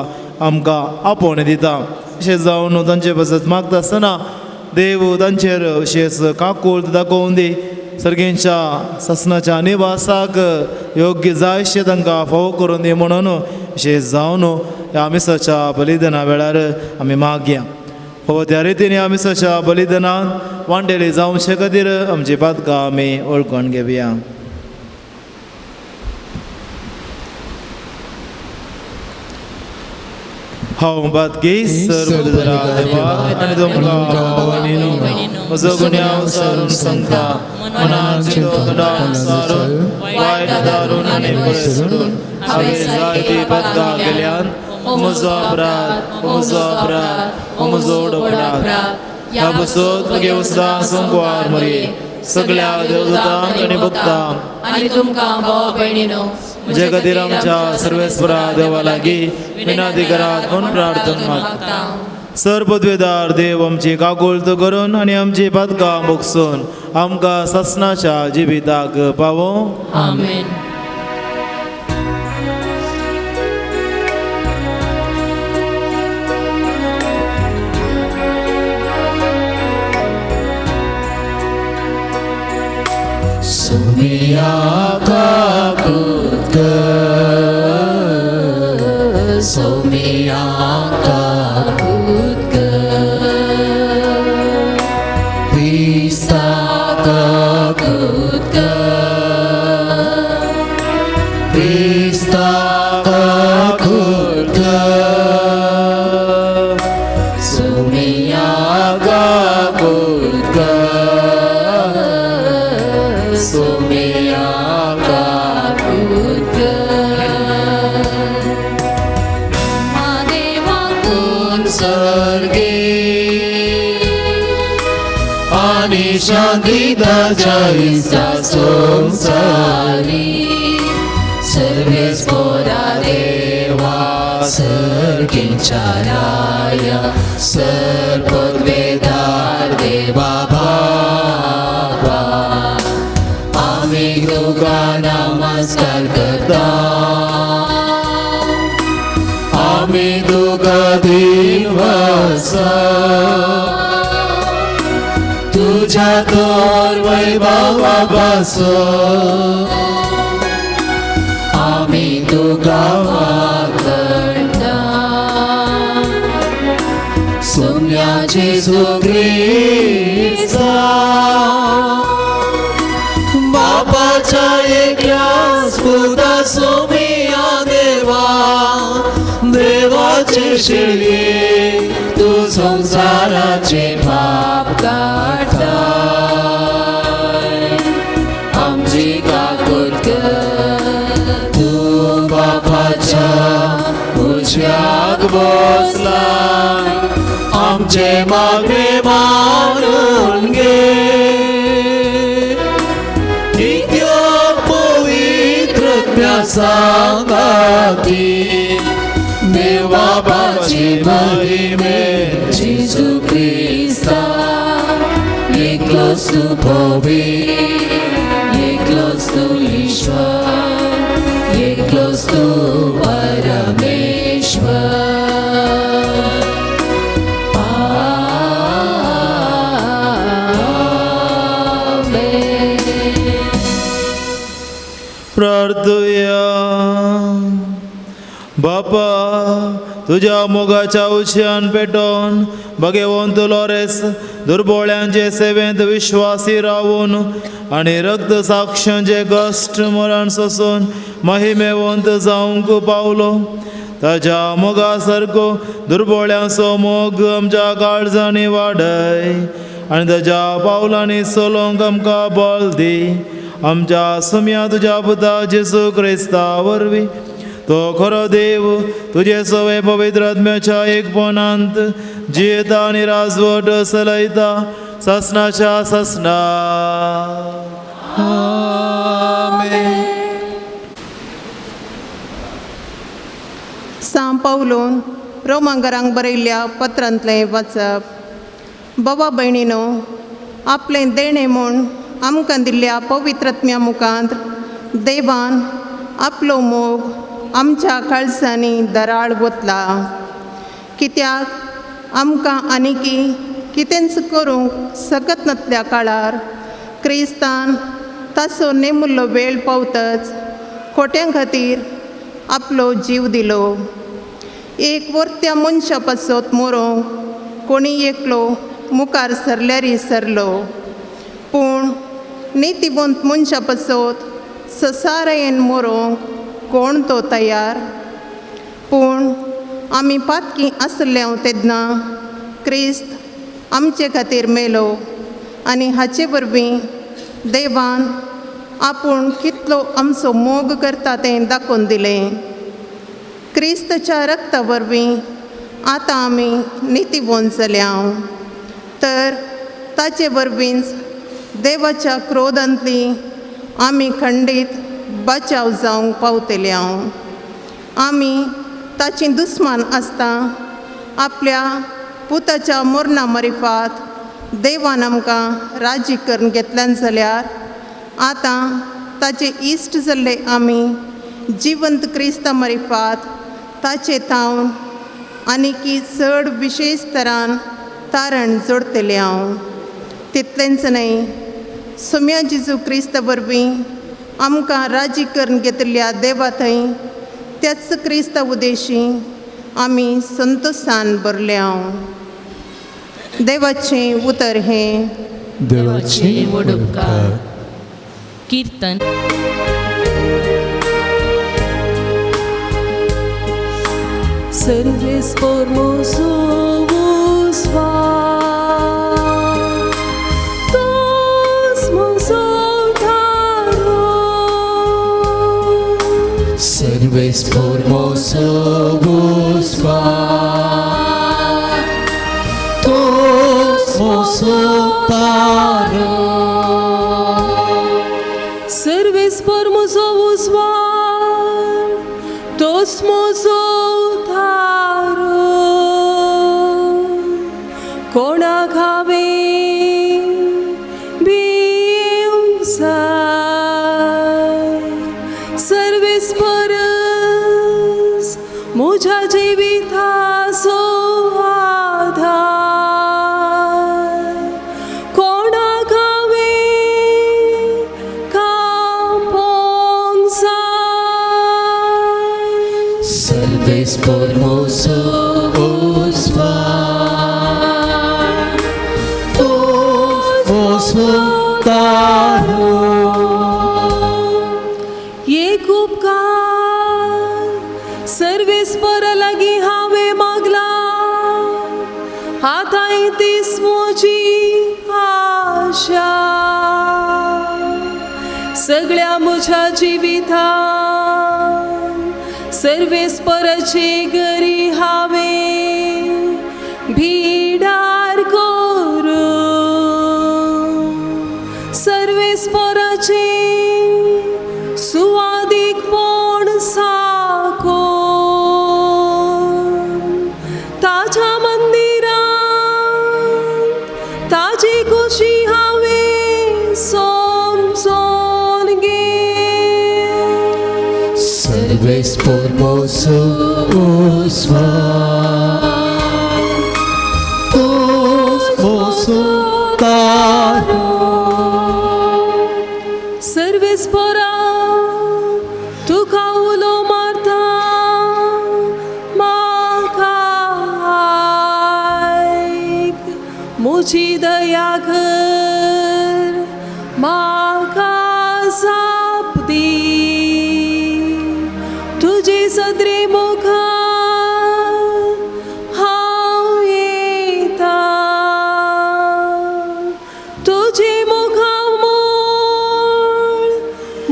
आमकां आपोवणे दिता. विशेष जावन तांचे बसत मागता आसतना देव तांचेर विशेष काकूळट दाखोवन दी. सर्गेंच्या ससनाच्या निवासाक योग्य जायशे तांकां फावो करून दी म्हणून विशेष जावन ह्या मिसाच्या बलिदाना वेळार आमी मागया. हो त्या रितीन ह्या मिसाच्या बलिदानांत वांटेली जावचे खातीर आमची पातकां आमी वळखून घेवया. हांव बातकी सर्व देवा आनी तुमकां वणीनो म्हजो गुन्यांव सारून सांगता मनान चिंतून सारून वायट दारून आनी पळय सोडून हांवें जायती पातकां केल्यान म्हजो अपराध म्हजो उडोपणात. ह्या बसत तुगे वस्तां सोमवार मरे सगळ्या देवदूतांक आनी भक्तांक आनी तुमकां भाव भयणीनो म्हजे खातीर आमच्या सर्वेस्परा देवा लागीं विनाधिकारांत म्हूण प्रार्थना मागता. सर पदवेदार देव आमची काकूळट करून आनी आमची पातकां मोगसून आमकां ससनाच्या जिविताक पावो. आमेन. Sumia kakut Sumia kakut Krista kakut सर्गे आणि शांती ताच्या इसा संसारी सर्वे स्पोरा देवा सर्गींच्या राया सर्वद्वेदार देवा बाबा आम्ही तुका नमस्कार करता आम्ही तुका दिवसा तुझ्या तोर वैभवापासून आम्ही तुका वागता सुम्याची सुख्रिस्ता बापाच्या एकल्या स्फुता सोमिया देवा देवाची शिळी तू संसाराचे पाप काढताय आमची काकूत कर तू बापाच्या उजव्याक बसलाय आमचे मागणे मानून घे नित्य पवित्र सांगाती देवाची महिमे जिजू ख्रिस्ता एकलोच तू पवित्र एकलोच तू ईश्वर एकलोच तू परमेश्वर प्रार्थूया. बापा तुझ्या मोगाच्या उशयान पेटोवन भगवंत लोरेस दुर्बळ्यांचे सेवेंत विश्वासी रावून आणि रक्त साक्षांचे कश्ट मरण सोसून महिमेवंत जावंक पावलो. ताच्या मोगा सारको दुर्बळ्यांचो मोग आमच्या काळजांनी वाडय आणि ताच्या पावलांनी चलोंक आमकां बळ दी. आमच्या सुम्या तुझ्या पुता जेसू क्रिस्ता वरवीं तो खरो देव तुझे सवय पवित्र आत्म्याच्या एकपणांत जियेता आनी राजवट चलयता ससनाच्या ससना. सांव पावलोन रोमांगरांक बरयल्ल्या पत्रांतलें वाचप. बाबा भयणीनो, आपलें देणें म्हूण आमकां दिल्ल्या पवित्रत्म्या मुखांत देवान आपलो मोग आमच्या काळजांनी दराळ वतला. कित्याक आमकां आनिकी कितेंच करूंक सकत नासल्या काळार क्रिस्तान ताचो नेमुल्लो वेळ पावतच खोट्यां खातीर आपलो जीव दिलो. एक वर्त्या मनशा पासत मरोंक कोणी एकलो मुखार सरल्यारी सरलो, पूण नितीवंत मनशा पासत ससारायेन मरोंक कोण तो तयार. पूण आमी पातकी आसल्या तेन्ना क्रिस्त आमचे खातीर मेलो आनी हाचे वरवीं देवान आपूण कितलो आमचो मोग करता तें दाखोवन दिलें. क्रिस्ताच्या रक्ता वरवीं आतां आमी नितीवंत जाल्या, तर ताचे वरवींच देवाच्या क्रोधांतली आमी खंडीत बचाव जावंक पावतल्या. आमी ताची दुस्मान आसता आपल्या पुताच्या मरणा मरिफात देवान आमकां राजी करून घेतल्यान जाल्यार आतां ताचे इश्ट जाल्ले आमी जिवंत क्रिस्ता मरिफात ताचे तावन आनीकी चड विशेश तरान तारण जोडतल्या. तितलेंच न्हय, सुम्या जेजू क्रिस्ता वरवीं आमकां राजी करून घेतिल्ल्या देवा थंय त्याच क्रिस्ता उदेशी आमी संतोशान भरल्या. देवाचें उतर हें देवाचे वडुपकार. कीर्तन. Serves formosos vatos Serves formosos Servis por mozo uzvar, tos mozo tharo, कोणा खावे बिवसाय, सर्विस परस मुझा जिविताचो आधार, कोणा खावे कापोंक जाय. Servis por mozo uzvar, mozo tharo. एक उपकार सर्विस पर लगी हावे मागला, हाताई तीस मोची आशा, सगळ्या मुझ्या जिवितान सर्विस परचे गरी हावे भिडार करू, सर्विस परचे सुवादीक कोण साको, ताच्या मंदिरात ताजी खुशी हावे समजून घे. Servis por mozo uzvar, mozo tharo. Service परा तुका उलो मारता म्हाका आयक, मुझी दया कर म्हाका जाप दी, तुजी सदरी मुखार हांव येता, तुजी मुखार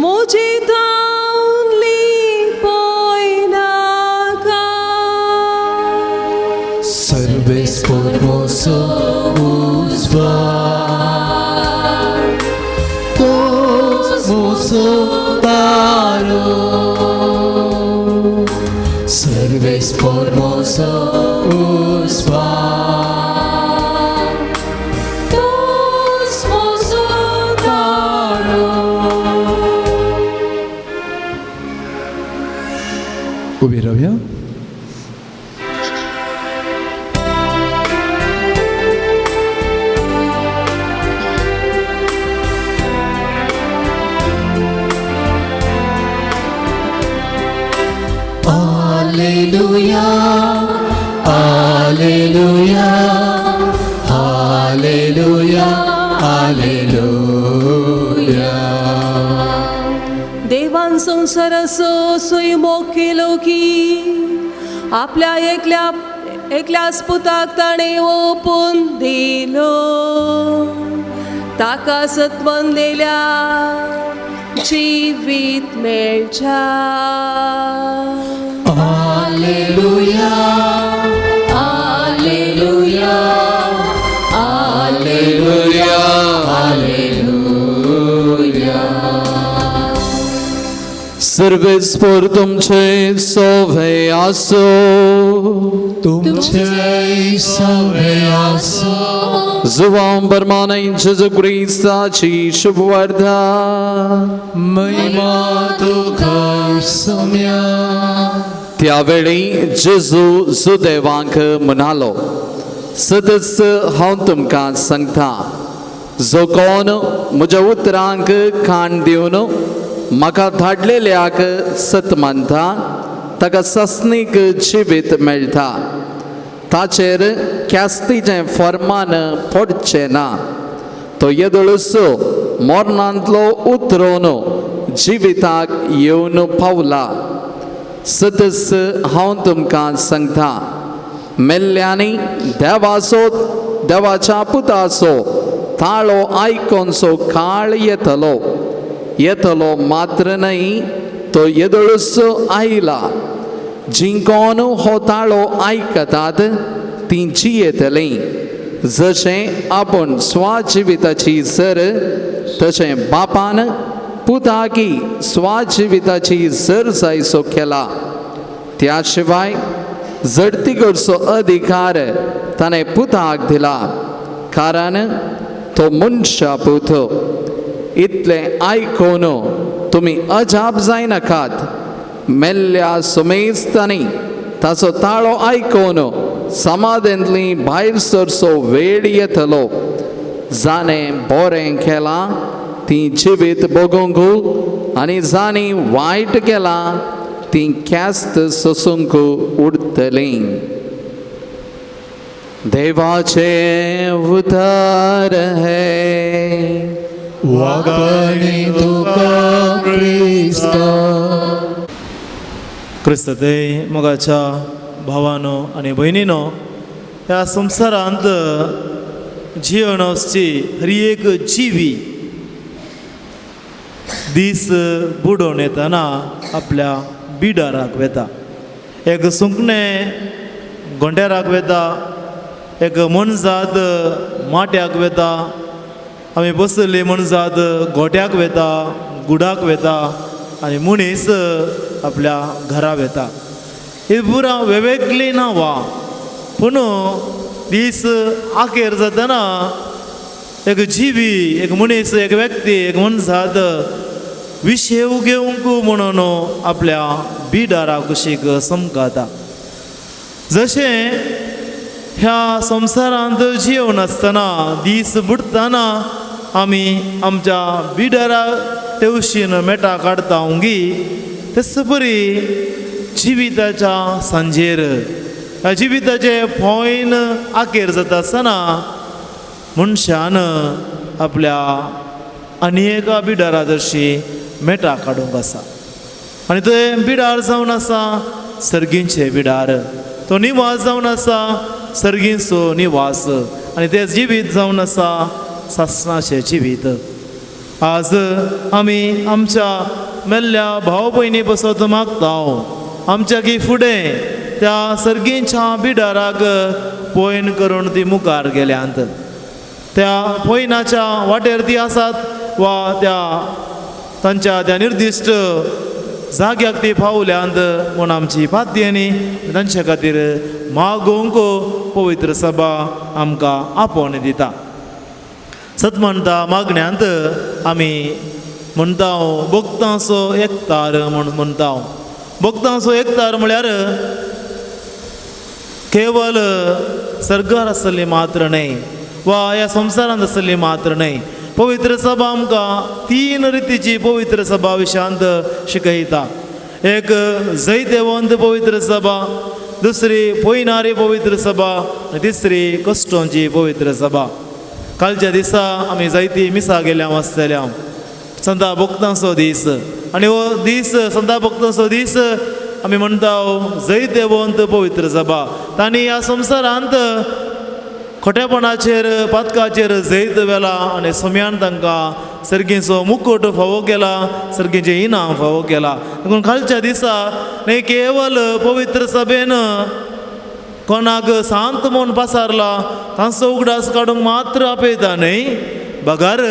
मुझी Tawli पोयनाका. Servis por mozo uzvar, mozo tharo. Servis por mozo uzvar, Tos mozo tharo. Ubi robię? Alleluia, Alleluia, Alleluia, Alleluia. देवान संसार सोयमोग केलो की आपल्या एकल्याच पुताक ताणे ओपून दिलो, ताका सत्मनलेल्या जिवीत मेळच्या. Alleluia, Alleluia, Alleluia, Alleluia. Servis por तुमचे सोवे आसो, तुमचे सवे आसो. जुवां बरमाने जेजू ख्रिस्ताची शुभवार्ता. महिमा तुका सम्या. त्यावेळी जेजू सुदैवांक म्हणालो, सदस्य हांव तुमकां सांगता, जो कोण म्हज्या उतरांक कान दिवन म्हाका धाडलेल्याक सत मानता, ताका सस्नीक जिवीत मेळटा, ताचेर ख्यास्तीचें फर्मान पडचें ना. तो येदोळसो मरणांतलो उतरोवन जिविताक येवन पावला. सदस्य हांव तुमकां सांगता, मेल्ल्यांनी देवाच्या पुताचो ताळो आयकोनचो काळ येतलो मात्र न्हय, तो येदोळसो आयला. जिंकोन हो ताळो आयकतात तीं जियेतलीं. जशें आपूण स्वाजिविताची जर तशें बापान पुताकी स्वाजिविताची जर जायसो केला. त्या शिवाय जडतीकडचो अधिकार ताणें पुताक दिला, कारण तो मनशा पूत. इतलें आयकून तुमी अजाप जायनाकात. मेल्ल्या सुमेस्तांनी ताचो ताळो आयकून समाधेंतली भायर सरचो वेळ येतलो. जाणें बरें केलां ती जिवीत भोगूंक, आनी जाणी वायट केलां ती ख्यास्त सोसूंक उरतलीं. देवाचे उतार है. वागाणी तुका क्रिस्ता. क्रिस्तते मोगाच्या भावानो आनी भयणीनो, ह्या संवसारांत जियेण वचची हर एक जिवी दीस बुडोवन येतना आपल्या बिडाराक वेता. एक सुकणें गोंड्याराक वेता, एक मनजात माट्याक वेता, आमी बसले मनजात गोट्याक वेता, गुडाक वेता, आनी मनीस आपल्या घरा वेता. ही पुरा वेगवेगळी नांवां, पूण दीस आखेर जातना एक जिवी, एक मनीस, एक व्यक्ती, एक मनजात विशेव घेवंक म्हणून आपल्या बिडाराक कुशीक समकाता. जशें ह्या संवसारांत जियेवन आसतना दीस बुडटाना आमी आमच्या बिडाराक तेवशीन मेटा काडटा ओंगी, तेच परी जिविताच्या सांजेर, ह्या जिविताचे फोयन आखेर जाता आसतना मनशान आपल्या आनी एका बिडारा जरशी मेटा काडूंक आसा. आनी ते बिडार जावन आसा सर्गींचे बिडार. तो निवास जावन आसा सर्गींचो निवास, आनी ते जिवीत जावन आसा सासणाचें जिवीत. आज आमी आमच्या मेल्ल्या भाव भयणी बसत मागता आमच्या की फुडें त्या सर्गींच्या बिडाराक पयन करून ती मुखार गेल्यांत. त्या पयनाच्या वाटेर ती आसात वा तांच्या त्या निर्दिश्ट जाग्याक ती पावल्यांत म्हूण आमची पातयेनी तांचे खातीर मागोवंक पवित्र सभा आमकां आपोवन दिता. सत म्हणटा मागण्यांत आमी म्हणटा भक्तांचो एकतार म्हूण म्हणटा. भक्तांचो एकतार म्हळ्यार केवल सर्गार आसली मात्र न्हय वा ह्या संवसारांत आसली मात्र न्हय. पवित्र सभा आमकां 3 रितीची पवित्र सभा विशयांत शिकयता. एक जैतेवंत पवित्र सभा, दुसरी पयनारी पवित्र सभा, आनी तिसरी कश्टांची पवित्र सभा. कालच्या दिसा आमी जायती मिसां गेल्या आसतल्या. संता भक्तांचो दीस, आनी हो दीस संता भक्तांचो दीस आमी म्हणटा जैतेवंत पवित्र सभा. तांणी ह्या संवसारांत खोटेपणाचेर पातकाचेर जैत वेला आनी सोम्यान तांकां सर्गीचो मुकुट फावो केला, सर्गीचें इनाम फावो केला. देखून कालच्या दिसा न्ही केवल पवित्र सभेन कोणाक सांत म्हूण पासारला तांचो उगडास काडूंक मात्र आपयता न्हय, बगार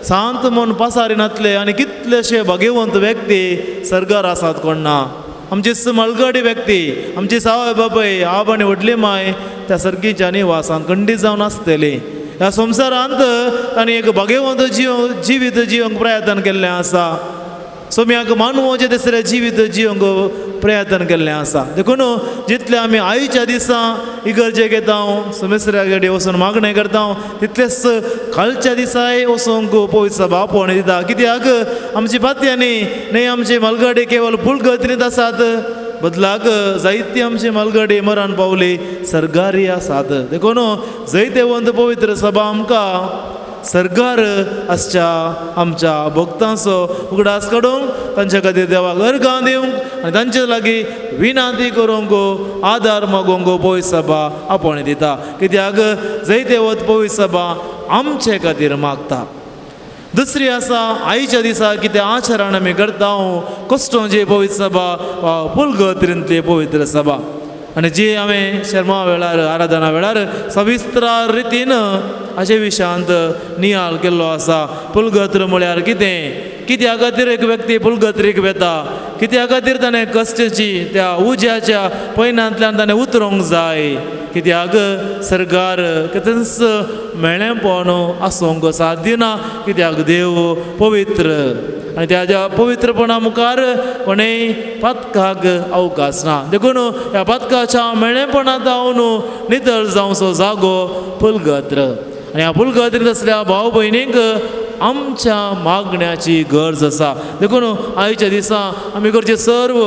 सांत म्हूण पासारिनातले आनी कितलेशे भाग्यवंत व्यक्ती सर्गार आसात कोण ना. आमची मळगडी व्यक्ती, आमची सावय बापय, आब आनी व्हडली माय त्या सर्गीच्या निवासान खंडीत जावन आसतली. ह्या संवसारांत तांणी एक भाग्यवंत जिवीत जिवंक प्रयत्न केल्लें आसा. सोम्याक मानवाचें तिसरें जिवीत जिवंक प्रयत्न केल्लें आसा. देखून जितले आमी आयच्या दिसा इगर्जेक येता, सोमेसऱ्या कडेन वचून मागणें करता, तितलेच कालच्या दिसाय वचूंक पवित्र सभा आपोवन दिता. कित्याक आमची पातयांनी न्हय आमची मलगडी केवळ पुलगत्रीत आसात, बदलाक जायती आमची मलगडी मरण पावली सर्गारी आसात. देखून जैतेवंत पवित्र सभा आमकां सर्गार आसच्या आमच्या भक्तांचो उगडास काडूंक, तांचे खातीर देवाक अर्गां दिवंक आनी तांचे लागीं विनंती करूंक, आदार मागोवंक पवित्र सभा आपोवन दिता. कित्याक जैतेवंत पवित्र सभा आमचे खातीर मागता. दुसरी आसा आयच्या दिसा कितें आचरण आमी करता कश्टांची पवित्र सभा वा पुलगत्रींतली पवित्र सभा. आनी जी हांवें शर्मा वेळार आराधना वेळार सविस्तर रितीन अशे विशयांत नियाळ केल्लो आसा. पुलगत्र म्हळ्यार कितें, कित्या खातीर एक व्यक्ती पुलगत्रीक वेता, कित्या खातीर ताणें कश्टाची त्या उज्याच्या पैनांतल्यान ताणें उतरूंक जाय, कित्याक सरकार कितेंच मेळ्ळेंपण आसूंक साध्य ना, कित्याक देव पवित्र आनी त्याच्या पवित्रपणा मुखार कोणेय पातकाक अवकाश ना. देखून ह्या पातकाच्या मेळ्ळेपणांत हांव नितळ जावचो जागो पुलगत्र. आनी ह्या पुलगत्रींत असल्या भाव भयणीक आमच्या मागण्याची गरज आसा. देखून आयच्या दिसा आमी करची सर्व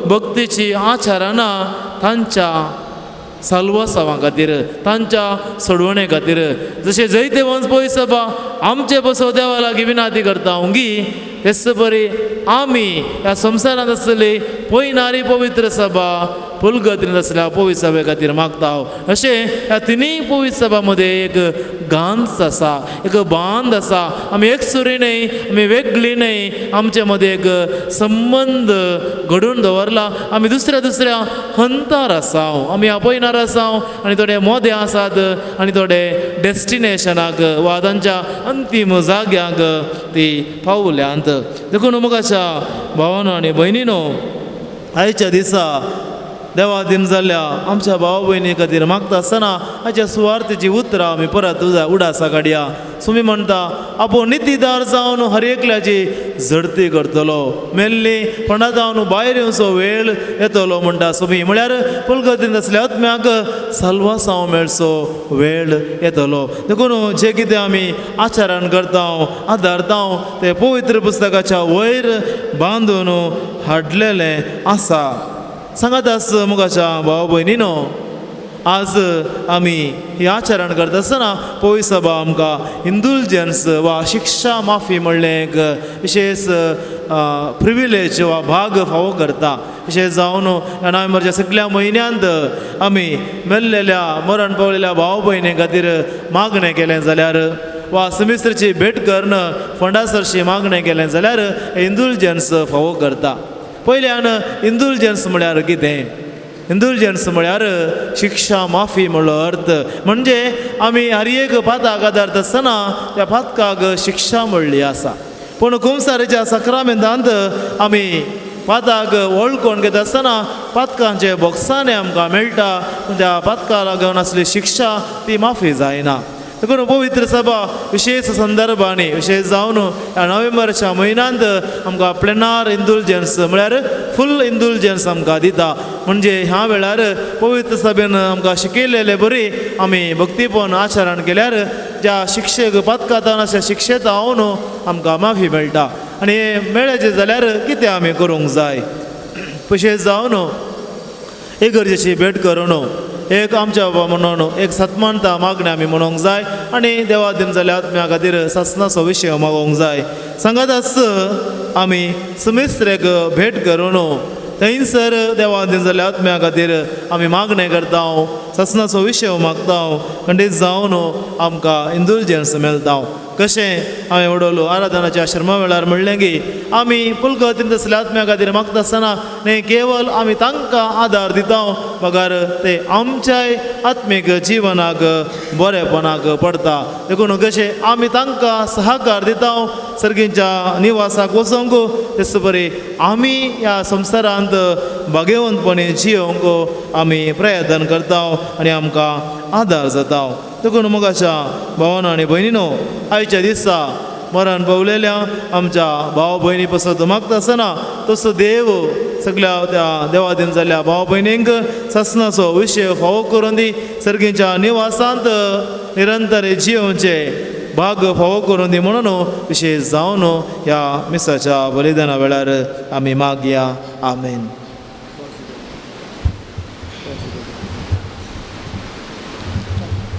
भक्तीची आचारां तांच्या साल्वासावा खातीर, तांच्या सोडवणे खातीर, जशे जैते वंश पळय सभा आमचे बसव देवा लागीं विनाती करता उंगी, तेच बरी आमी ह्या संवसारांत आसली पयनारी पवित्र सभा पुलगत्रींत असल्या पवित्र सभे खातीर मागता. अशें ह्या तिनूय पवित्र सभा मदें एक गांथ आसा, एक बांद आसा. आमी एक सुरी न्हय, आमी वेगळी न्हय, आमचे मदें एक संबंद घडोवन दवरला. आमी दुसऱ्या दुसऱ्या हंतार आसाव, आमी आपयणार आसाव, आनी थोडे मोदे आसात आनी थोडे डेस्टिनेशनाक वा तांच्या अंतीम जाग्याक ती पावल्यांत. देखून मुखाच्या भावानो आनी भयणीनो, आयच्या दिसा देवा दिन जाल्ल्या आमच्या भाव भयणी खातीर मागता आसतना हाच्या सुवार्थेची उतरां आमी परत उडासा काडया. सुमी म्हणटा आपूण नितीदार जावन हर एकल्याची झडती करतलो, मेल्ली पण जावन भायर येवचो वेळ येतलो म्हणटा सुमी. म्हळ्यार पुलगत्रींत असल्या आत्म्याक साल्वासांव मेळचो वेळ येतलो. देखून जे कितें आमी आचारान करता आदारता ते पवित्र पुस्तकाच्या वयर बांदून हाडलेलें आसा. सांगात आस मुखाच्या भाव भयणीनो, आज आमी ही आचरण करता आसतना पवित्र सभा आमकां इंडुलजन्स वा शिक्षा माफी म्हणलें एक विशेष प्रिविलेज वा भाग फावो करता. विशेष जावन ह्या नोव्हेंबरच्या सगळ्या म्हयन्यांत आमी मेल्लेल्या मरण पावलेल्या भाव भयणी खातीर मागणें केलें जाल्यार वा सेमिस्टरची भेट करून फंडासरशी मागणें केलें जाल्यार इंडुलजन्स फावो करता. पयल्यान इंडुलजन्स म्हळ्यार कितें? इंडुलजन्स म्हळ्यार शिक्षा माफी म्हणलो अर्थ. म्हणजे आमी हर एक पातकाक आदारता आसतना त्या पातकाक शिक्षा म्हणली आसा. पूण खूब सारेच्या सक्रामेंतांत आमी पातकाक वळखून घेता आसतना पातकांचे बॉक्सांनी आमकां मेळटा, पूण त्या पातकाक लागून आसली शिक्षा ती माफी जायना. देखून पवित्र सभा विशेष संदर्भांनी विशेष जावन ह्या नोव्हेंबरच्या म्हयन्यांत आमकां प्लेनार इंडुलजन्स म्हळ्यार फूल इंडुलजन्स आमकां दिता. म्हणजे ह्या वेळार पवित्र सभेन आमकां शिकयलेले बरी आमी भक्तीपण आचरण केल्यार ज्या शिक्षेक पातकांत अशा शिक्षेत हांव आमकां माफी मेळटा. आनी हे मेळ्ळेचे जाल्यार कितें आमी करूंक जाय? विशेष जावन एक गरजेची भेट करून एक आमच्या बाबा म्हणून एक सत्मानता मागणी आमी म्हणूंक जाय आनी देवा दिन जाल्या आत्म्या खातीर सत्सनाचो विशय मागोवंक जाय. सांगात आस आमी सेमिस्टरेक भेट करून थंयसर देवा दिन जाल्या आत्म्या खातीर आमी मागणें करता, सत्सनाचो विशय मागता, खंडीत जावन आमकां इंडुलजन्स मेळटा. कशें हांवें उडोवलो आराधनाच्या आश्रमा वेळार म्हणलें की आमी पुलगत्रींत असल्या आत्म्या खातीर मागता आसतना न्ही केवळ आमी तांकां आदार दिता, बगार ते आमच्याय आत्मीक जिवनाक बरेपणाक पडटा. देखून कशें आमी तांकां सहकार दिता सर्गींच्या निवासाक वचूंक, तेच बरी आमी ह्या संवसारांत भाग्यवंतपणी जियोंक आमी प्रयत्न करता आनी आमकां आदार जाता. देखून मुखाच्या भावांनो आनी भयणीनो, आयच्या दिसा मरण पावलेल्या आमच्या भाव भयणी पसत मागता आसतना तसो देव सगळ्या त्या देवा दिन जाल्ल्या भाव भयणींक सत्सनाचो विशय फावो करून दी, सर्गींच्या निवासांत निरंतर जियोवचे भाग फावो करून दी म्हणून विशेष जावन ह्या मिसाच्या बलिदाना वेळार आमी मागया. आमेन.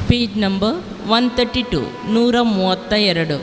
Page number 132 132.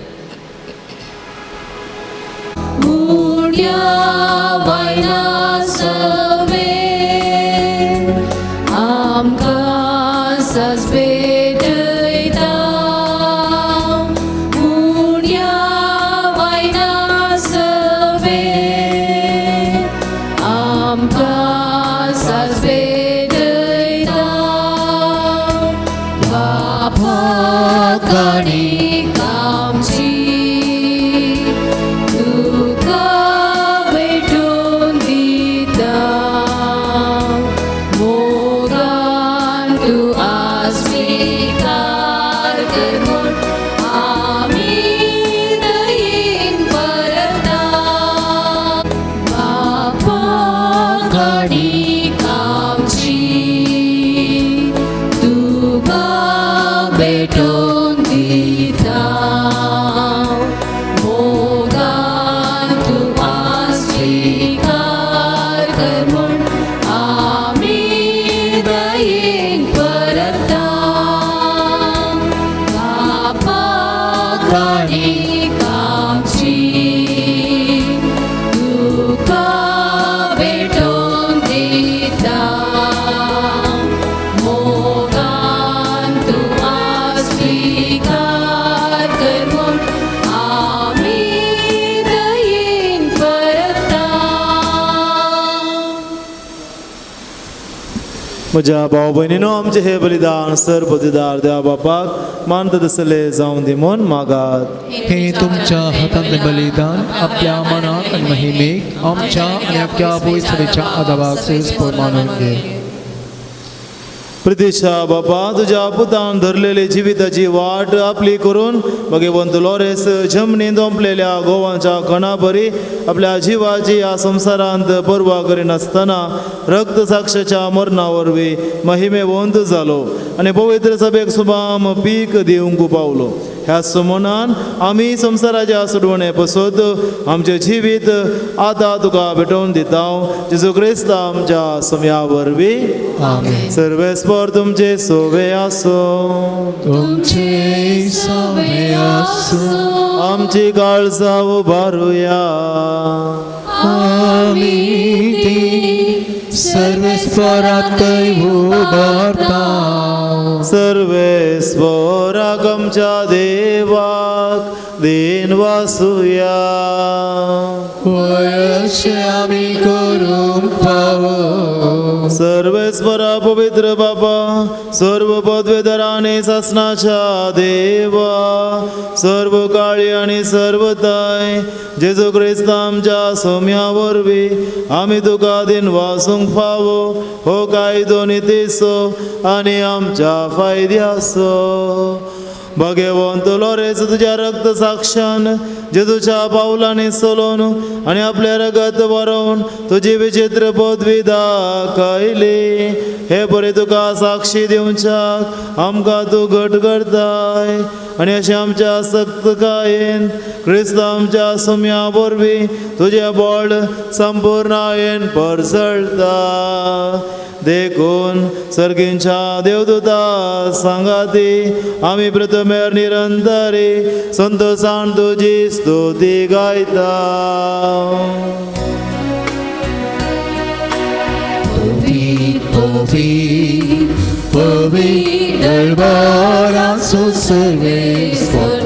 पापाक आनी कामची तुका भेटून दिता मोगान तू अस्वीकार कर म्हूण आमी दयेन परता पापाक आनी कामची तुका भेटून दिता मोगान तू अस्वीकार कर म्हूण आमी दयेन परता पापाक आनी कामची तुका भेटून दिता मोगान तू अस्वीकार कर म्हूण आमी दयेन परता म्हज्या भाव भयणीनो, आमचे हे बलिदान सरपतीदार देवा बापाक मानता तसले जावं दी म्हूण मागात. हे तुमच्या हातांतले बलिदान आपल्या मनाक आनी महिमेक आमच्या आनी अख्ख्या पवित्रतेच्या आदाराक सेजपण मानून घे. प्रितीच्या बापा, तुझ्या पुतान धरलेली जिविताची वाट आपली करून भगवंत लोरेस जमनी दोंपलेल्या गोवांच्या कणा बरी आपल्या जिवाची ह्या संसारांत परवा करिनासतना रक्त साक्षाच्या मरणा वरवीं महिमेवंत जालो आनी पवित्र सभेक सुबाम पीक दिवंक पावलो. ह्या समोनान आमी संसाराच्या सुडवणे पसत आमचे जिवीत आतां तुका भेटोवन दिता. जेजू क्रिस्त आमच्या समया वरवीं आमेन. सर्वेस्पर तुमचे सोवे आसो. तुमचे सवे आसूं आमची काळजा उबारुया. आमी ती सर्वेस्पराकय उबारता. सर्वेस्पराक आमच्या देवाक दिन वासुया. अशें आमी करूंक फावो. सर्वेस्परा पवित्र बाबा, सर्व पदवेधर आनी सासणाच्या देवा, सर्व काळी आनी सर्वताय जेजू क्रिस्त आमच्या सोम्या वरवीं आमी तुका दिन वासूंक फावो. हो कायदो नितीसो आनी आमच्या फायद्याचो. भगवंत लोरेस तुझ्या रक्त साक्षान जेजूच्या पावलांनी चलोवन आनी आपले रगत व्हरोवन तुजी विचित्र पदवी दाखयली. हे बरे तुका साक्षी दिवच्याक आमकां तूं घट करताय आनी अशें आमच्या सक्त कायेन क्रिस्त आमच्या सोम्या वरवीं तुजें बळ संपूर्णायेन परसळटा. देखून सर्गींच्या देवदूता सांगाती आमी प्रथमेर निरंतरी संतोषान तुजी स्तुती गायता. दरबाराचो सर्वेस्पर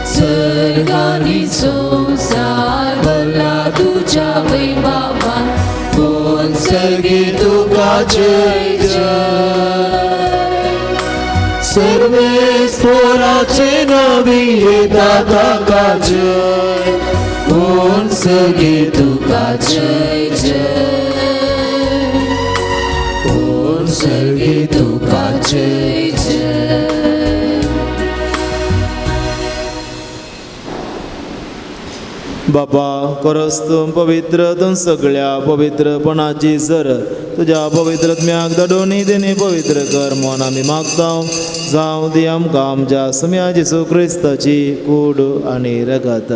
सर्गानी संसार भरला तुज्या वैभवान. कोण सर्गी तुका जय जय. सर्वेस्पराचे नवी येता ताका जय. कोण सर्गी तुका जय जय. कोण सर्गी तुका जय जय. बाबा, खरोच तूं पवित्र, तूं सगळ्या पवित्रपणाची सर तुज्या पवित्रत्म्याक दडोनी देणी पवित्र कर म्हूण आमी मागता. जावं दी आमकां आमच्या समया जेजू क्रिस्ताची कूड आनी रगत.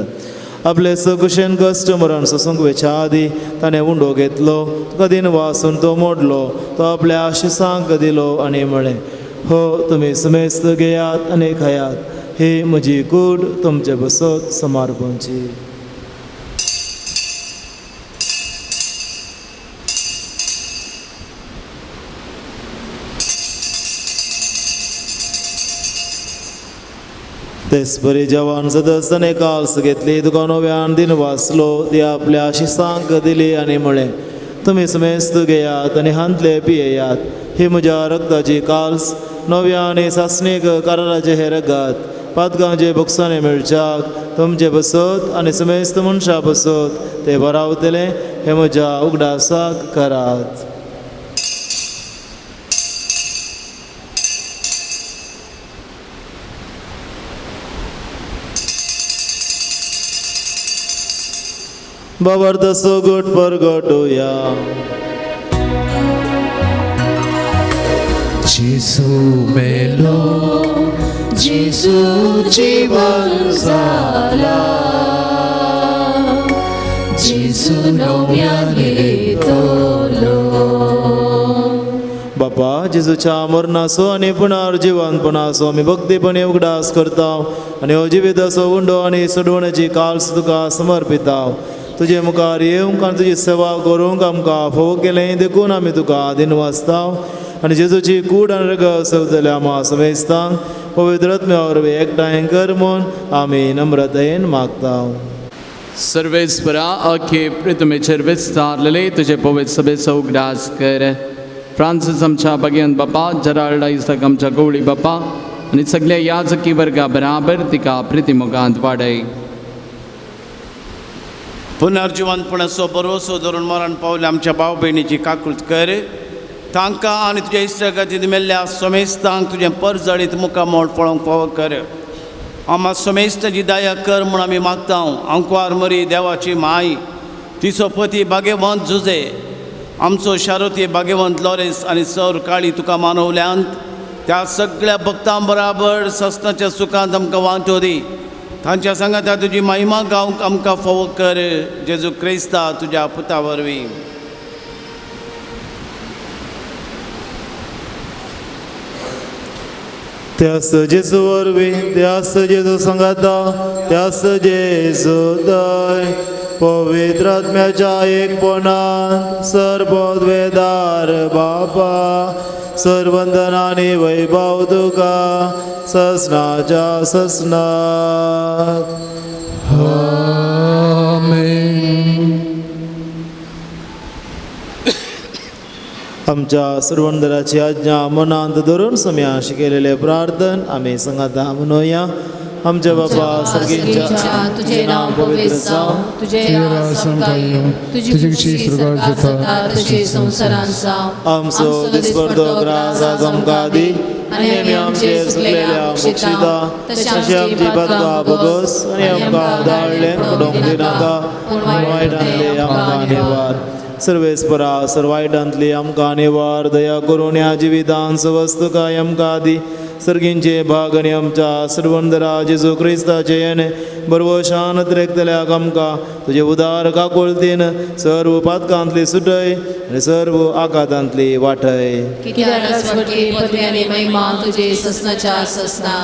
आपले सकुशेन कश्ट मरण सोसूंक वेच्या आदी ताणें उंडो घेतलो. तुका दिन वासून तो मोडलो. तो आपल्या आशिसांक दिलो आनी म्हळें, हो तुमी समेस्त घेयात आनी खायात. ही म्हजी कूड तुमचे बसत समर्पणची. तेच बरी जवान सदस्याने काल्स घेतली. तुका नव्यान दिन वाचलो. ती आपल्या आशिसांक दिली आनी म्हळें, तुमी समेस्त घेयात आनी हांतले पियेयात. ही म्हज्या रक्ताची काल्स नव्या आनी सासणीक काराराचे हे रगत पातगांवचे भुकसाणे मेळच्याक तुमचे बसत आनी समेस्त मनशां बसत ते बरावतले हे म्हज्या उगडासाक करात. बाबार्दसो गोट परगटुया. जेसू मेलो जेसू जीवन जाला जेसू नव्यान येतलो. बापा जेजूच्या मरणाचो आनी पुनर्जीवनपणाचो आमी भक्तीपणे उगडास करता आनी हो जिविताचो उंडो आनी सडवण्याची काल्स तुका समर्पिता. तुजे मुखार येवंक आनी तुजी सेवा करूंक आमकां फोव केलें देखून आमी तुका दिनवासता आनी जेजूची कूड आनी रगत सवतल्या आमा समेस्तांक पवित्र आत्म्या वरवीं एकठांय कर म्हूण आमी नम्रतायेन मागता. सर्वेस्परा अखे प्रितमेचेर विस्तारलेले तुझे पवित्र सभेचो उगडास कर. फ्रांसीस आमच्या भगियन बापा, जराल्ड आयजक आमच्या गवळी बापा आनी सगळ्या याजकी वर्गा बराबर तिका प्रितीमुखांत वाडय. पुनर्जीवनपणाचो भरोसो धरून मरण पावले आमच्या भाव भयणीची काकूळट कर. तांकां आनी तुज्या इश्टागतींत मेल्ल्या समेस्तांक तुजें परजळीत मुखामोळ पळोवंक फावो कर. आम्हा समेस्ताची दया कर म्हूण आमी मागता. अंकवार मरी देवाची माय, तिचो पती भाग्यवंत जुजे, आमचो शारोती भाग्यवंत लॉरेन्स आनी सर काळी तुका मानवल्यांत त्या सगळ्या भक्तां बराबर सस्नाच्या सुखांत आमकां वांटो दी. तांच्या सांगाता तुजी महिमा गावंक आमकां फावो कर. जेजू क्रिस्ता तुज्या पुता वरवीं. त्यास जेजू वरवीं त्यास जेजू सांगाता त्यास जेजू दय पवित्र आत्म्याच्या एकपणान सर्वोद्वेदार बापा सर्वंदनानी वैभव तुका ससनाच्या ससनाक. आमच्या सर्वंदराची आज्ञा मनांत धरून सम्या शिकलेले प्रार्थन आमी संगाता म्हणूया. आमच्या बाबा सर्गींच्या तुझे नाव पवित्र जावं, तुझे राज समकायें, तुझी खुशी स्वर्गार जाता तशी संसारांत जावं. आमचो दिसपडतो ग्रास आज आमकां दी आनी आमी आमचेर चुकलेल्या बक्षिता तशी आमची पातकां भोगोस आनी आमकां दाळ्ळें पडोवंक दिनाका पूण वायटांतली आमकां निवार. सर्वेस्परा सर्वायटांतली आमकां निवार. दया करून ह्या जिवितांत सवस्त काय आमकां दी. सर्गींचे भाग आनी आमच्या सर्वंदरा जेजू क्रिस्ताचे येणे बरवशान त्रेकतल्याक आमकां तुजे उदार काकुळतीन सर्व पातकांतली सुटय आनी सर्व आकांतांतली वाटय.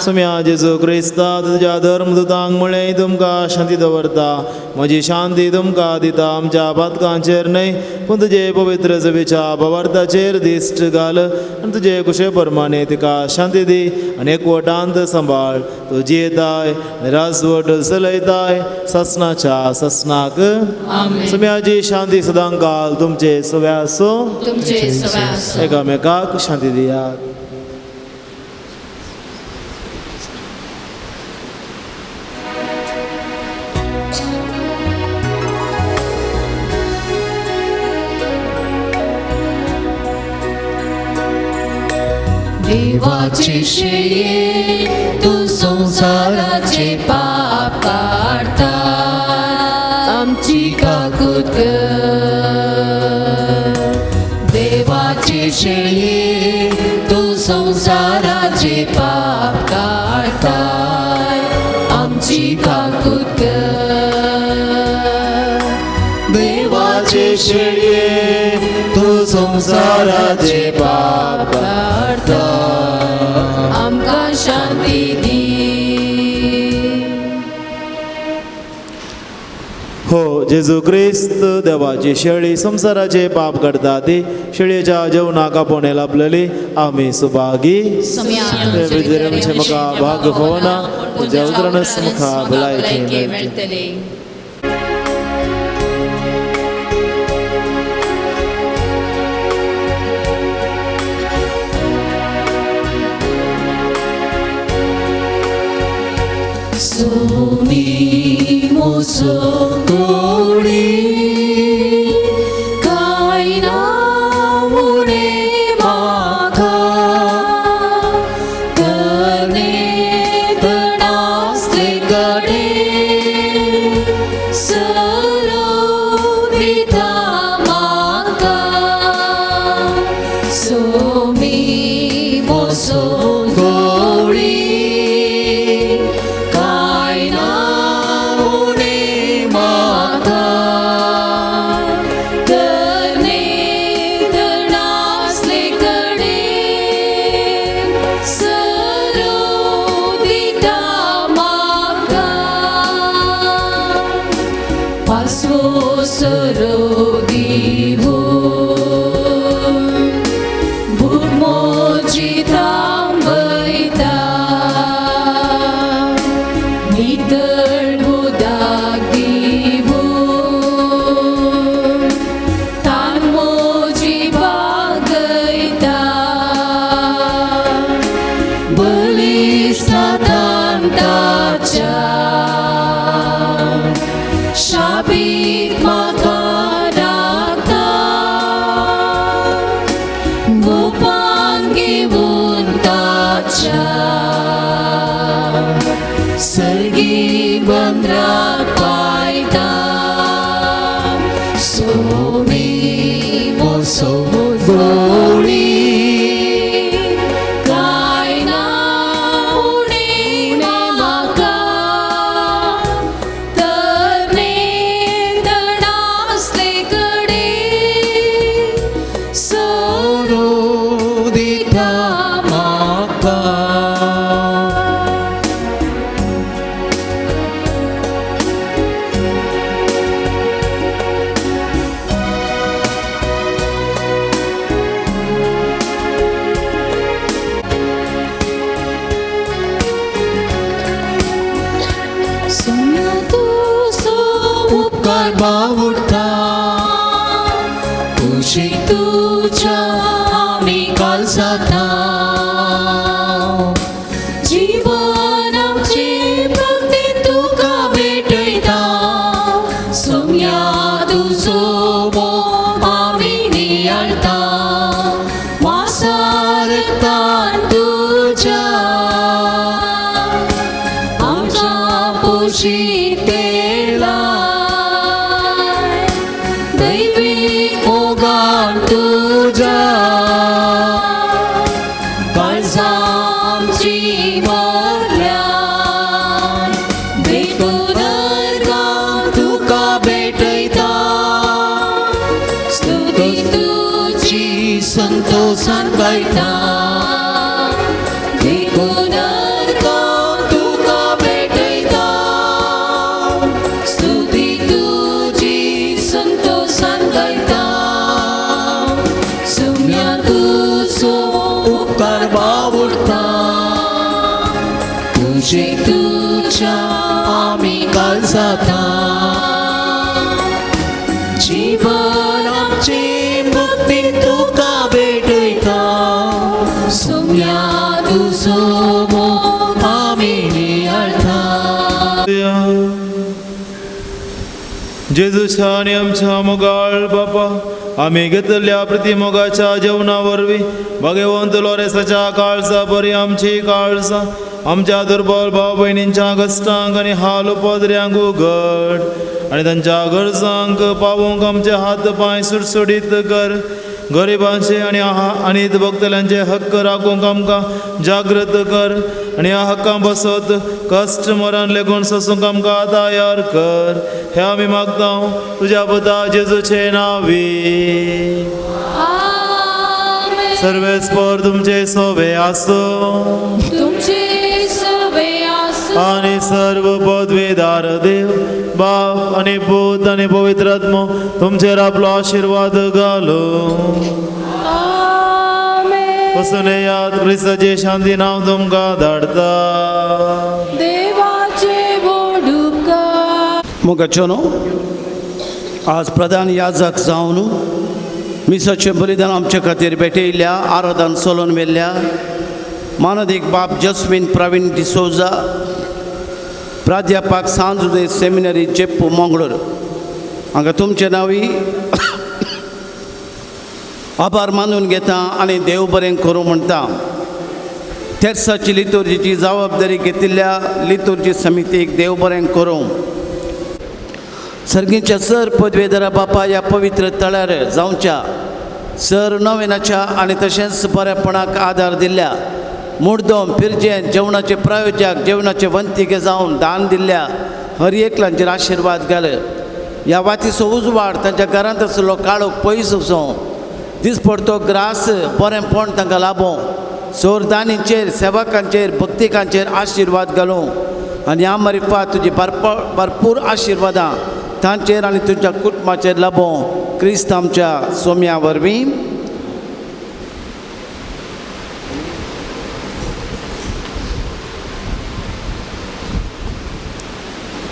सम्या जेजू क्रिस्ता तुज्या धर्मदुतांक म्हळें तुमकां शांती दवरता. म्हजी शांती तुमकां दिता. आमच्या पातकांचेर न्हय पूण तुजे पवित्र सभेच्या भावार्थाचेर दिश्ट घाल आनी तुजे कुशे प्रमाणे तिका शांती दी आनी एकवटांत सांबाळ. तूं जियेताय राजवट चलयताय ससनाच्या ससनाक. सम्याची शांती सदां काल तुमचे सव्या आसूं. एकामेकाक शांती दियात. देवाचे शेये तू संसाराचे पाप काढता आमची काकूत कर. देवाचे शेये तू संसाराचे पाप काढता आमची काकूत कर. देवाचे शेळये तू संसाराचे पाप काढता आमकां शांती दी. हो जेजू क्रिस्त देवाची शेळी संसाराचे पाप करता ती शेळयेच्या जेवणाक आपोणे लाभलेली आमी सुभागी. म्हाका भाग फोना तुज्या उतरणस मुखा भलायकी मेळटली. सोमी मोसो गोडी काय ना उणे मागा करणे तणासले गडे सरो विधा मागा सोमी मोसो गोडी काय ना उणे मागा करणे तणासले गडे सरो विधा मागा पासवो सरो दिवो भूमोची थांबयता नितळ उदक दिवो तानमोची बागयता बलिष्ठातान ताच्या शाबीत म्हाका राखता गोपान घेऊन ताच्या सर्गी बंदरात पायता सोमी मोसो गोडी काय ना उणे म्हाका तरणे तणासले कडे सोरो दिता म्हाका सोम्या तुझो उपकार बावुरता कुशीक तुझ्या आमी काल जाता जीवन आमची भक्ती तुका भेटयता सोम्या तुझो मोग आमी नियाळता वासारतान तुझ्या आमच्या पोशी तेलाय दैवीक मोगान तुझ्या काळजा आमची भरल्या देखून तुका भेटयता स्तुती तुझी संतोषान गायता देखून तुका भेटयता स्तुती तुझी संतोषान गायता सोम्या तुझो उपकार बावुरता तुझे तुझ्या आमी काल जाता जीवन आमचे भक्ती तुका भेटयता सोम्या तुझो मोग आमी नियाळता जेजूच्या आणि आमच्या मोगाळ बापा आम्ही घेतलेल्या प्रतिमोगाच्या जेवणा वरवीं भगवंत लोरेसाच्या काळजा बरी आमची काळजा आमच्या दुर्बल भाव भयणींच्या कश्टांक आणि हाल उपद्र्यांक उगड आणि तांच्या गरजांक पावूंक आमचे हात पांय सुटसुटीत कर गरिबांचे आणि अनित भक्तल्यांचे हक्क राखूंक आमकां जागृत कर आणि ह्या हक्कां बसत कश्ट मरण लेगून सोसूंक आमकां तयार कर हे आमी मागता तुज्या पुता जेजूचे नांवी सर्वेस्पर तुमचे सोबे आसो तुमचे सवे आसो आणि सर्व पदवीदार देव बाप आणि पूत आणि पवित्र आत्मो तुमचेर आपलो आशीर्वाद घालो पसून याद क्रिस्ताची शांती नांव तुमकां धाडता देवाचे बोडुका मोगाचोनो आज प्रधान याजक जावन मिसाचें बलिदान आमचे खातीर भेटयल्या आराधन चलोवन व्हेल्ल्या मानदीक बाब जस्मीन प्रवीण डिसोजा प्राध्यापक सांजुदे सेमिनरी चेप्पू मंगळूर हांगा तुमचे नावी आभार मानून घेता आनी देव बरें करूं म्हणटा. तेर्साची लितुर्जीची जबाबदारी घेतिल्ल्या लितुर्जी समितीक देव बरें करूं. सर्गीच्या सर पदवेधरा बापा ह्या पवित्र तळ्यार जावच्या सर नोवेनाच्या आनी तशेंच बरेपणाक आदार दिल्ल्या मुर्दोम पिरजें जेवणाचे प्रायोजक जेवणाचे वंतिके जावन दान दिल्ल्या हर एकल्यांचेर आशिर्वाद घाल. ह्या वातीचो उजवाड तांच्या घरांत आसलो काळोख पयस वचों दिसपडतो ग्रास बरेंपण तांकां लाभो. सोरदानींचेर सेवकांचेर भक्तिकांचेर आशिर्वाद घालूं आनी ह्या मारिफा तुजी भरपूर आशिर्वादां तांचेर आनी तुज्या कुटुंबाचेर लाभो. क्रिस्त आमच्या सोम्या वरवीं.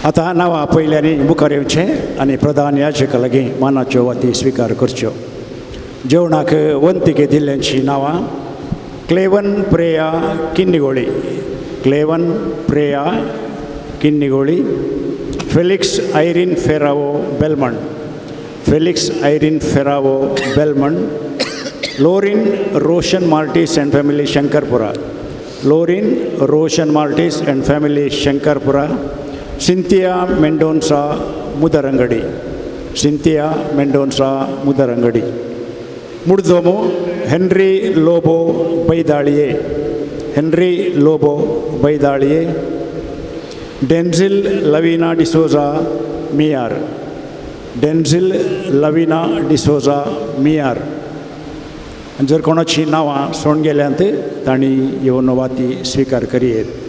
आतां नांवां पयल्यांनी मुखार येवचें आनी प्रधान याजका लागीं मानाच्यो वाती स्विकार करच्यो. जेवणाक वंतिके दिल्ल्यांची नांवां Clevan Preya Kinnigoli, Clevan Preya Kinnigoli, Felix Irene Ferrao Belmond, Felix Irene Ferrao Belmond, Loreen Roshan Martis and family Shankarpura, Loreen Roshan Martis and family Shankarpura, Cynthia Mendonsa Mudarangadi, Cynthia Mendonsa Mudarangadi. मुर्दोमो हेनरी लोबो बैदाळिये, हेनरी लोबो बैदाळिये, Denzil Lavina D'Souza Miyar, Denzil Lavina D'Souza मियार. जर कोणाची नांवां सोडून गेल्यांत तांणी येवन वाती स्विकार करियेत.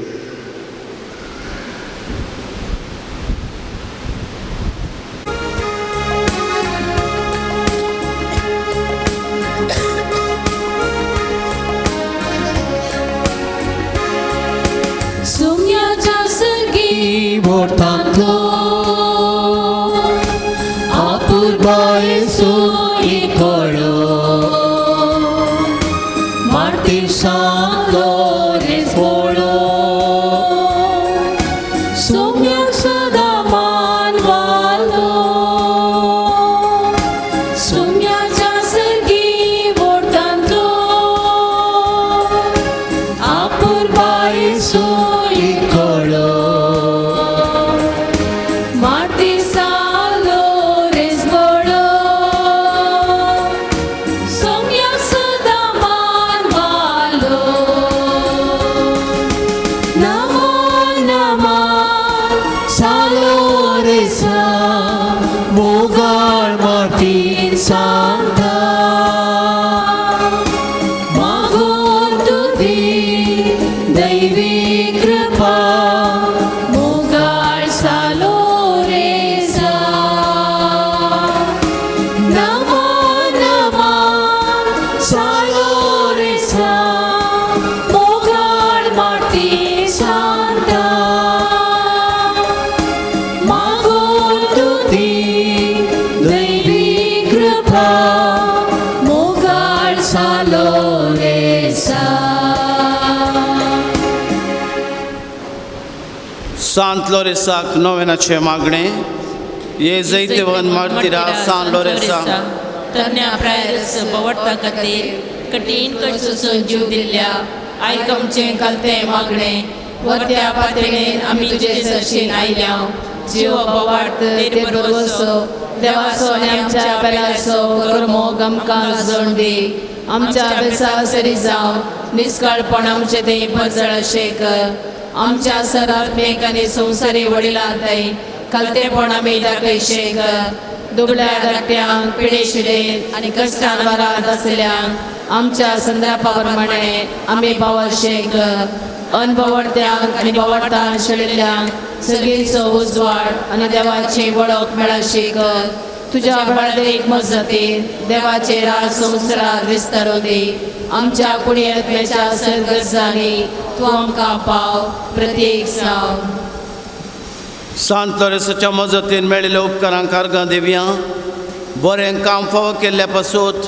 सांत लोरेसाक नोवेनाचे मागणे ये जैतवन मार्तिरा सान लोरेसा तरण्या प्रायरस पवडता खातीर कठीण कट सोसून जीव दिल्ल्या आयकमचे कलते मागणे वरत्या पातळेन आमी तुजे सरशीन आयल्या जीव पवाड तेर बरोसो देवाचो आनी आमच्या बेलाचो कर्मोग आमकां जोड दी. आमच्या बेसा सरी जावन निस्काळपण आमचे ते पजळ अशें कर. आमच्या सरात्मेक आनी संवसारी वडिलांतय कलतेपण आमी दाखयशे कर. दुबळ्या धाकट्यांक पिडेशिडेन आनी कश्टान वरात आसल्यांक आमच्या संदर्भा प्रमाणे आमी पावशे कर. अनपवडत्यांक आनी पवडतान शेळिल्ल्यांक सगळीचो उजवाड आनी देवाची वळख मेळशी कर. तुज्या बळदेक मजतीन देवाचे राज संवसारात विस्तारू दी. आमच्या कुणी आत्म्याच्या सर्गजांनी तूं आमकां पाव प्रत्येक साव. सांत लोरेसाच्या मजतीन मेळिल्ल्या उपकारांक अर्गां दिवया. बरें काम फावो केल्ल्या पासून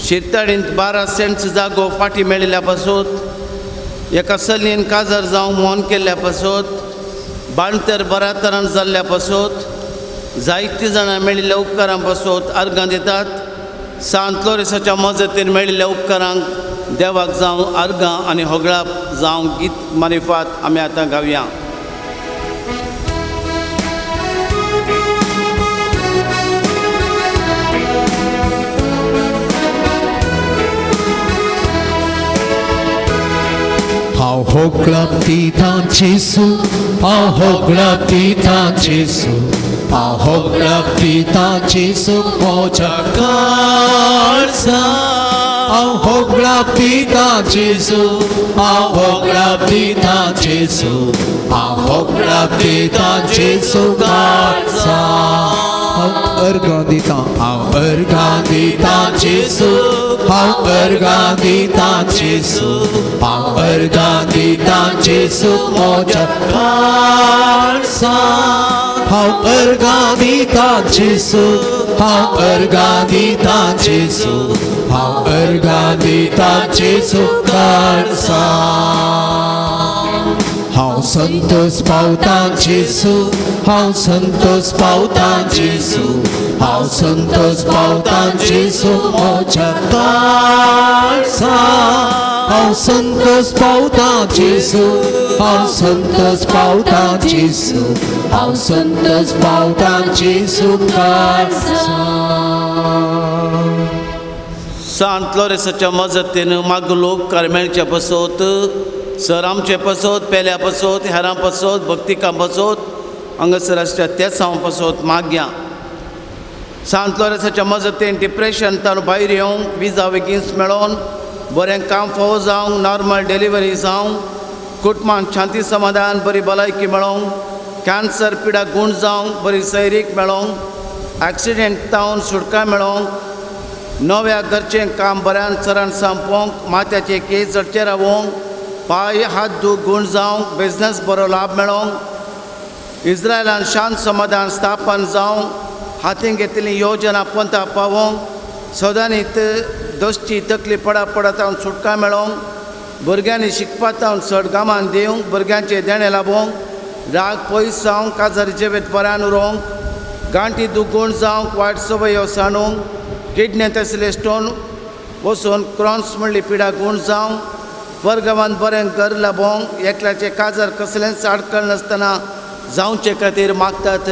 शिरताडींत 12 सेंट्स जागो फाटी मेळिल्ल्या पासून एका सलीन काजार जावंक मोन केल्ल्या पासून बाणतेर बऱ्या तरान जाल्ल्या पासून जायतीं जाणां मेळिल्ल्या उपकारां पासून अर्गां दितात. सांत लोरेसाच्या मजतीन मेळिल्ल्या उपकारांक देवाक जावं अर्गां आनी होगळां जावं गीत मारिफात आमी आतां गावया. How hoogland dit aan Jezus, how hoogland dit aan Jezus, how hoogland dit aan Jezus, moja kalsa. How hoogland dit aan Jezus, how hoogland dit aan Jezus, how hoogland dit aan Jezus kalsa. How ergandita, Jezus. How ergandita Jesu, how ergandita Jesu, moja kalsa. How ergandita Jesu, how ergandita Jesu, how ergandita Jesu kalsa. How santos pautan Jesu, how santos pautan Jesu, how santos pautan Jesu, moja kalsa. How santos pautan Jesu, how santos pautan Jesu, how santos pautan Jesu kalsa. सांत लोरेसाच्या मजतीन मागलो कार्मेलच्या पासोत सरामचे पासोत पेल्या पासोत हेरां पासोत भक्तिकां पासोत हांगासर आसच्या त्या साव पासोत मागया. सांत लोरेसाच्या मजतीन डिप्रेशनांतल्यान भायर येवंक विजा बेगीन मेळोन बरें काम फावो जावंक नॉर्मल डिलिव्हरी जावंक कुटुंबांत शांती समाधान बरी भलायकी मेळोवंक कॅन्सर पिडा गूण जावंक बरी सैरीक मेळोवंक एक्सिडेंटांत सुटका मेळोवंक नव्या घरचें काम बऱ्यान सरान संपोवंक माथ्याचे केस चडचे रावोवंक पांय हात दूख गूण जावंक बिझनस बरो लाभ मेळोवंक इस्रायलान शांत समाधान स्थापन जावंक हातीन घेतिल्ली योजना पंथा पावोवंक सदांनीत दोस्ती तकली पडतावन सुटका मेळोवंक भुरग्यांनी शिकपातावन चड गामान दिवंक भुरग्यांचे देणे लाभोवंक राग पयस जावंक काजार जिवेत बऱ्यान उरोवंक गांठी दूख गूण जावंक वायट संवयो साणूंक किडनींत आशिल्ले स्टोन वचून क्रॉन्स म्हणली पिडा गूण जावंक वर्गवान बरें घर लाभोवंक एकल्याचे काजार कसलेंच आडकळ नासतना जावचे खातीर मागतात.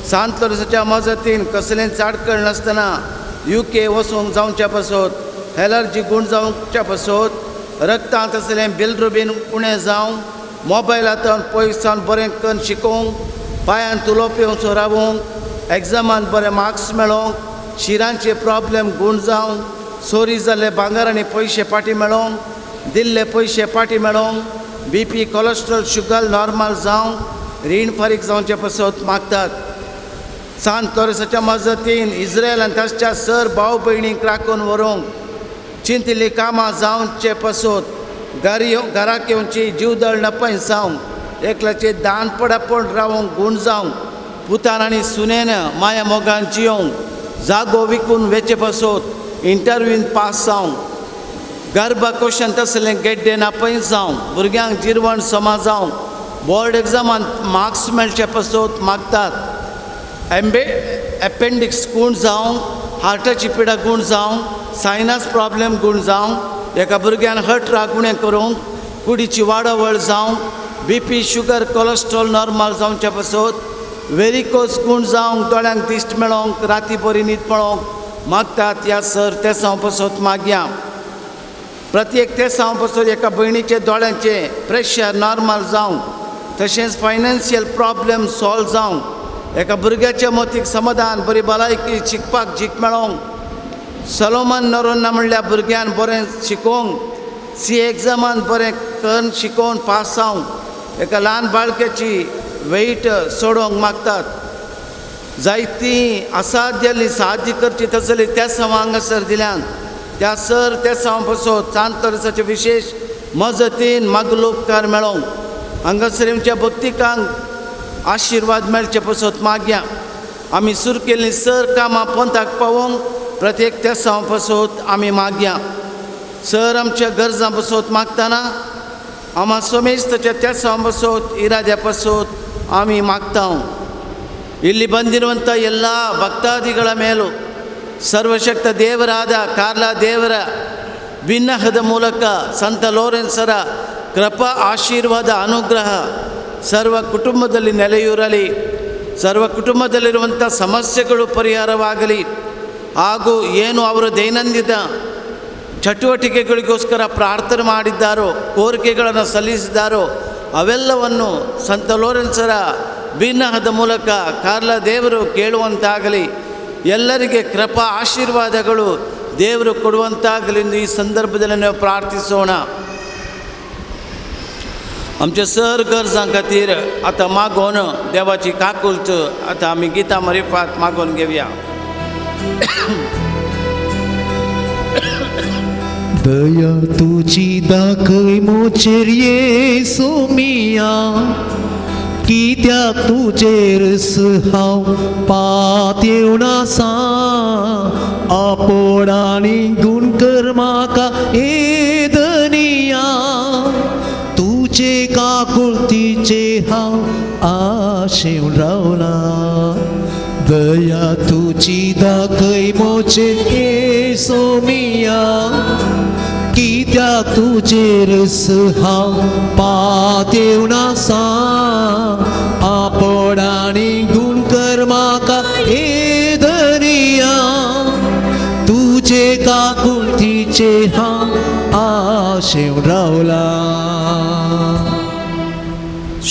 सांत लोरेसाच्या मजतीन कसलेंच आडकळ नासतना UK वचूंक जावच्या पासत एलर्जी गूण जावच्या पासत रक्तांत आशिल्लें बिलरुबीन उणें जावंक मोबायलांतल्यान पयस सावन बरें करून शिकोवंक पांयान उलोवप येवचो रावोवंक एग्जामांत बरे मार्क्स मेळोवंक शिरांचे प्रॉब्लेम गूण जावंक चोरी जाल्ले भांगर आनी पयशे पाटी मेळोवंक दिल्ले पयशे पाटी मेळोवंक BP कोलेस्ट्रॉल शुगर नॉर्मल जावंक रीण फारीक जावचे पासत मागतात. सांत लोरेसाच्या मजतीन इस्रायलान ताच्या सर भाव भयणीक राखून व्हरूंक चिंतिल्लीं कामां जावचे पासत घराक येवची जीवदळ नपय जावंक एकल्याचे दान पडापण रावंक गूण जावंक पुतान आनी सुनेन माया मोगान जियोवंक जागो विकून वेचे पासत इंटरव्यून पास जावंक गर्भ क्वेश्चन आसलें गेड्डे नापय जावंक भुरग्यांक जिरवण समा जावंक बोर्ड एग्जामांत मार्क्स मेळचे पासत मागतात. एपेंडिक्स गूण जावंक हार्टाची पिडा गूण जावंक सायनस प्रॉब्लेम गूण जावंक एका भुरग्यान हर्ट रागुणें करूंक कुडीची वाडवळ जावंक BP शुगर कोलेस्ट्रॉल नॉर्मल जावचे पासत वेरिकोस गूण जावंक दोळ्यांक दिश्ट मेळोवंक राती बरी न्हीद पळोवंक मागतात. ह्या सर ते साव पासत मागया. प्रत्येक ते साव पासत एका भयणीचे दोळ्यांचे प्रेशर नॉर्मल जावंक तशेंच फायनान्शियल प्रॉब्लेम सॉल्व जावंक एका भुरग्याच्या मतीक समाधान बरी भलायकी शिकपाक जीक मेळोवंक सलोमन नरोन्ना म्हणल्या भुरग्यान बरें शिकोवंक CA एग्जामांत बरें करून शिकोवन पास जावंक एका ल्हान बाळकेची वेट सोडोवंक मागतात. जायतीं असाध्य साध्य करची तसली त्या साव हांगासर दिल्यान त्या सर त्या साव पासत सांत लोरेसाचे विशेष मजतीन मागलो उपकार मेळोवंक हांगासर भक्तिकांक आशिर्वाद मेळचे पासत मागया. आमी सुरू केल्लीं सर कामां पंथाक पावोवंक प्रत्येक त्या साव पासत आमी मागया. सर आमच्या गरजां पासत मागतना आम्हा सोमेस्तच्या त्या सांबसोत इराद्या ಪಸೋತ್ ಆಮಿ ಮಾಗ್ತಾವು ಇಲ್ಲಿ ಬಂದಿರುವಂಥ ಎಲ್ಲ ಭಕ್ತಾದಿಗಳ ಮೇಲೂ ಸರ್ವಶಕ್ತ ದೇವರಾದ ಕಾರ್ಲಾ ದೇವರ ವಿನ್ನಹದ ಮೂಲಕ ಸಂತ ಲೋರೆನ್ಸರ ಕೃಪಾ ಆಶೀರ್ವಾದ ಅನುಗ್ರಹ ಸರ್ವ ಕುಟುಂಬದಲ್ಲಿ ನೆಲೆಯೂರಲಿ. ಸರ್ವ ಕುಟುಂಬದಲ್ಲಿರುವಂಥ ಸಮಸ್ಯೆಗಳು ಪರಿಹಾರವಾಗಲಿ. ಹಾಗೂ ಏನು ಅವರು ದೈನಂದಿನ ಚಟುವಟಿಕೆಗಳಿಗೋಸ್ಕರ ಪ್ರಾರ್ಥನೆ ಮಾಡಿದ್ದಾರೋ, ಕೋರಿಕೆಗಳನ್ನು ಸಲ್ಲಿಸಿದ್ದಾರೋ ಅವೆಲ್ಲವನ್ನು ಸಂತ ಲೋರೆನ್ಸರ ಬಿನ್ನಹದ ಮೂಲಕ ಕಾರ್ಲಾ ದೇವರು ಕೇಳುವಂತಾಗಲಿ. ಎಲ್ಲರಿಗೆ ಕೃಪಾ ಆಶೀರ್ವಾದಗಳು ದೇವರು ಕೊಡುವಂತಾಗಲಿ ಎಂದು ಈ ಸಂದರ್ಭದಲ್ಲಿ ನಾವು ಪ್ರಾರ್ಥಿಸೋಣ. आमच्या सर गरजां खातीर आतां मागोवन देवाची काकुलत आतां आमी गितां मरिफात मागोवन घेवया. दया तुझी दाखय मोचेर येसू मिया, कित्याक तुजेर हांव पात येवना सा. आपोडानी गुण कर म्हाका एदनिया, तुजे काकुळतीचे हांव आशेन रावला. दया तुझी दाखय मोचेर येसू मिया, कित्याक तुजेर हांव पात येवना सा. आपोडानी गुण कर म्हाका एदनिया, तुजे काकुळतीचे हांव आशेन रावला.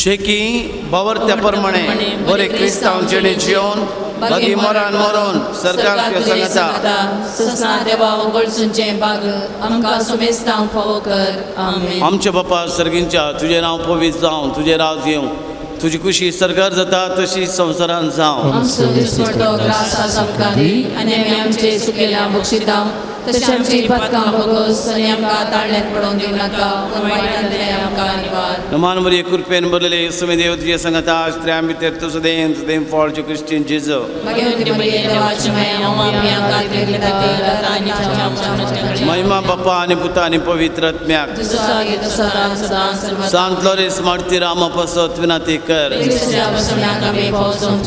शेकी बावरत्या प्रमाणे बरे क्रिस्तांव जिणे जिवन बागी मोरान मोरोन सरकार सांगता ससना देवा वगळसूंचे बाग आमकां सुमेस्तांव फावो कर. आमेन. आमच्या बापा सर्गींच्या तुझे नांव पवित्र जावं, तुझे राज येवं, तुझी खुशी सरकार जाता तशी संवसारांत जावं. आमचो दिसवटो ग्रास आसा आमकां दी, आनी आमी आमचे सुकेल्या बक्षिता तशें आमची पदकां भोगोस, आनी आमकां ताळ्यांत पडोवन दिवं नाका, पूण वायटांतले आमकां निवार. नमान बरी कृपेन बरलेले सुमे देव तुझे सांगता स्त्रियां भितर तुझो देम फॉळचे क्रिस्टीन जेजो भगवंती मरिये देवाची माया आमी आमकां तेगले खातीर आतां आनी आमच्या मरणाच्या महिमा बापा आनी पुता आनी पवित्र आत्म्याक तुजो सागे सदा सदा सर्वदा सांत लोरेस मारती रामा पसत विनंती कर.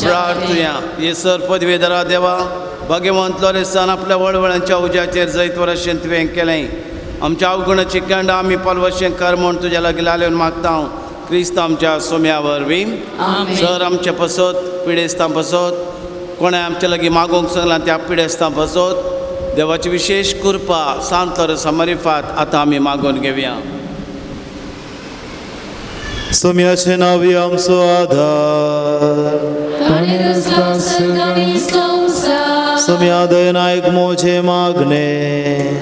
प्रार्थया ये सर पदवेदारा देवा भगवंत लोरेसान आपल्या वळवळांच्या उज्याचेर जैत वर्शें तुवें केलें. आमच्या अवगुणाची कंड आमी पलवशें कर म्हूण तुज्या लागीं लावन मागता. क्रिस्त आमच्या सोम्या वरवीं सर आमच्या पसत पिडेस्तां पसत कोणें आमच्या लागीं मागोवंक सांगलां त्या पिडेस्तां पसत देवाची विशेष कृपा सांत लोरेसा मरिफात आतां आमी मागोवन घेवया. सोम्याचे नावी आमचो आधार, सोम्या दयन आयक मोचे मागणे,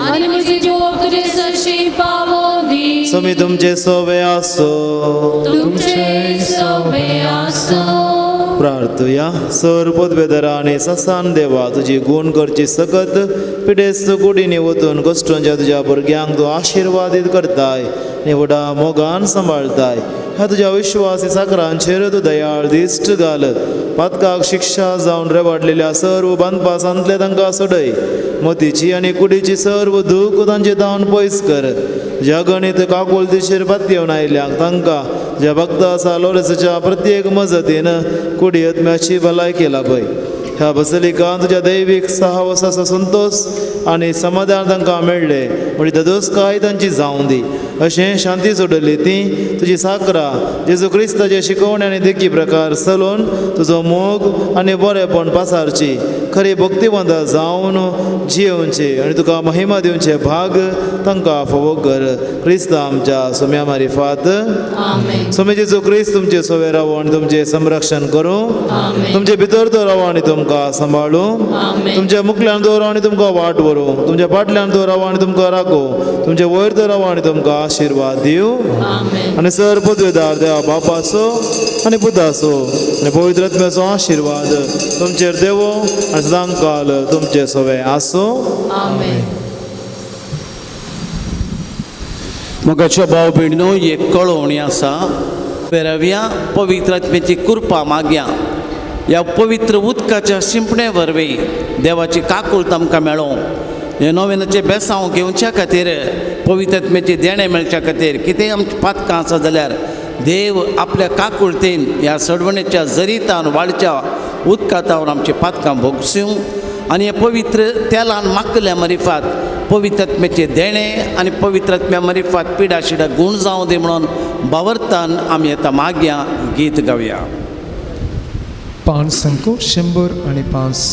आनी म्हजी जोब तुजे सरशी पावों दी. सोमी तुमचे सोवे आसो, तुमचे सोबे आसो. प्रार्थया सर पदवेदारा आनी ससान देवा तुजी गुण करची सकत पिडेस्त कुडीनी वतून कश्टांच्या तुज्या भुरग्यांक तूं आशिर्वादीत करताय आनी व्हडा मोगान सांबाळताय. ह्या तुज्या विश्वासी साकरांचेर तूं दयाळ दिश्ट घाल. पातकाक शिक्षा जावन रेवाडलेल्या सर्व बांदपा सांतले तांकां सोडय. मतीची आनी कुडीची सर्व दूख तांचे दावन पयस कर. ज्या गणित काकुळतीचेर पातयेवन आयल्यांक तांकां ज्या भक्ता आसा लोरेसाच्या प्रत्येक मजतीन कुडी आत्म्याची भलायकी लाभय. ह्या बसलिकांत तुज्या दैवीक साहवासाचो संतोष आनी समाधान तांकां मेळ्ळे म्हणजे ददोसकाय तांची जावं दी. अशें शांती सोडली ती तुजी साकरा जेजू क्रिस्ताचे शिकवण्यांनी देखी प्रकार चलोवन तुजो मोग आनी बरेपण पासारची खरी भक्तिवंत जावन जियोवचे आनी तुका महिमा दिवचे भाग तांकां फावो कर. क्रिस्ता आमच्या सोम्या मारिफात. सोमे जेजू क्रिस्त तुमचे सोवे रावो आनी तुमचे संरक्षण करूं, तुमचे भितर तो रावो आनी तुमकां सांबाळूं, तुमच्या मुखल्यान दवरो आनी तुमकां वाट व्हरूं, तुमच्या फाटल्यान तो रावो आनी तुमकां राखो, तुमचे वयर तो रावो आनी तुमकां आशिर्वाद दिवं. आनी सर पदवेदार देवा बापाचो आनी पुताचो आनी पवित्र आत्म्याचो आशिर्वाद तुमचेर देवो आनी सदांकाल तुमचे सोवे आसो. मोगाच्या भाव भयणीनो एक कळोवणी आसा. पेरव्या पवित्र आत्म्याची कृपा मागया. ह्या पवित्र उदकाच्या शिंपणे वरवीं देवाची काकुळत आमकां मेळों. हे नोवेनाचे बेसांव घेवच्या खातीर पवित्रत्मेचे देणे मेळच्या खातीर कितेंय आमची पातकां आसा जाल्यार देव आपल्या काकुळतेन ह्या सडवणेच्या जरीतान वाळच्या उदकातावन आमची पातकां भोगसूं आनी हे पवित्र तेलान माखल्या मरिफात पवित्रत्मेचे देणे आनी पवित्रत्म्या मरिफात पिडा शिडा गूण जावं दी म्हणून बावरतान आमी आतां मागया गीत गावया. 5 संको 105.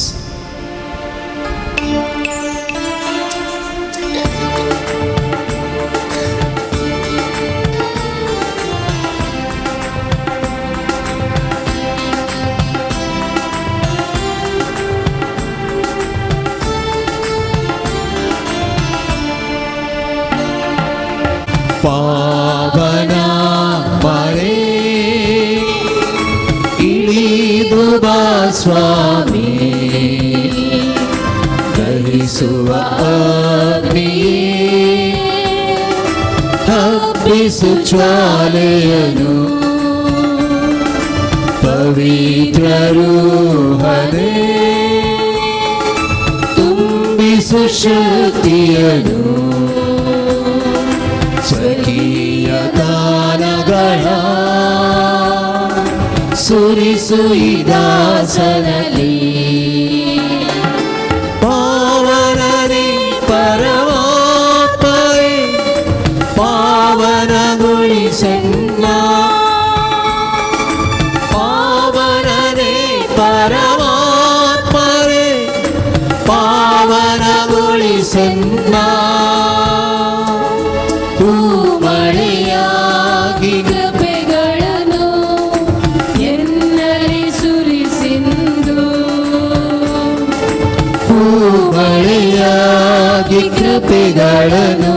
ಪಾವನ ಮರೆ ಇಳಿದುವ ಸ್ವಾಮಿ ದಹಿಸುವ ಅಗ್ನಿಯೇ ಹಬ್ಬಿಸು ಜ್ವಾಲೆಯನು ಪವಿತ್ರ ರೂಹನೇ ತುಂಬಿಸು ಶಕ್ತಿಯನು ಸ್ವಕೀಯ ದಾನಗಳ ಸುರಿಸು ಈ ದಾಸನಲ್ಲಿ ಪಾವನನೇ ಪರಮಾತ್ಮನೇ ಪಾವನಗೊಳಿಸೆನ್ನ ಪಾವನನೇ ಪರಮಾತ್ಮನೇ ಪಾವನಗೊಳಿಸೆನ್ನ ಮಳೆಯಾಗಿ ಕೃಪೆಗಳನ್ನು ಎನ್ನಲಿ ಸುರಿಸಿಂದು ಮಳೆಯಾಗಿ ಕೃಪೆಗಳನ್ನು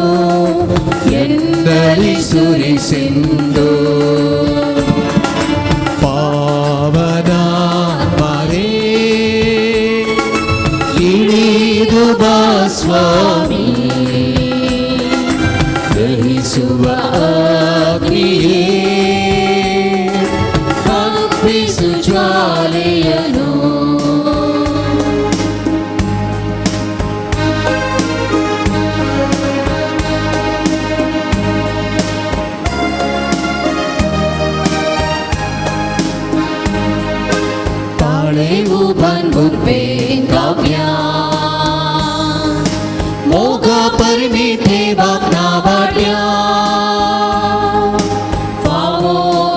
ಎನ್ನಲಿ ಸುರಿಸಿಂದು ಪಾವನ ಮರೆ ಇಳಿದು ಬಾ ಸ್ವಾಮಿ ದಹಿಸುವ ಅಗ್ನಿಯೇ ಹಬ್ಬಿಸು ಜ್ವಾಲೆಯನು ತಾಳೆವು ಬಂಗುರ್ಪೇನ್ ಕಾವ್ಯ ಮೋಗ ಪರಿಮಿತೆ ಬಾಗ್ನಾ ಬಾಡ್ಯ फावो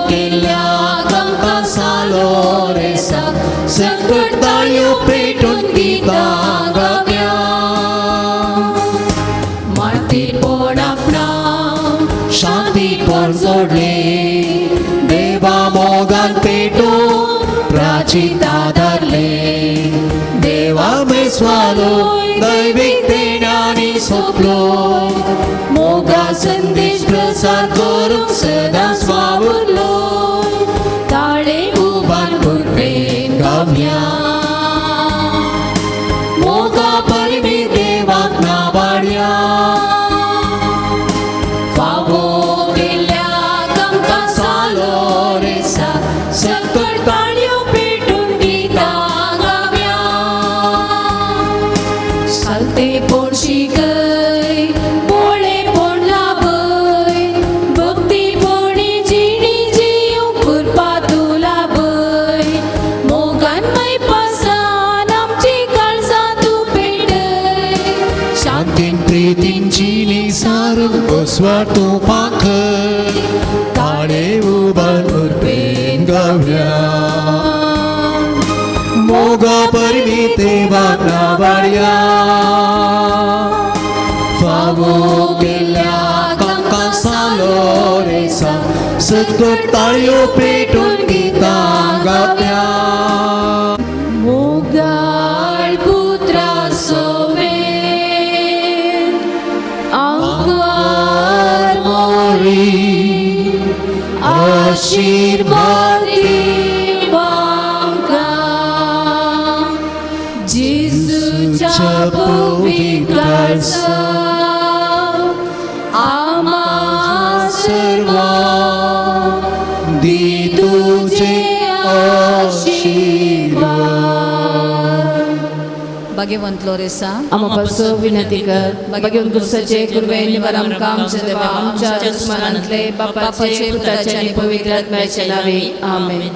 केल्या गंगा सालो रेसा संकट ताळ्यो पेटून गीता गाव्या माती पोड आपणा शांती पोड जोडले देवा मोगान पेटो प्राचिता धरले देवा मेस्वालो दैविक देण्यानी सोपलो मोगा संदेश प्रसार करूंक सदा स्वावरलो ताळे उबान कुर्पेन गावया मोगा परमी देवाक नाबाड्या फावो केल्या गंगा सालो रेसा संकट ताळ्यो पेटून गीता गाव्या सालते पोडशी गय बोळे पोड लाभय भक्ती पोणी जिणी जियो कुरपा तू लाभय मोगान मै पासान आमची काळजा तू पेटय शांतीन प्रीतीन जिणी सारूंक बसवार तू पाखय ताळे उबान उर्पेन गावया मोगा परमी देवाक नाबाड्या फावो केल्या गंगा सालो रेसा संकट ताळ्यो पेटून गीता गाव्या मोगाळ पुत्रा सोवेन आंगवार मोरी आशीर्वाद आमकां जेजूच्या पवित्राचा आमा सर्वा दी तुझे आशीर्वाद भाग्यवंत लोरेसा आम्हा पासो विनंती कर भाग्यवन गुरसाचे कुरवे निवार आमकां आमच्या देवा आमच्या दुस्मनांतले बापाचे पुताचे आनी पवित्र आत्म्याचे नावे आमेन.